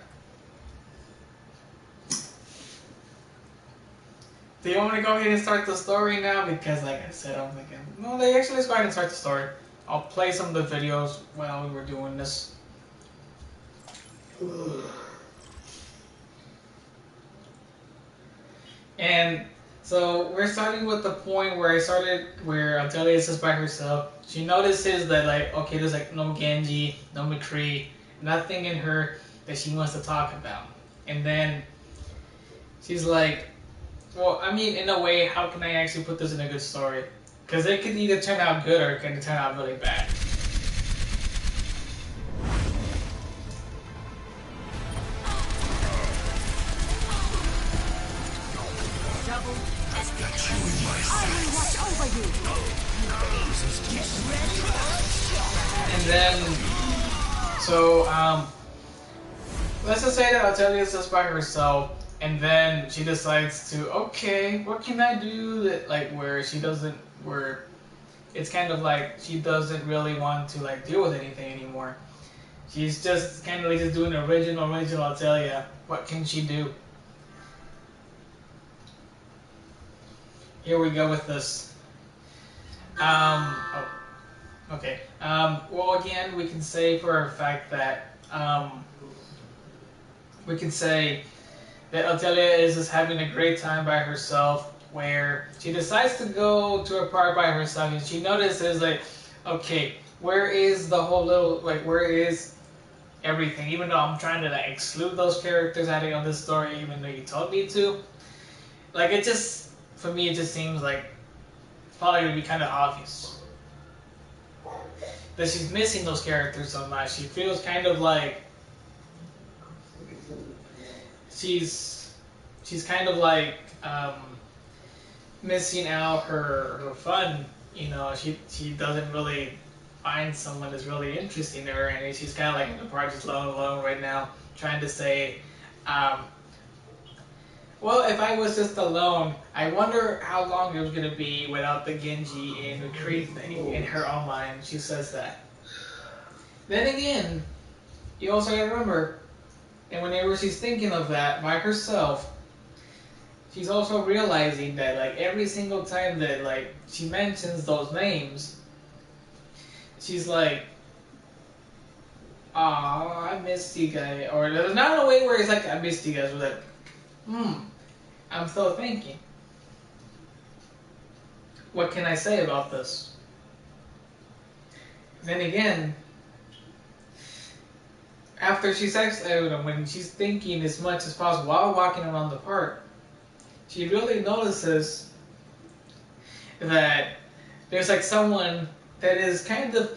Do you want me to go ahead and start the story now? Because like I said, I'm thinking, no, let's go ahead and start the story. I'll play some of the videos while we were doing this. And so we're starting with the point where Altalia is just by herself. She notices that like, okay, there's like no Genji, no McCree, nothing in her that she wants to talk about. And then she's like, well, I mean, in a way, how can I actually put this in a good story? Because it could either turn out good or it can turn out really bad. I've got you in my sights. And then, so, let's just say that Altalia is just by herself, and then she decides to, okay, what can I do that, like, where it's kind of like she doesn't really want to, like, deal with anything anymore. She's just kind of like just doing original Altalia. What can she do? Here we go with this. Okay. Well, again, we can say for a fact that, Altalia is just having a great time by herself, where she decides to go to a park by herself, and she notices, like, okay, where is the whole little, like, where is everything? Even though I'm trying to, like, exclude those characters out of this story, even though you told me to. Like, it just, for me, it just seems like it's probably going to be kind of obvious that she's missing those characters so much. She feels kind of like she's kind of like missing out her fun. You know, she doesn't really find someone that's really interesting to her, and she's kind of like in the park just alone right now, trying to say, well, if I was just alone, I wonder how long it was going to be without the Genji and McCree thing in her own mind. She says that. Then again, you also got to remember, and whenever she's thinking of that by herself, she's also realizing that, like, every single time that, like, she mentions those names, she's like, "Aw, I missed you guys." Or there's not a way where it's like, "I missed you guys," but like, I'm still thinking. What can I say about this? Then again, after she's actually, when she's thinking as much as possible while walking around the park, she really notices that there's like someone that is kind of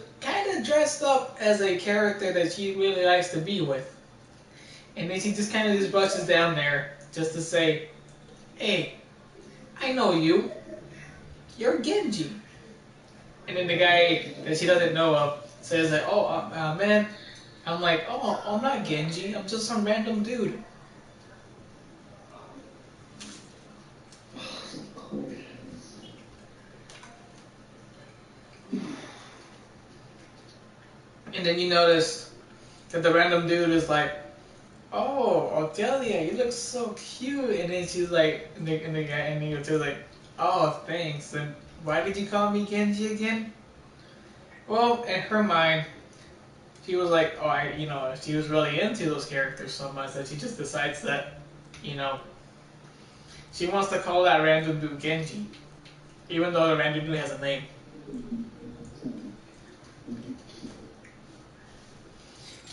dressed up as a character that she really likes to be with. And then she just kind of just brushes down there just to say, "Hey, I know you. You're Genji." And then the guy that she doesn't know of says that, "Oh, man." I'm like, "Oh, I'm not Genji. I'm just some random dude." And then you notice that the random dude is like, "Oh, Altalia, you look so cute." And then she's like, and the guy, and the Altalia's like, "Oh, thanks. And why did you call me Genji again?" Well, in her mind, she was like, she was really into those characters so much that she just decides that, she wants to call that random dude Genji, even though the random dude has a name.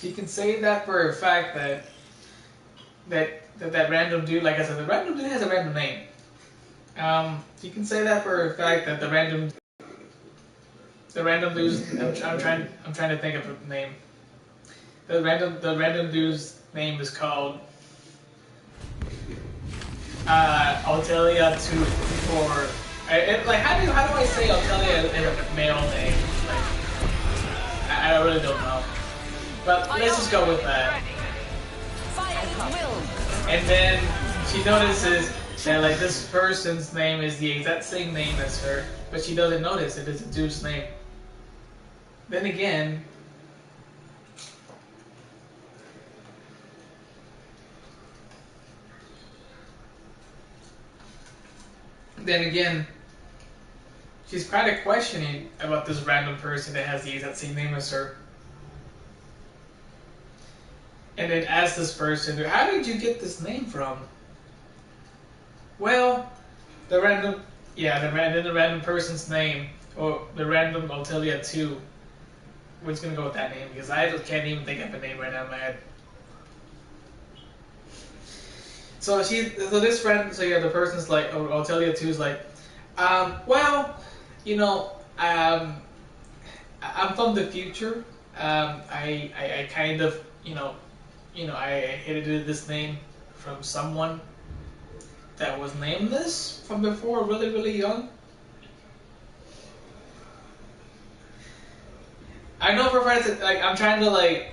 You can say that for a fact that random dude, like I said, the random dude has a random name. You can say that for a fact that the random dude's, I'm trying to think of a name. The random dude's name is called Altalia 2-4. How do I say Altalia in a male name? Like, I really don't know. But let's just go with that. And then she notices that, like, this person's name is the exact same name as her, but she doesn't notice it is a dude's name. Then again, then again, she's kind of questioning about this random person that has the exact same name as her. And then asks this person, how did you get this name from? Well, the random person's name, or the random Altelia 2. We're just gonna go with that name because I can't even think of a name right now in my head. The person's like, Altelia 2 is like, well, you know, I'm from the future. I kind of, I inherited this name from someone that was nameless from before, really, really young. I know for a fact that, like, I'm trying to, like,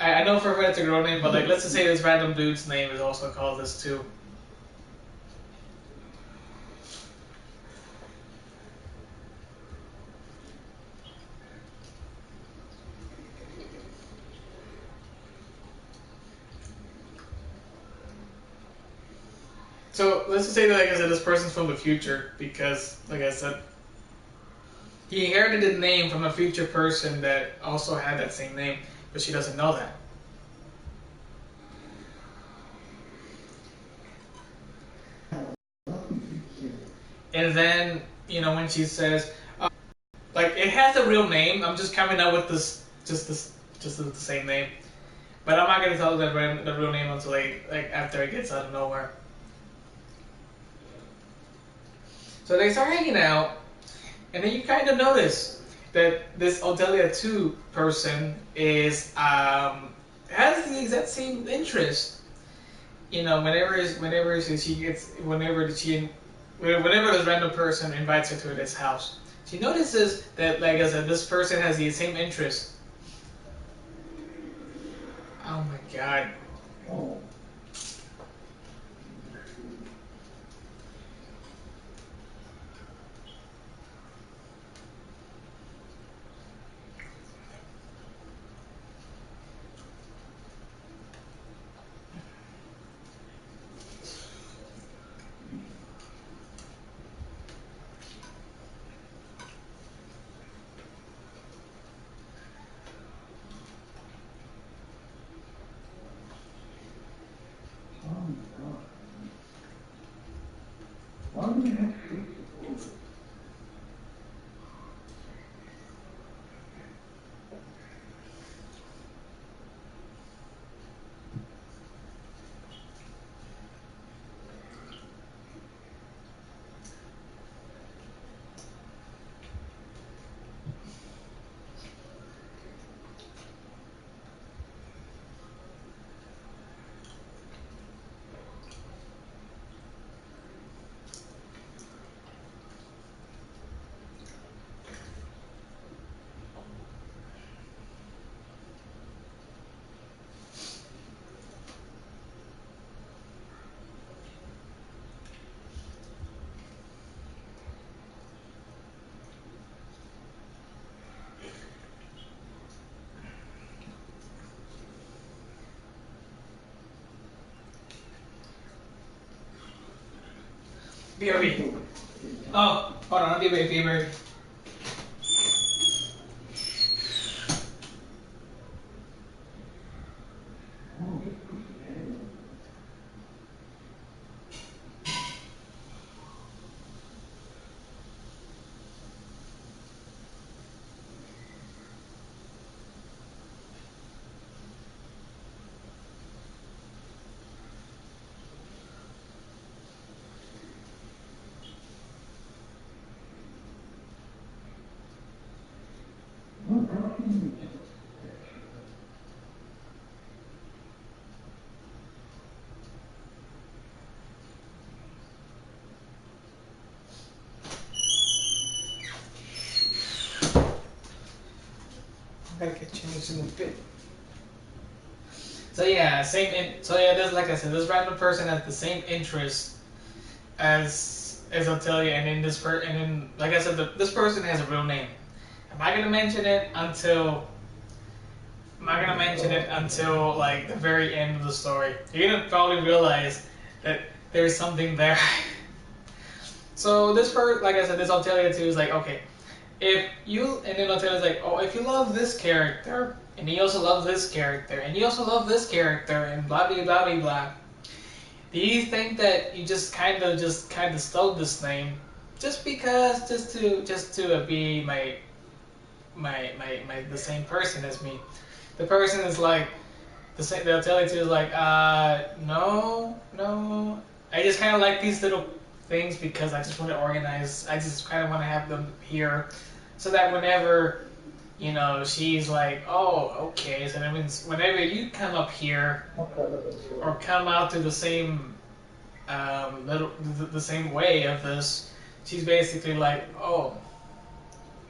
I know for a fact it's a girl name, but, like, let's just say this random dude's name is also called this too. So let's just say that, like I said, this person's from the future because, like I said, he inherited a name from a future person that also had that same name, but she doesn't know that. And then, when she says, like, it has a real name, I'm just coming up with just the same name. But I'm not gonna tell the real name until like after it gets out of nowhere. So they start hanging out, and then you kind of notice that this Odelia 2 person has the exact same interest. Whenever this random person invites her to this house, she notices that, like I said, this person has the same interest. Oh my god. BRB. Oh, hold on, I'll give it a fever. I gotta get changed in the fit. So yeah, this, like I said, this random person has the same interest as Otelia, and then like I said, this person has a real name. I'm not gonna mention it until like the very end of the story. You're gonna probably realize that there's something there. So this part, like I said, this Altalia 2 is like, okay, if you, and then Altalia's like, oh, if you love this character, and you also love this character, and you also love this character, and blah blah blah blah blah. Do you think that you just kind of stole this name just because, just to be my the same person as me? The person is like, they'll tell you to like, no. I just kind of like these little things because I just want to organize. I just kind of want to have them here, so that whenever, you know, she's like, oh, okay. So that means whenever you come up here or come out to the same the same way of this, she's basically like, oh,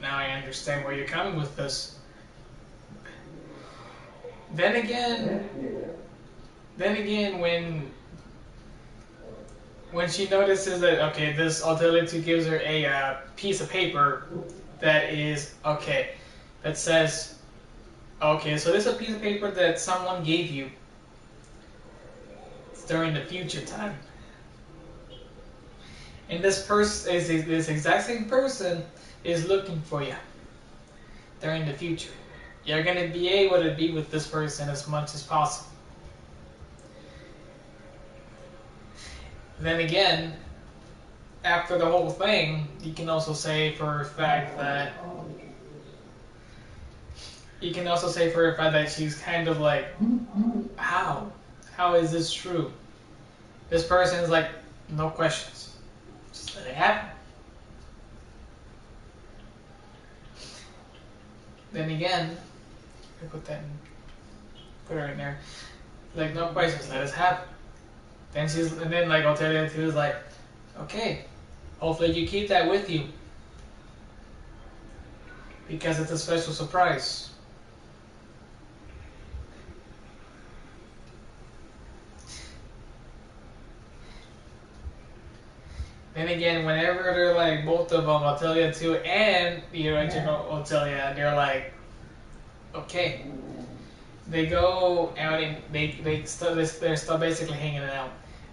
now I understand where you're coming with this. Then again, when she notices that, okay, this alternative gives her a piece of paper that is, okay, that says, okay, so this is a piece of paper that someone gave you during the future time. And this person, this exact same person is looking for you during the future. You're going to be able to be with this person as much as possible. Then again, after the whole thing, you can also say for a fact that she's kind of like, how is this true? This person is like, no questions, just let it happen. Then again, I put her in there, like, no questions, let us happen. And then like Alteria 2 is like, okay, hopefully you keep that with you, because it's a special surprise. Then again, whenever they're like, both of them, Alteria 2 and the original Alteria, they're like, okay. They go out and they're still basically hanging out.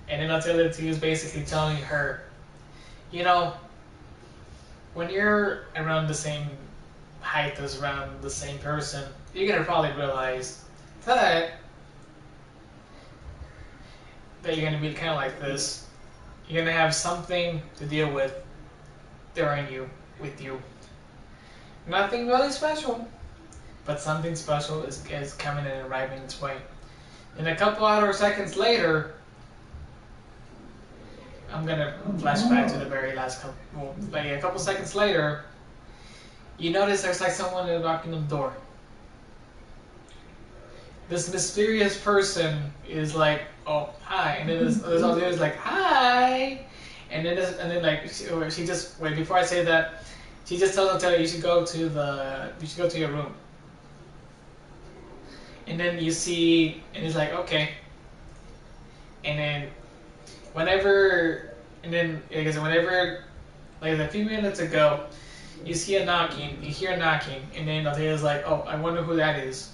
And then Alteria 2 is basically telling her, you know, when you're around the same height as around the same person, you're gonna probably realize that you're gonna be kind of like this. You're gonna have something to deal with with you. Nothing really special, but something special is coming and arriving its way. And a couple other seconds later, I'm gonna flash back to the very last couple. Well, like a couple seconds later, you notice there's like someone knocking on the door. This mysterious person is like, oh, hi, and then there's all the others like, hi, and then like she just wait before I say that, she just tells him, you should go to your room. And then you see, and he's like, okay. And then whenever, like a few minutes ago, you hear knocking, and then Altea's like, oh, I wonder who that is.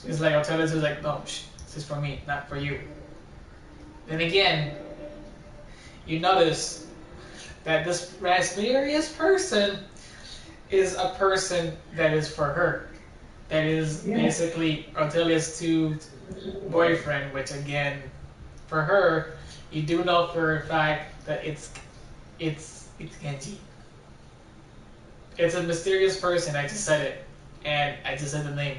It's like Altea's like, no, this is for me, not for you. Then again, you notice that this mysterious person is a person that is for her. That is basically Altelia's 2 boyfriend, which again, for her, you do know for a fact that it's Genji. It's a mysterious person. I just said it, and I just said the name.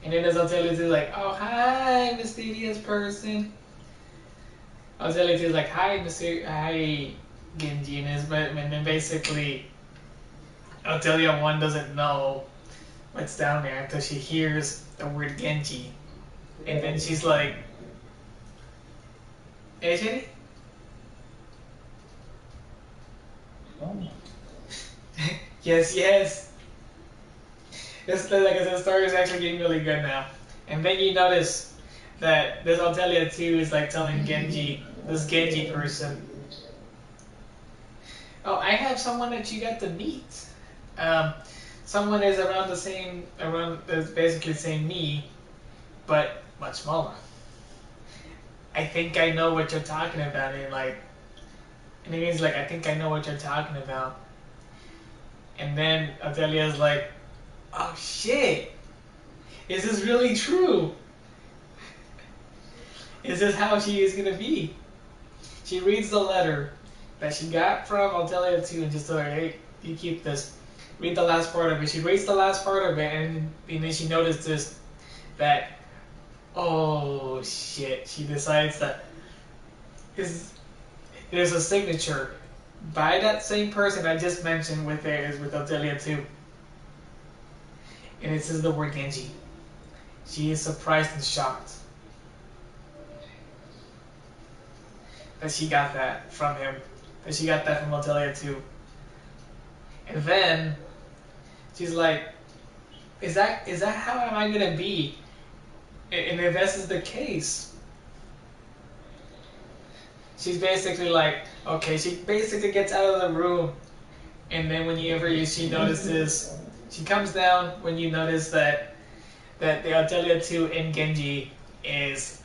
And then there's Altelia 2 like, oh, hi, mysterious person. Altelia 2 is like, hi, hi, Genji, and then basically Altelia 1 doesn't know what's down there until she hears the word Genji. And then she's like, hey, Jenny? Yes. It's like I said, the story is actually getting really good now. And then you notice that this Altelia 2 is like telling Genji, this Genji person, oh, I have someone that you got to meet. Someone is that's basically the same me, but much smaller. I think I know what you're talking about, And then he's like, I think I know what you're talking about. And then Atelia's like, oh shit, is this really true? Is this how she is gonna be? She reads the letter that she got from Altelia 2 and just told her, hey, you keep this. Read the last part of it. She reads the last part of it and then she notices that, oh shit, she decides that there's a signature by that same person I just mentioned with Altelia 2. And it says the word Genji. She is surprised and shocked that she got that from him. That she got that from Altelia 2. And then she's like, is that how am I gonna be? And if this is the case, she's basically like, okay, she basically gets out of the room, and then she notices, she comes down when you notice that the Altelia 2 and Genji is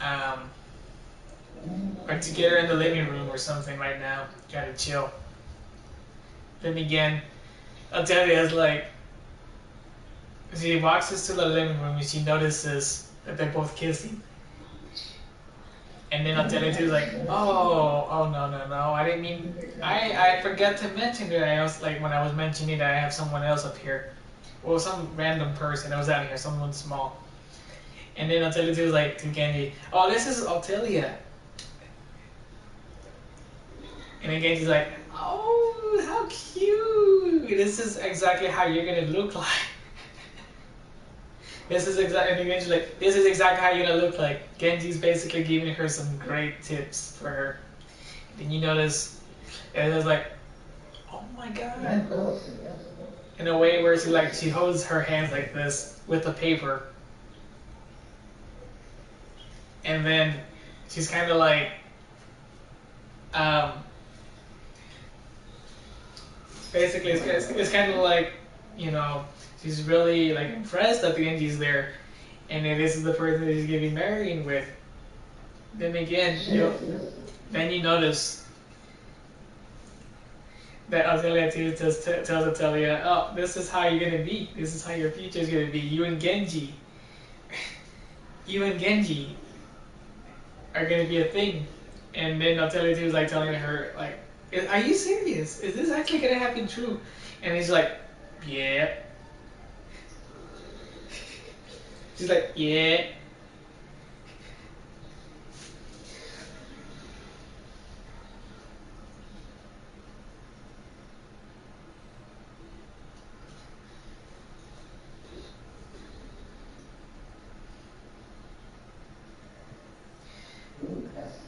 are together in the living room or something right now, trying to chill. Then again, Altelia is like, she walks us to the living room and she notices that they're both kissing. And then Altelia 2 is like, oh no, I didn't mean, I forgot to mention that I was like, when I was mentioning that I have someone else up here. Well, some random person that was out here, someone small. And then Altelia 2 is like to Genji, oh, this is Altelia. And then Genji's like, oh, how cute. This is exactly how you're gonna look like. This is exactly, and Genji's like, this is exactly how you're gonna look like. Genji's basically giving her some great tips for her. Then you notice, and it's like, oh my god. In a way where she holds her hands like this with the paper. And then she's kind of like, basically it's kind of like, you know, she's really like impressed that the Genji's there, and then this is the person that she's gonna be marrying with. Then again, then you notice that Altelia 2 tells Altelia, oh, this is how you're gonna be. This is how your future is gonna be. You and Genji are gonna be a thing. And then Altelia 2 is like telling her, like, are you serious? Is this actually gonna happen true? And he's like, yeah. She's like, yeah.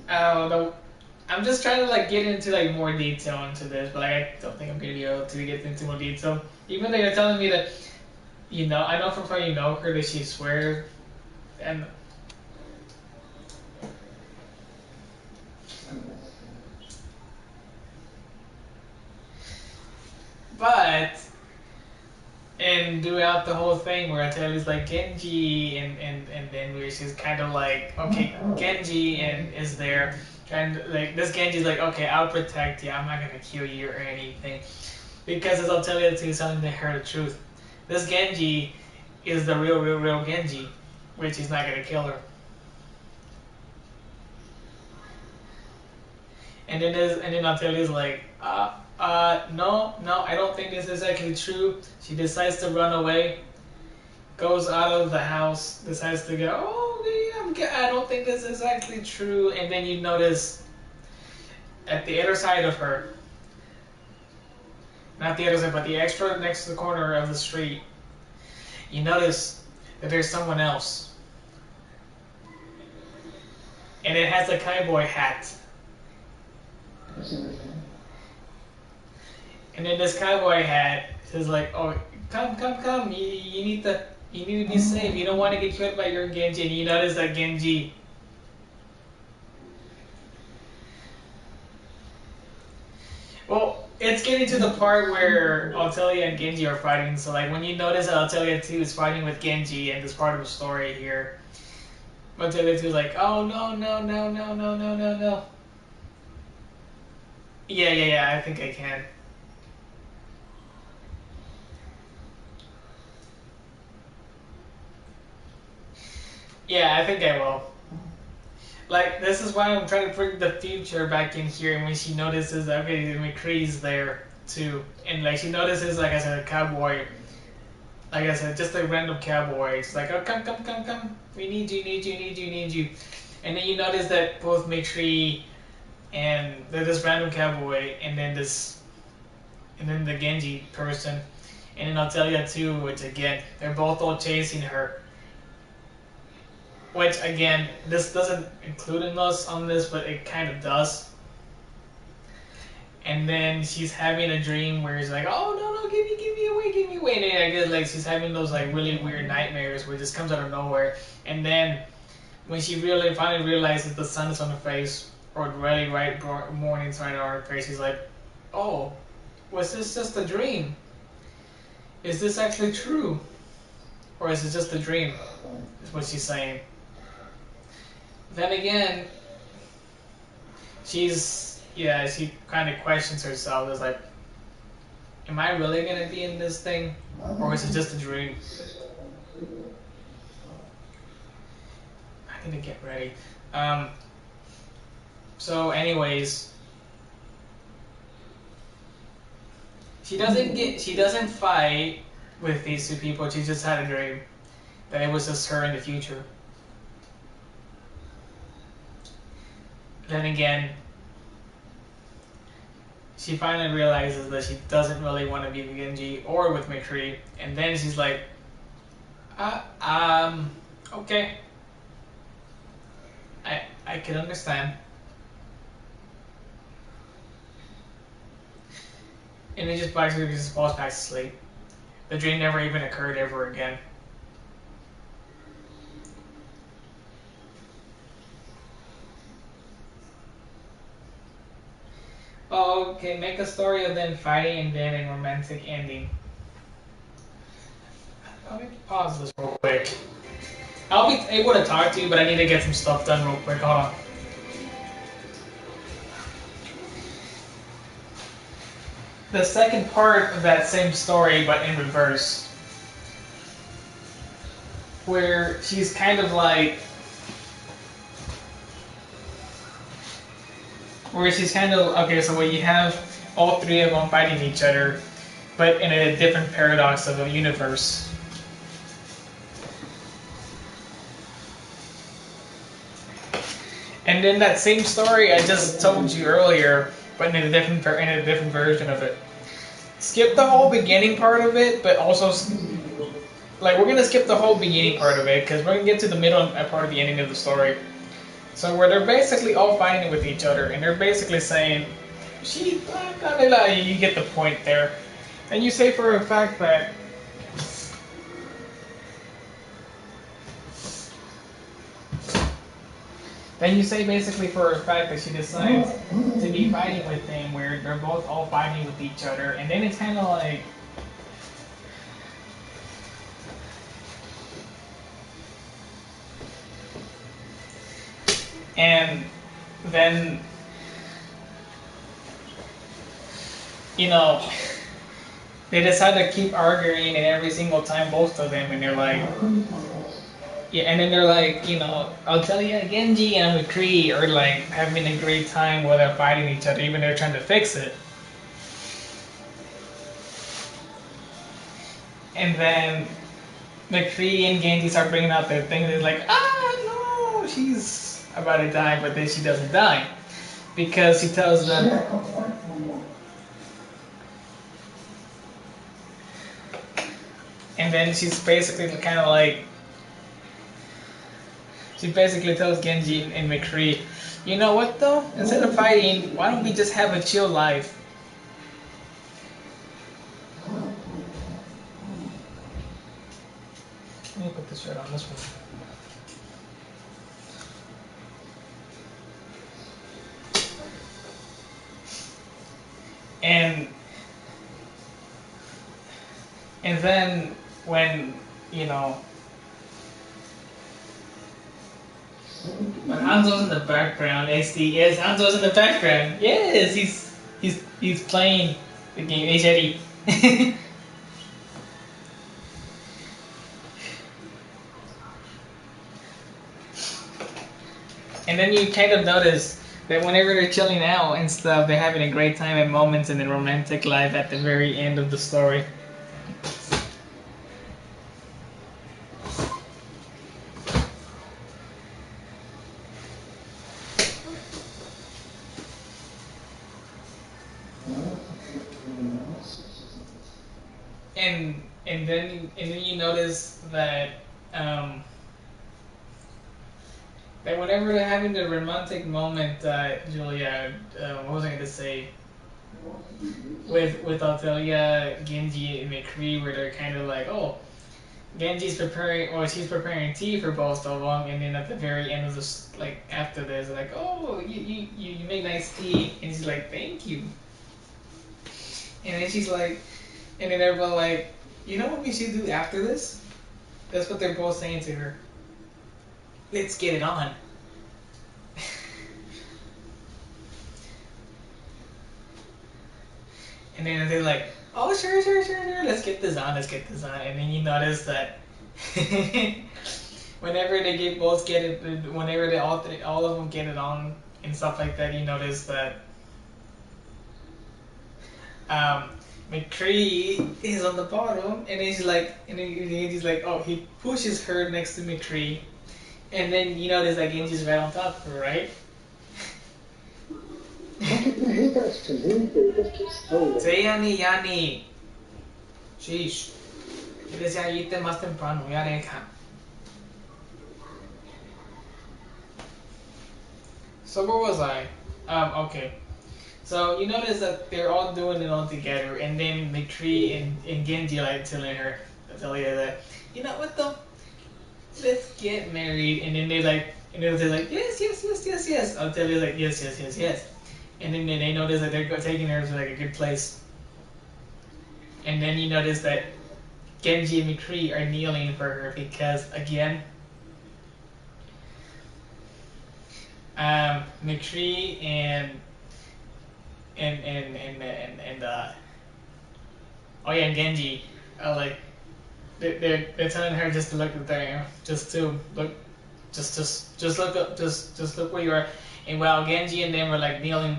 I don't know. I'm just trying to like get into like more detail into this, but like, I don't think I'm gonna be able to get into more detail. Even though you're telling me that, you know, I know from far you know her that she swears, and but and throughout the whole thing where Atelia's like Genji and then where she's kind of like, okay, Genji and is there. And like this Genji's like, okay, I'll protect you. I'm not gonna kill you or anything, because as Altelia 2 is telling her the truth. This Genji is the real Genji, which is not gonna kill her. And then Altelia's like, no, I don't think this is actually true. She decides to run away, goes out of the house, decides to go, oh, I don't think this is actually true. And then you notice at the other side of her, not the other side, but the extra next to the corner of the street, you notice that there's someone else. And it has a cowboy hat. And then this cowboy hat says like, oh, come, you need to be safe. You don't want to get killed by your Genji. And you notice that Genji well, it's getting to the part where Altelia and Genji are fighting. So like when you notice that Altelia 2 is fighting with Genji and this part of the story here, Altelia 2 is like, oh no. Yeah, I think I can. Yeah, I think I will. Like, this is why I'm trying to bring the future back in here, and when she notices, okay, McCree's there, too. And, like, she notices, like I said, a cowboy. Like I said, just a random cowboy. It's like, oh, come. We need you. And then you notice that both McCree and this random cowboy, and then the Genji person, and then Natalia too, which again, they're both all chasing her. Which again, this doesn't include us on this, but it kind of does. And then she's having a dream where it's like, oh no, give me away. And then I guess like she's having those like really weird nightmares where it just comes out of nowhere. And then when she finally realizes the sun is on her face, or really bright morning sun on her face, she's like, oh, was this just a dream? Is this actually true? Or is it just a dream? Is what she's saying. Then again, she kind of questions herself. It's like, am I really going to be in this thing? Or is it just a dream? I'm going to get ready. So anyways, she doesn't fight with these two people. She just had a dream that it was just her in the future. Then again, she finally realizes that she doesn't really want to be with Genji or with McCree, and then she's like, okay, I can understand. And it just basically just falls back to sleep. The dream never even occurred ever again. Okay, make a story of them fighting and then a romantic ending. Let me pause this real quick. I'll be able to talk to you, but I need to get some stuff done real quick. Hold on. The second part of that same story, but in reverse, where she's kind of like, okay, so where you have all three of them fighting each other, but in a different paradox of a universe. And then that same story I just told you earlier, but in a different version of it. Skip the whole beginning part of it, but also like we're gonna skip the whole beginning part of it because we're gonna get to the middle part of the ending of the story. So where they're basically all fighting with each other, and they're basically saying, "She blah blah blah." Blah. You get the point there, and you say for a fact that. Then you say basically for a fact that she decides to be fighting with him, where they're both all fighting with each other, and then it's kind of like. And then, they decide to keep arguing, and every single time, both of them, and they're like, yeah, and then they're like, I'll tell you, Genji and McCree are like having a great time while they're fighting each other, even though they're trying to fix it. And then McCree and Genji start bringing out their things. They're like, no, she's about to die, but then she doesn't die because she tells them. And then she's basically kind of like. She basically tells Genji and McCree, you know what though? Instead of fighting, why don't we just have a chill life? Let me put this right on this one. And then when, But Hanzo's in the background. Hanzo's in the background. Yes, he's He's playing the game. Hey, Jetty. And then you kind of notice that whenever they're chilling out and stuff, they're having a great time at moments in the romantic life at the very end of the story. And then you notice that that whenever they're having the romantic moment, Julia, what was I going to say? With Altelia, Genji, and McCree, where they're kind of like, oh, Genji's preparing, or she's preparing tea for both of them, and then at the very end of this, like after this, like, oh, you make nice tea, and she's like, thank you, and then she's like, and then everyone like, you know what we should do after this? That's what they're both saying to her. Let's get it on. And then they're like, oh, sure, let's get this on, And then you notice that whenever whenever they all of them get it on and stuff like that, you notice that McCree is on the bottom, and he's like, oh, he pushes her next to McCree, and then you notice that Genji's right on top of her, right? Sí, Yani. Sheesh. Yo decía irte más temprano, ya deja. So where was I? Okay. So you notice that they're all doing it all together, and then McCree and Genji like telling her that, you know what though? Let's get married, and then they're like, yes. I'll tell you like yes. And then they notice that they're taking her to like a good place. And then you notice that Genji and McCree are kneeling for her because again, McCree and Genji are like they're telling her just to look at there, just to look, just look up, just look where you are. And while Genji and them are like kneeling,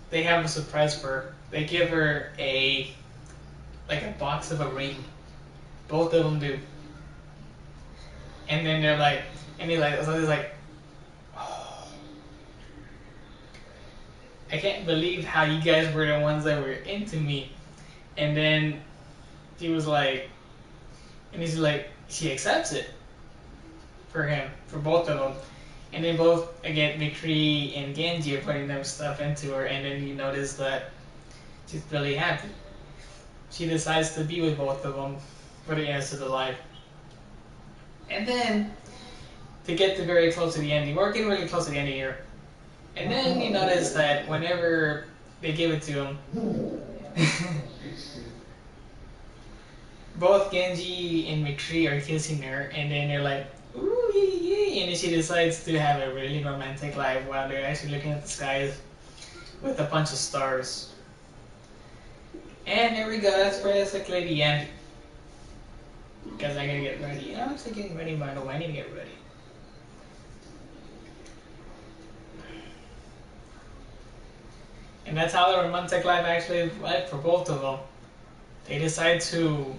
they have a surprise for her. They give her a box of a ring. Both of them do. And then they're like, so they're like, oh, I can't believe how you guys were the ones that were into me. And then she was like, and he's like, she accepts it for him, for both of them. And then both, again, McCree and Genji are putting them stuff into her, and then you notice that she's really happy. She decides to be with both of them for the rest of the life. And then, to get to very close to the ending, we're getting really close to the end here. And then you notice that whenever they give it to him, both Genji and McCree are kissing her, and then they're like, ooh, yay, and then she decides to have a really romantic life while they're actually looking at the skies with a bunch of stars. And there we go, that's basically the end. Because I gotta get ready. I'm actually getting ready by the way, I need to get ready. And that's how the romantic life actually went for both of them. They decide to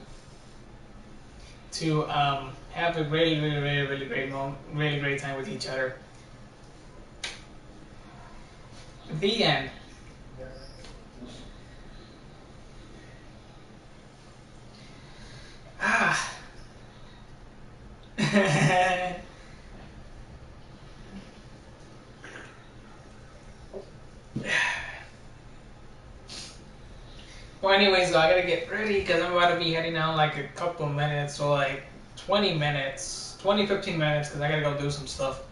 have a really great moment, really great time with each other. The end. Ah. Well, anyways, though, I gotta get ready because I'm about to be heading out like a couple minutes, so like 20 minutes, 15 minutes, because I gotta go do some stuff.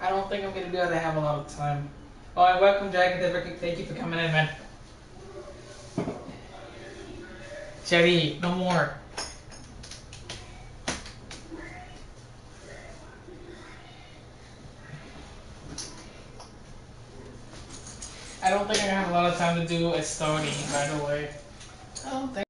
I don't think I'm gonna be able to have a lot of time. Oh, and welcome, Jack. Thank you for coming in, man. Jerry, no more. I don't think I have a lot of time to do a story right away. I don't think.